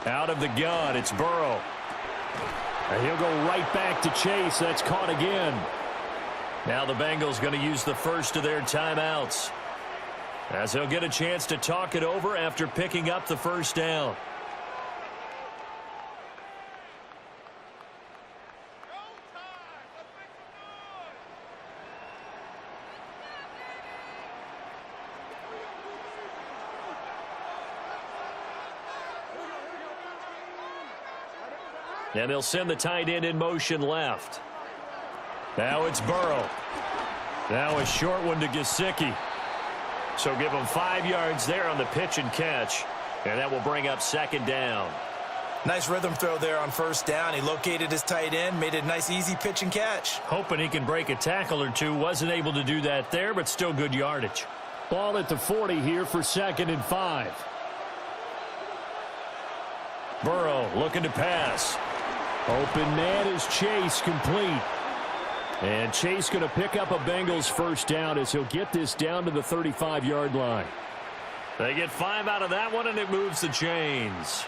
S4: Out of the gun, it's Burrow. And he'll go right back to Chase. That's caught again. Now the Bengals going to use the first of their timeouts, as they'll get a chance to talk it over after picking up the first down. And they'll send the tight end in motion left. Now it's Burrow. Now a short one to Gesicki. So give him 5 yards there on the pitch and catch. And that will bring up second down.
S5: Nice rhythm throw there on first down. He located his tight end, made it a nice easy pitch and catch.
S4: Hoping he can break a tackle or two. Wasn't able to do that there, but still good yardage. Ball at the 40 here for 2nd and 5. Burrow looking to pass. Open man is Chase, complete. And Chase going to pick up a Bengals first down as he'll get this down to the 35-yard line. They get 5 out of that one, and it moves the chains.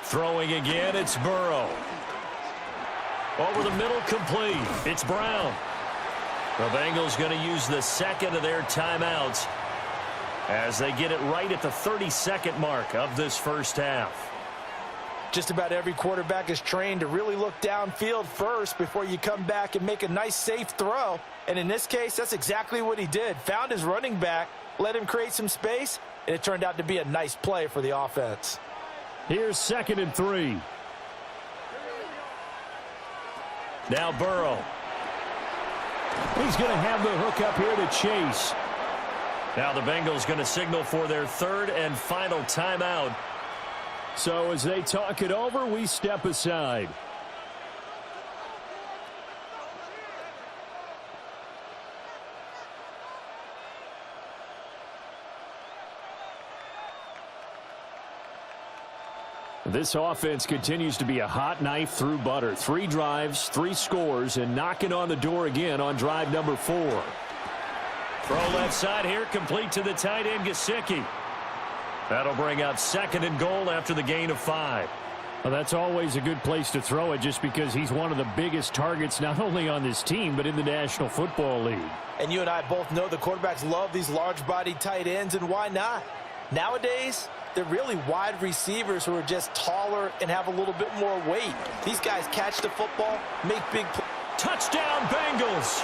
S4: Throwing again, it's Burrow. Over the middle, complete. It's Brown. The Bengals going to use the second of their timeouts as they get it right at the 32nd mark of this first half.
S5: Just about every quarterback is trained to really look downfield first before you come back and make a nice, safe throw. And in this case, that's exactly what he did. Found his running back, let him create some space, and it turned out to be a nice play for the offense.
S4: Here's 2nd and 3. Now Burrow. He's going to have the hook up here to Chase. Now the Bengals going to signal for their 3rd and final timeout. So as they talk it over, we step aside. This offense continues to be a hot knife through butter. 3 drives, 3 scores, and knocking on the door again on drive number 4. Throw left side here, complete to the tight end, Gesicki. That'll bring up 2nd and goal after the gain of 5. Well, that's always a good place to throw it just because he's one of the biggest targets not only on this team but in the National Football League.
S5: And you and I both know the quarterbacks love these large-bodied tight ends, and why not? Nowadays, they're really wide receivers who are just taller and have a little bit more weight. These guys catch the football, make big plays.
S4: Touchdown, Bengals!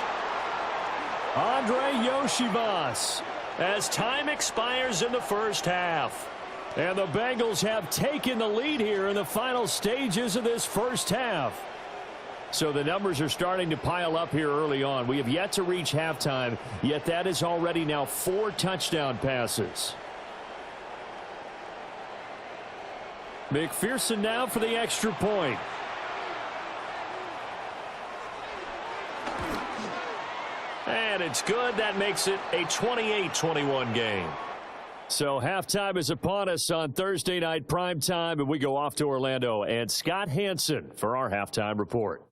S4: Andre Yoshivas as time expires in the first half. And the Bengals have taken the lead here in the final stages of this first half. So the numbers are starting to pile up here early on. We have yet to reach halftime, yet that is already now 4 touchdown passes. McPherson now for the extra point. And it's good. That makes it a 28-21 game. So halftime is upon us on Thursday night primetime, and we go off to Orlando. And Scott Hansen for our halftime report.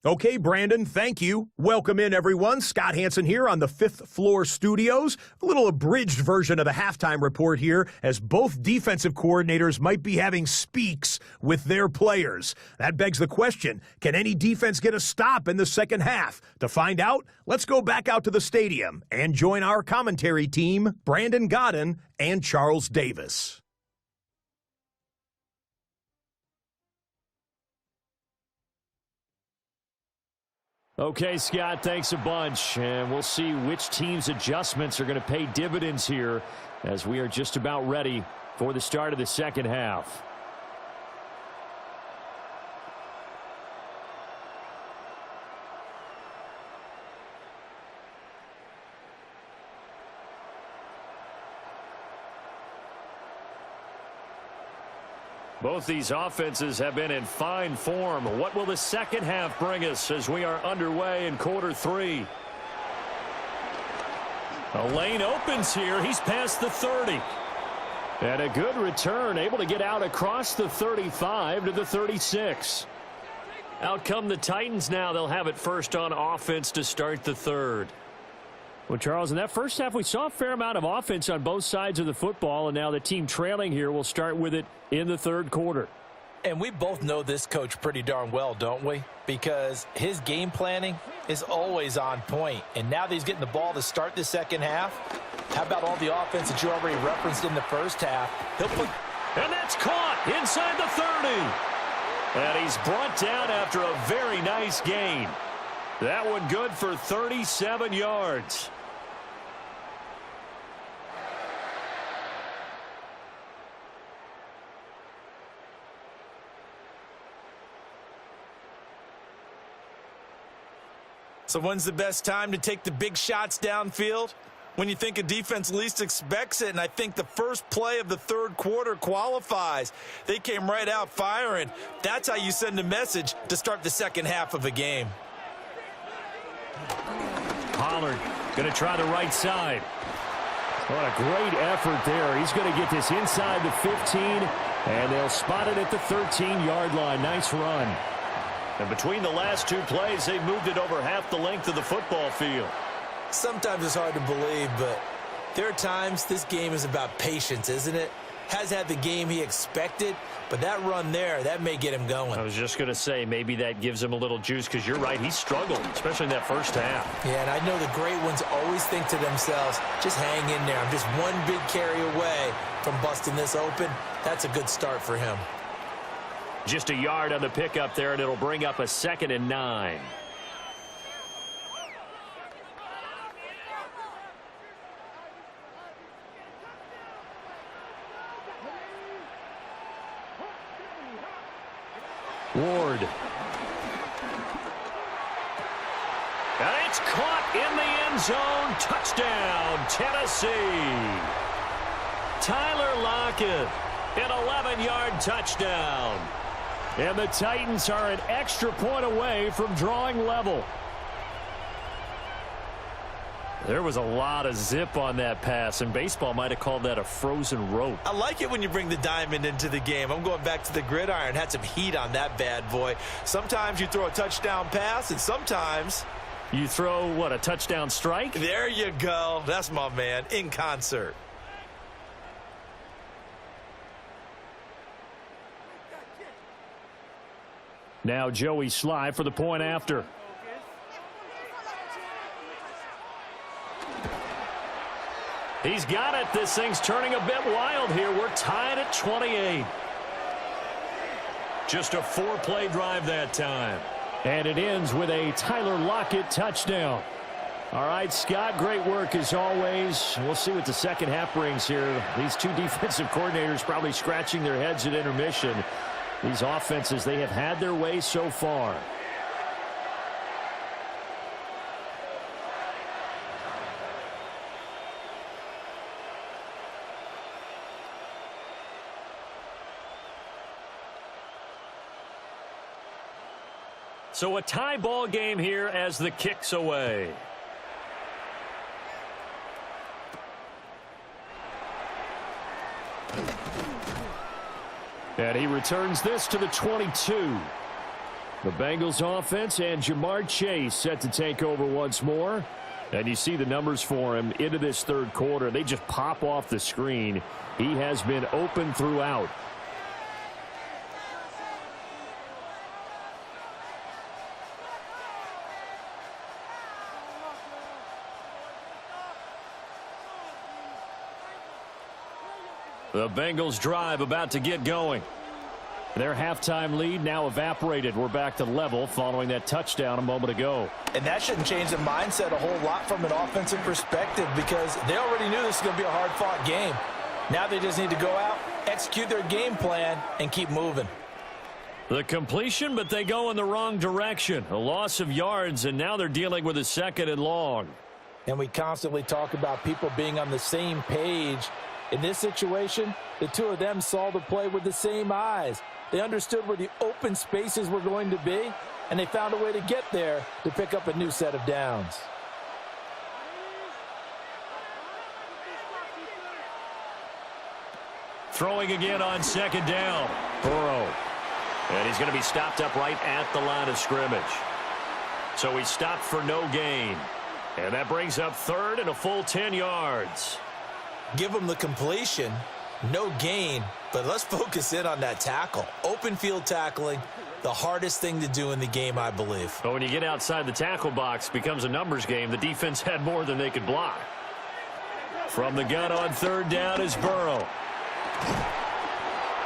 S6: Okay, Brandon, thank you. Welcome in, everyone. Scott Hansen here on the 5th Floor Studios. A little abridged version of the halftime report here, as both defensive coordinators might be having speaks with their players. That begs the question, can any defense get a stop in the second half? To find out, let's go back out to the stadium and join our commentary team, Brandon Godden and Charles Davis.
S4: Okay, Scott, thanks a bunch. And we'll see which team's adjustments are going to pay dividends here as we are just about ready for the start of the second half. Both these offenses have been in fine form. What will the second half bring us as we are underway in quarter 3? A lane opens here. He's past the 30. And a good return, able to get out across the 35 to the 36. Out come the Titans now. They'll have it first on offense to start the third. Well, Charles, in that first half, we saw a fair amount of offense on both sides of the football, and now the team trailing here will start with it in the third quarter.
S5: And we both know this coach pretty darn well, don't we? Because his game planning is always on point. And now that he's getting the ball to start the second half, how about all the offense that you already referenced in the first half? He'll put...
S4: And that's caught inside the 30. And he's brought down after a very nice gain. That one good for 37 yards.
S5: So when's the best time to take the big shots downfield? When you think a defense least expects it, and I think the first play of the third quarter qualifies. They came right out firing. That's how you send a message to start the second half of a game.
S4: Pollard going to try the right side. What a great effort there. He's going to get this inside the 15, and they'll spot it at the 13-yard line. Nice run. And between the last two plays, they moved it over half the length of the football field.
S5: Sometimes it's hard to believe, but there are times this game is about patience, isn't it? Has had the game he expected, but that run there, that may get him going.
S4: I was just going to say, maybe that gives him a little juice, because you're right, he struggled, especially in that first half.
S5: Yeah, and I know the great ones always think to themselves, just hang in there. I'm just one big carry away from busting this open. That's a good start for him.
S4: Just a yard on the pickup there, and it'll bring up a 2nd and 9. Ward. And it's caught in the end zone. Touchdown, Tennessee. Tyler Lockett, an 11-yard touchdown. And the Titans are an extra point away from drawing level. There was a lot of zip on that pass, and baseball might have called that a frozen rope.
S5: I like it when you bring the diamond into the game. I'm going back to the gridiron. Had some heat on that bad boy. Sometimes you throw a touchdown pass, and sometimes
S4: you throw, what, a touchdown strike?
S5: There you go. That's my man, in concert.
S4: Now Joey Sly for the point after. He's got it. This thing's turning a bit wild here. We're tied at 28. Just a 4-play drive that time. And it ends with a Tyler Lockett touchdown. All right, Scott, great work as always. We'll see what the second half brings here. These two defensive coordinators probably scratching their heads at intermission. These offenses, they have had their way so far. So a tie ball game here as the kick's away. And he returns this to the 22. The Bengals offense and Jamar Chase set to take over once more. And you see the numbers for him into this third quarter. They just pop off the screen. He has been open throughout. The Bengals drive about to get going. Their halftime lead now evaporated. We're back to level following that touchdown a moment ago.
S5: And that shouldn't change the mindset a whole lot from an offensive perspective, because they already knew this was going to be a hard-fought game. Now they just need to go out, execute their game plan, and keep moving.
S4: The completion, but they go in the wrong direction. A loss of yards, and now they're dealing with a 2nd and long.
S5: And we constantly talk about people being on the same page. In this situation, the two of them saw the play with the same eyes. They understood where the open spaces were going to be, and they found a way to get there to pick up a new set of downs.
S4: Throwing again on 2nd down. Burrow. And he's going to be stopped up right at the line of scrimmage. So he's stopped for no gain. And that brings up 3rd and a full 10 yards.
S5: Give them the completion, no gain, but let's focus in on that tackle. Open field tackling, the hardest thing to do in the game, I believe.
S4: But when you get outside the tackle box, it becomes a numbers game. The defense had more than they could block. From the gun on 3rd down is Burrow.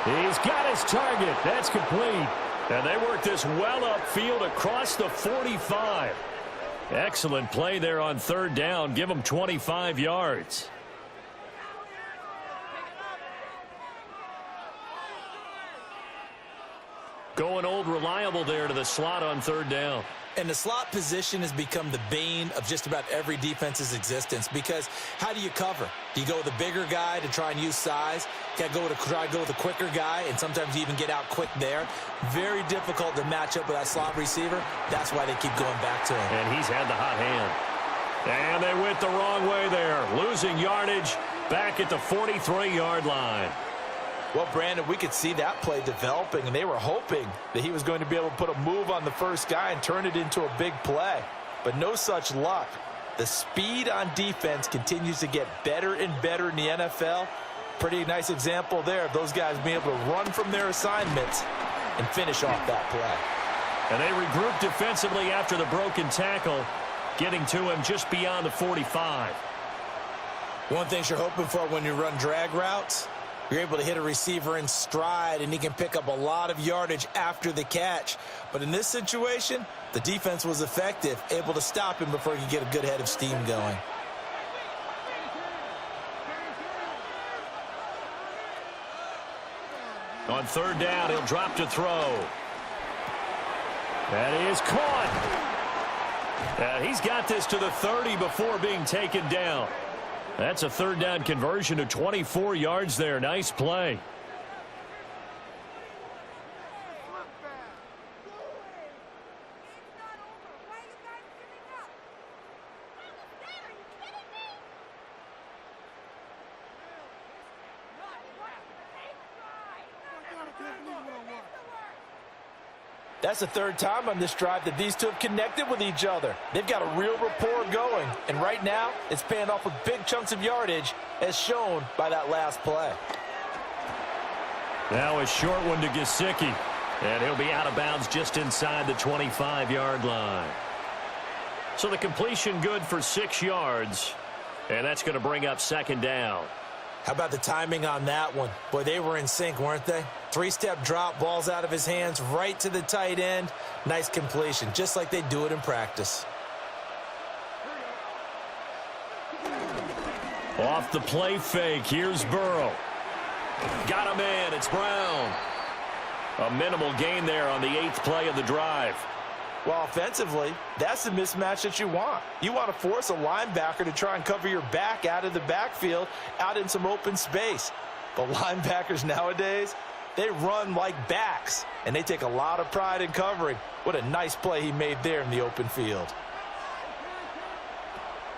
S4: He's got his target. That's complete. And they work this well upfield across the 45. Excellent play there on third down. Give them 25 yards. Going old reliable there to the slot on third down.
S5: And the slot position has become the bane of just about every defense's existence, because how do you cover? Do you go with a bigger guy to try and use size? Got to try to go with a quicker guy, and sometimes you even get out quick there. Very difficult to match up with that slot receiver. That's why they keep going back to him.
S4: And he's had the hot hand. And they went the wrong way there. Losing yardage back at the 43-yard line.
S5: Well, Brandon, we could see that play developing, and they were hoping that he was going to be able to put a move on the first guy and turn it into a big play. But no such luck. The speed on defense continues to get better and better in the NFL. Pretty nice example there of those guys being able to run from their assignments and finish off that play.
S4: And they regrouped defensively after the broken tackle, getting to him just beyond the 45.
S5: One thing you're hoping for when you run drag routes, you're able to hit a receiver in stride, and he can pick up a lot of yardage after the catch. But in this situation, the defense was effective, able to stop him before he could get a good head of steam going.
S4: On third down, he'll drop to throw. That is caught. He's got this to the 30 before being taken down. That's a third down conversion of 24 yards there. Nice play.
S5: That's the third time on this drive that these two have connected with each other. They've got a real rapport going, and right now it's paying off with big chunks of yardage, as shown by that last play.
S4: Now a short one to Gesicki, and he'll be out of bounds just inside the 25-yard line. So the completion good for 6 yards, and that's going to bring up second down.
S5: How about the timing on that one? Boy, they were in sync, weren't they? Three-step drop, balls out of his hands, right to the tight end. Nice completion, just like they do it in practice.
S4: Off the play fake, here's Burrow. Got him in, it's Brown. A minimal gain there on the 8th play of the drive.
S5: Well, offensively, that's the mismatch that you want. You want to force a linebacker to try and cover your back out of the backfield, out in some open space. But linebackers nowadays, they run like backs, and they take a lot of pride in covering. What a nice play he made there in the open field.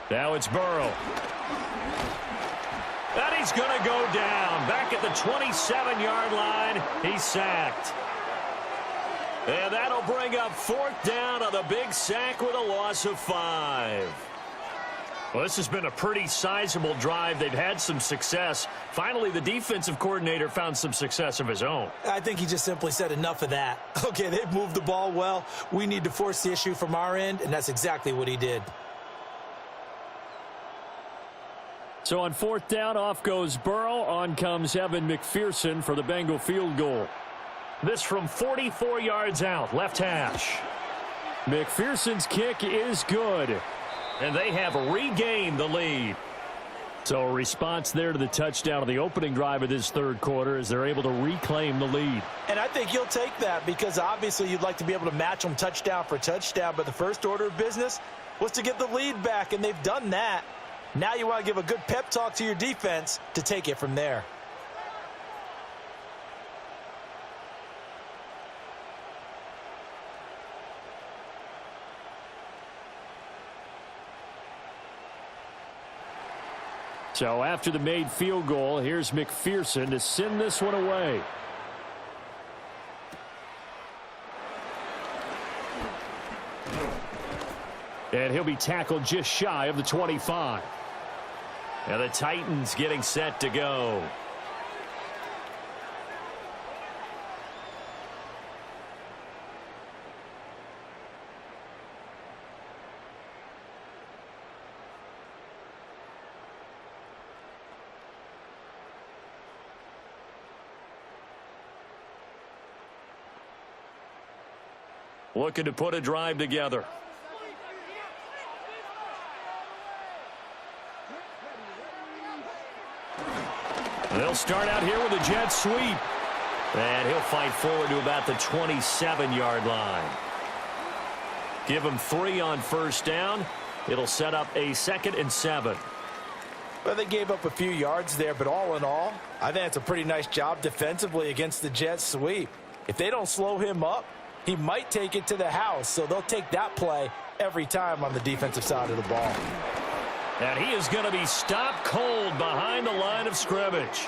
S4: Now it's Burrow. And he's going to go down. Back at the 27-yard line, he's sacked. And that'll bring up fourth down on the big sack with a loss of 5. Well, this has been a pretty sizable drive. They've had some success. Finally, the defensive coordinator found some success of his own.
S5: I think he just simply said enough of that. Okay, they've moved the ball well. We need to force the issue from our end, and that's exactly what he did.
S4: So on fourth down, off goes Burrow. On comes Evan McPherson for the Bengal field goal. This from 44 yards out, left hash. McPherson's kick is good. And they have regained the lead. So a response there to the touchdown of the opening drive of this third quarter as they're able to reclaim the lead.
S5: And I think you'll take that because obviously you'd like to be able to match them touchdown for touchdown, but the first order of business was to get the lead back, and they've done that. Now you want to give a good pep talk to your defense to take it from there.
S4: So after the made field goal, here's McPherson to send this one away. And he'll be tackled just shy of the 25. And the Titans getting set to go. looking to put a drive together. They'll start out here with a jet sweep. And he'll fight forward to about the 27-yard line. Give him 3 on first down. It'll set up a 2nd and 7.
S5: Well, they gave up a few yards there, but all in all, I think it's a pretty nice job defensively against the jet sweep. If they don't slow him up, he might take it to the house, so they'll take that play every time on the defensive side of the ball.
S4: And he is going to be stopped cold behind the line of scrimmage.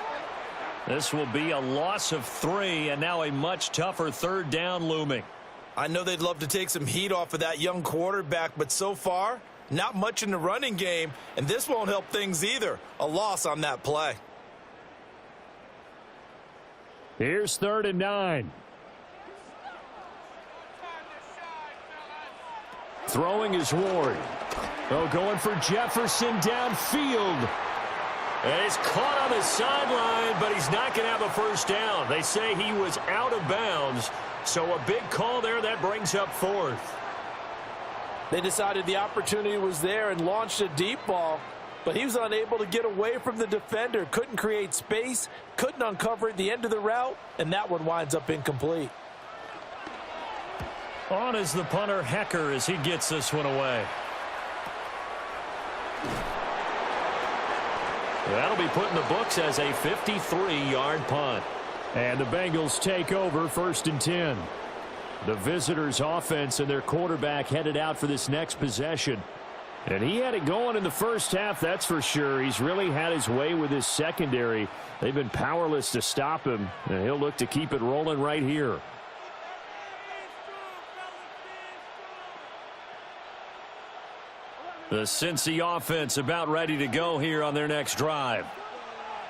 S4: This will be a loss of 3, and now a much tougher 3rd down looming.
S5: I know they'd love to take some heat off of that young quarterback, but so far, not much in the running game, and this won't help things either. A loss on that play.
S4: Here's 3rd and 9. Throwing is Ward. Oh, going for Jefferson downfield. And it's caught on the sideline, but he's not going to have a first down. They say he was out of bounds, so a big call there that brings up 4th.
S5: They decided the opportunity was there and launched a deep ball, but he was unable to get away from the defender, couldn't create space, couldn't uncover at the end of the route, and that one winds up incomplete.
S4: On is the punter, Hecker, as he gets this one away. That'll be put in the books as a 53-yard punt. And the Bengals take over 1st and 10. The visitors' offense and their quarterback headed out for this next possession. And he had it going in the first half, that's for sure. He's really had his way with his secondary. They've been powerless to stop him, and he'll look to keep it rolling right here. The Cincy offense about ready to go here on their next drive.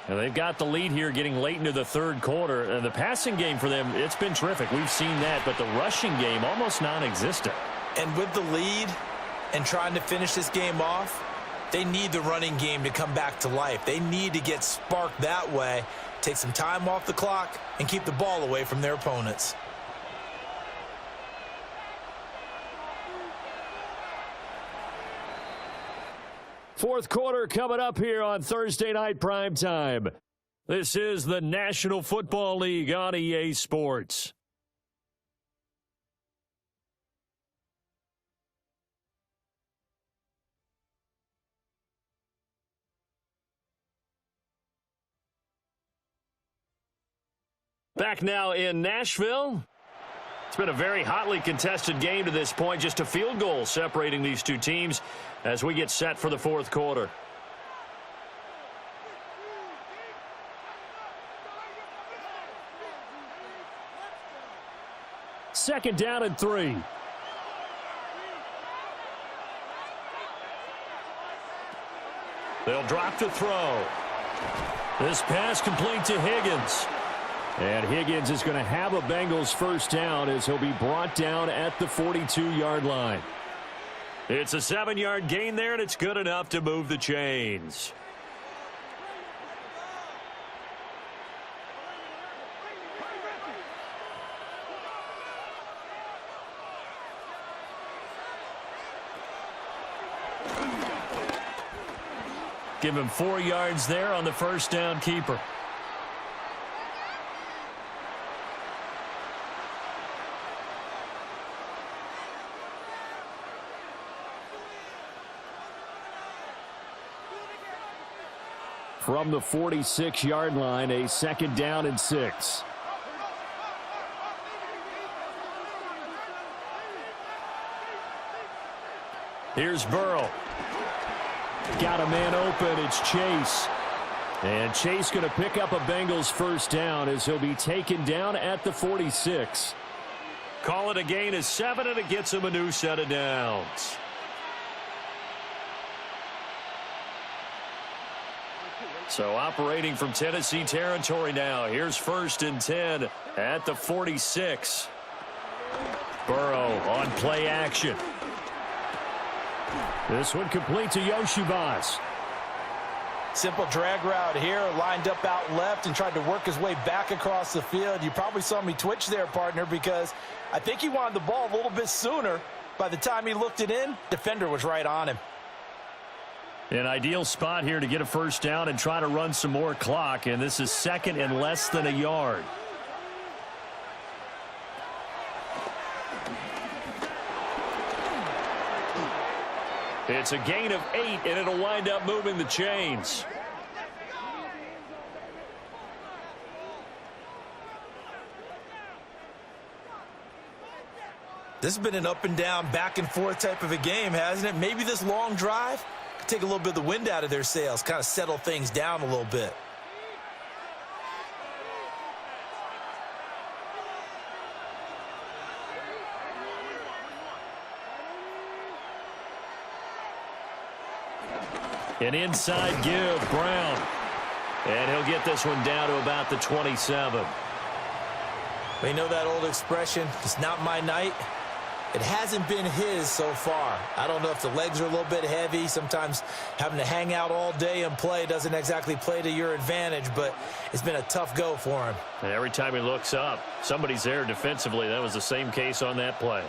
S4: And they've got the lead here getting late into the 3rd quarter. And the passing game for them, it's been terrific. We've seen that, but the rushing game almost non-existent.
S5: And with the lead and trying to finish this game off, they need the running game to come back to life. They need to get sparked that way, take some time off the clock, and keep the ball away from their opponents.
S4: Fourth quarter coming up here on Thursday Night Primetime. This is the National Football League on EA Sports. Back now in Nashville. It's been a very hotly contested game to this point. Just a field goal separating these two teams as we get set for the 4th quarter. Second down and 3. They'll drop to throw. This pass complete to Higgins. And Higgins is going to have a Bengals first down as he'll be brought down at the 42-yard line. It's a 7-yard gain there, and it's good enough to move the chains. Give him 4 yards there on the first down keeper. From the 46-yard line, a second down and 6. Here's Burrow. Got a man open. It's Chase. And Chase going to pick up a Bengals first down as he'll be taken down at the 46. Call it a gain of 7, and it gets him a new set of downs. So operating from Tennessee territory now. Here's 1st and 10 at the 46. Burrow on play action. This one complete to Yoshibas.
S5: Simple drag route here, lined up out left and tried to work his way back across the field. You probably saw me twitch there, partner, because I think he wanted the ball a little bit sooner. By the time he looked it in, defender was right on him.
S4: An ideal spot here to get a first down and try to run some more clock, and this is second and less than a yard. It's a gain of 8, and it'll wind up moving the chains.
S5: This has been an up and down, back and forth type of a game, hasn't it? Maybe this long drive could take a little bit of the wind out of their sails, kind of settle things down a little bit.
S4: An inside give, Brown. And he'll get this one down to about the 27.
S5: We know that old expression, it's not my night. It hasn't been his so far. I don't know if the legs are a little bit heavy. Sometimes having to hang out all day and play doesn't exactly play to your advantage, but it's been a tough go for him.
S4: And every time he looks up, somebody's there defensively. That was the same case on that play.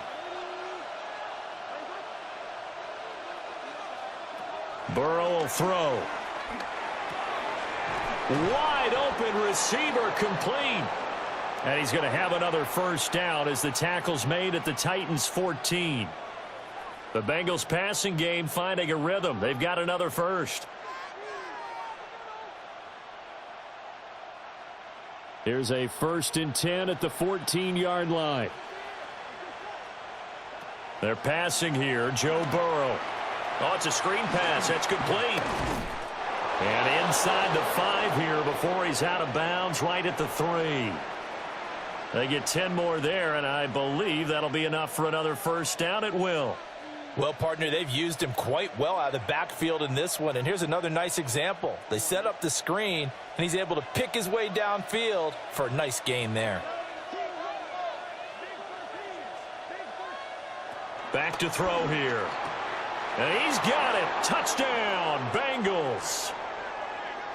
S4: Burrow will throw. Wide open receiver, complete. And he's going to have another first down as the tackle's made at the Titans' 14. The Bengals passing game finding a rhythm. They've got another first. Here's a 1st and 10 at the 14-yard line. They're passing here. Joe Burrow. Oh, it's a screen pass. That's complete. And inside the 5 here before he's out of bounds, right at the 3. They get 10 more there, and I believe that'll be enough for another first down. It will.
S5: Well, partner, they've used him quite well out of the backfield in this one, and here's another nice example. They set up the screen, and he's able to pick his way downfield for a nice gain there.
S4: Back to throw here. And he's got it. Touchdown, Bengals.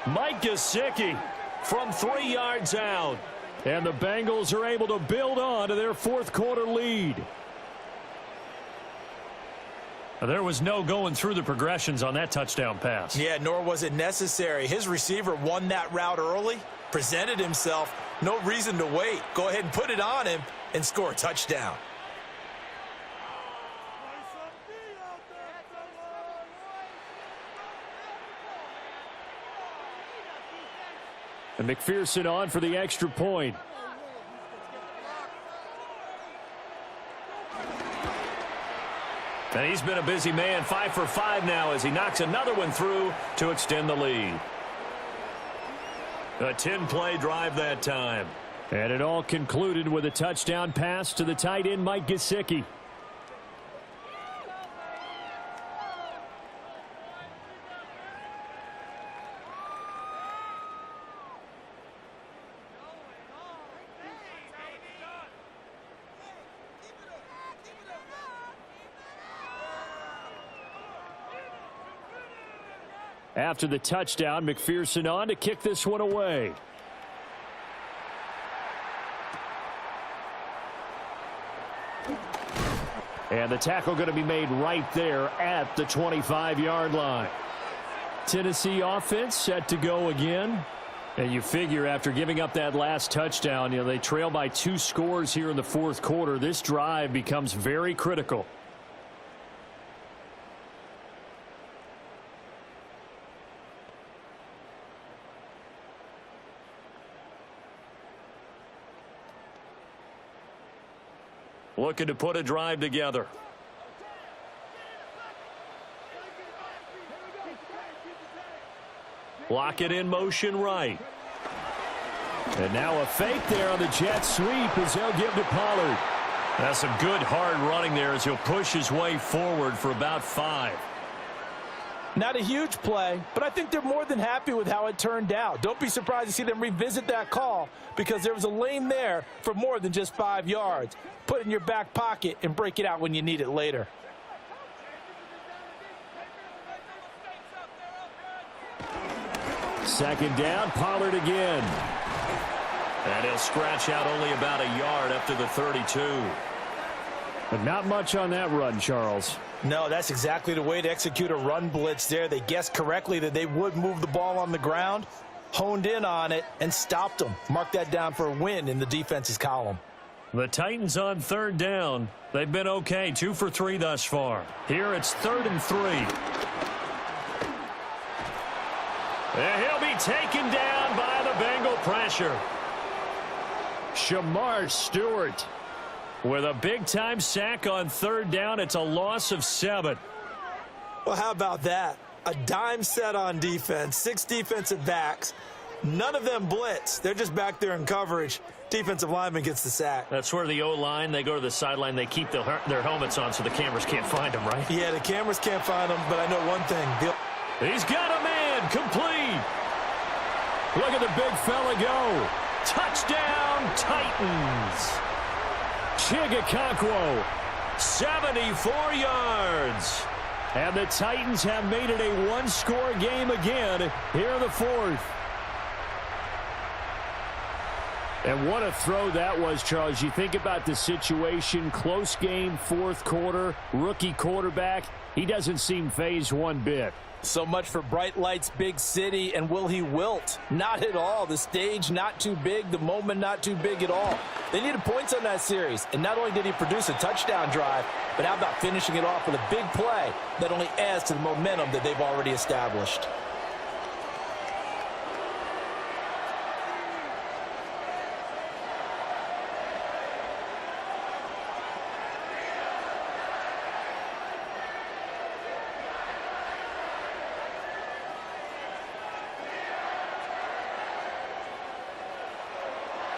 S4: Mike Gesicki from 3 yards out. And the Bengals are able to build on to their 4th quarter lead. There was no going through the progressions on that touchdown pass.
S5: Yeah, nor was it necessary. His receiver won that route early, presented himself, no reason to wait. Go ahead and put it on him and score a touchdown.
S4: And McPherson on for the extra point. And he's been a busy man, 5 for 5 now as he knocks another one through to extend the lead. A 10-play drive that time. And it all concluded with a touchdown pass to the tight end, Mike Gesicki. After the touchdown, McPherson on to kick this one away. And the tackle going to be made right there at the 25-yard line. Tennessee offense set to go again. And you figure after giving up that last touchdown, they trail by 2 scores here in the 4th quarter. This drive becomes very critical. Looking to put a drive together. Lock it in motion right. And now a fake there on the jet sweep as they'll give to Pollard. That's some good hard running there as he'll push his way forward for about 5.
S5: Not a huge play, but I think they're more than happy with how it turned out. Don't be surprised to see them revisit that call because there was a lane there for more than just 5 yards. Put it in your back pocket and break it out when you need it later.
S4: Second down, Pollard again. And he'll scratch out only about a yard up to the 32. But not much on that run, Charles.
S5: No, that's exactly the way to execute a run blitz there. They guessed correctly that they would move the ball on the ground, honed in on it, and stopped them. Mark that down for a win in the defense's column.
S4: The Titans on third down. They've been okay, 2 for 3 thus far. Here it's 3rd and 3. And he'll be taken down by the Bengal pressure. Shamar Stewart with a big-time sack on third down. It's a loss of 7.
S5: Well, how about that? A dime set on defense, 6 defensive backs. None of them blitz. They're just back there in coverage. Defensive lineman gets the sack.
S4: That's where the O-line, they go to the sideline, they keep their helmets on so the cameras can't find them, right?
S5: Yeah, the cameras can't find them, but I know one thing.
S4: He's got a man, complete. Look at the big fella go. Touchdown, Titans. Chigakonkwo, 74 yards. And the Titans have made it a one-score game again here in the 4th. And what a throw that was, Charles. You think about the situation, close game, 4th quarter, rookie quarterback. He doesn't seem fazed one bit.
S5: So much for bright lights, big city, and will he wilt? Not at all. The stage not too big, the moment not too big at all. They needed points on that series, and not only did he produce a touchdown drive, but how about finishing it off with a big play that only adds to the momentum that they've already established.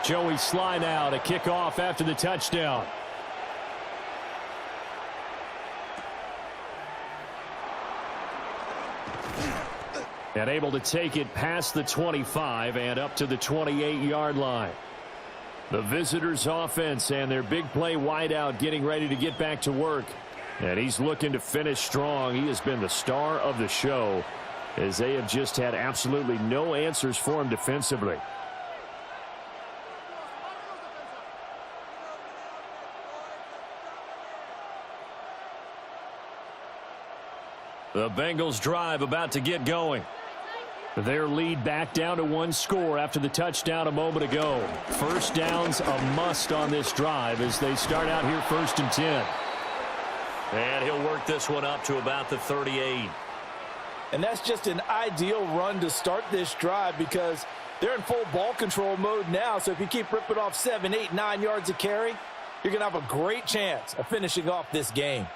S4: Joey Sly now to kick off after the touchdown. And able to take it past the 25 and up to the 28-yard line. The visitors' offense and their big play wideout getting ready to get back to work. And he's looking to finish strong. He has been the star of the show as they have just had absolutely no answers for him defensively. The Bengals drive about to get going. Their lead back down to 1 score after the touchdown a moment ago. First down's a must on this drive as they start out here 1st and 10. And he'll work this one up to about the 38.
S5: And that's just an ideal run to start this drive because they're in full ball control mode now. So if you keep ripping off 7, 8, 9 yards of carry, you're going to have a great chance of finishing off this game.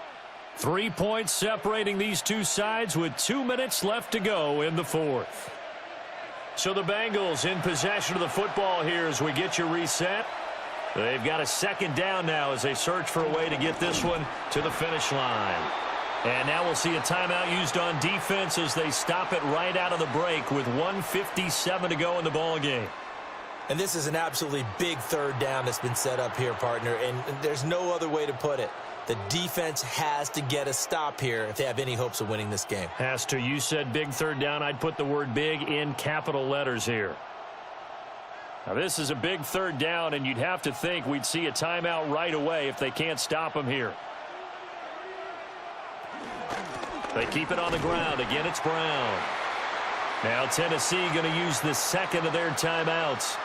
S4: 3 points separating these two sides with 2 minutes left to go in the 4th. So the Bengals in possession of the football here as we get you reset. They've got a 2nd down now as they search for a way to get this one to the finish line. And now we'll see a timeout used on defense as they stop it right out of the break with 1:57 to go in the ball game.
S5: And this is an absolutely big 3rd down that's been set up here, partner, and there's no other way to put it. The defense has to get a stop here if they have any hopes of winning this game.
S4: Has to. You said big 3rd down. I'd put the word big in capital letters here. Now this is a big 3rd down, and you'd have to think we'd see a timeout right away if they can't stop them here. They keep it on the ground. Again, it's Brown. Now Tennessee going to use the 2nd of their timeouts.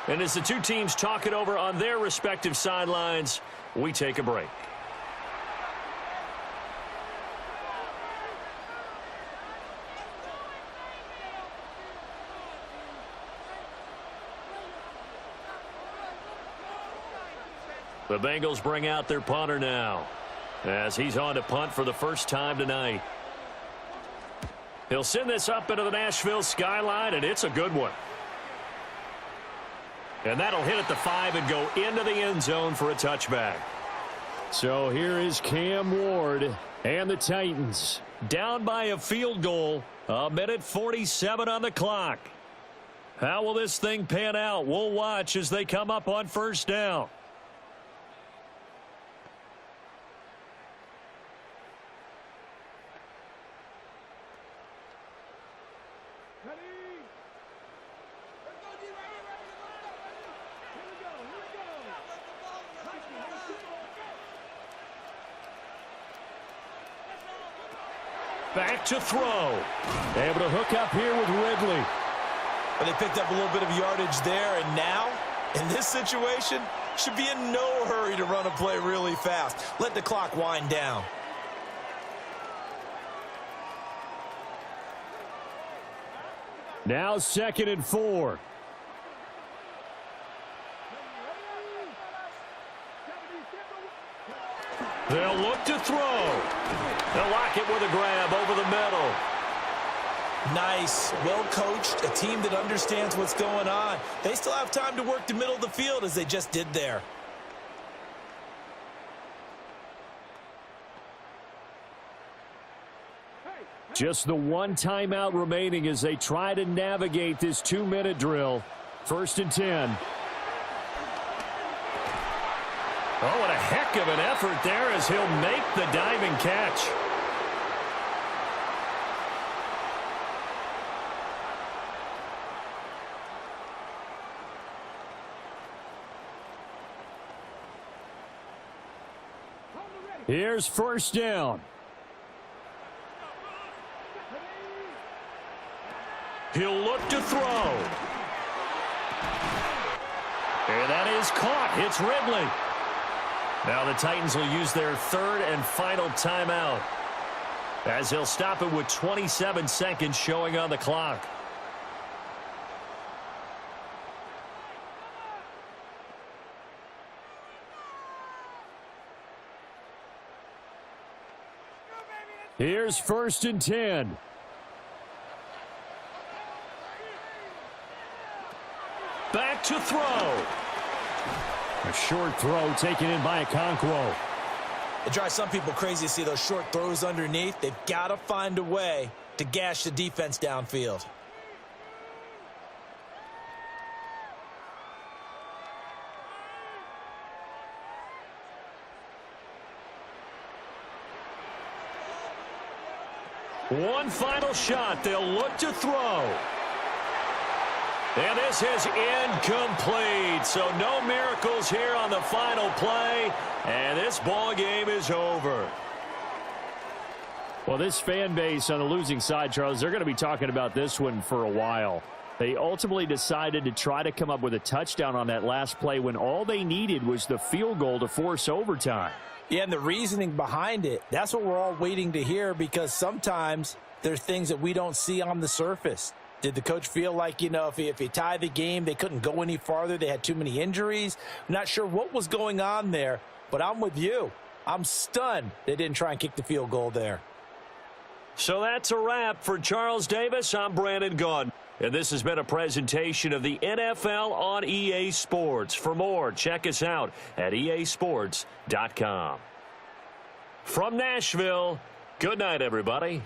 S4: And as the two teams talk it over on their respective sidelines, we take a break. The Bengals bring out their punter now as he's on to punt for the first time tonight. He'll send this up into the Nashville skyline, and it's a good one. And that'll hit at the 5 and go into the end zone for a touchback. So here is Cam Ward and the Titans down by a field goal. 1:47 on the clock. How will this thing pan out? We'll watch as they come up on 1st down. Back to throw. Able to hook up here with Ridley.
S5: But they picked up a little bit of yardage there, and now, in this situation, should be in no hurry to run a play really fast. Let the clock wind down.
S4: Now 2nd and 4. They'll look to throw. They'll lock it with a grab over the middle.
S5: Nice, well coached, a team that understands what's going on. They still have time to work the middle of the field as they just did there.
S4: Just the one timeout remaining as they try to navigate this 2-minute drill. 1st and 10. Oh, what a heck of an effort there as he'll make the diving catch. Here's 1st down. He'll look to throw. And that is caught. It's Ridley. Now the Titans will use their 3rd and final timeout as he'll stop it with 27 seconds showing on the clock. Here's 1st and 10. Back to throw. A short throw taken in by Okonkwo.
S5: It drives some people crazy to see those short throws underneath. They've got to find a way to gash the defense downfield.
S4: One final shot. They'll look to throw. And this is incomplete. So no miracles here on the final play. And this ball game is over. Well, this fan base on the losing side, Charles, they're going to be talking about this one for a while. They ultimately decided to try to come up with a touchdown on that last play when all they needed was the field goal to force overtime.
S5: Yeah, and the reasoning behind it, that's what we're all waiting to hear, because sometimes there's things that we don't see on the surface. Did the coach feel like, you know, if he tied the game, they couldn't go any farther? They had too many injuries. I'm not sure what was going on there, but I'm with you. I'm stunned they didn't try and kick the field goal there.
S4: So that's a wrap for Charles Davis. I'm Brandon Gaudin. And this has been a presentation of the NFL on EA Sports. For more, check us out at easports.com. From Nashville, good night, everybody.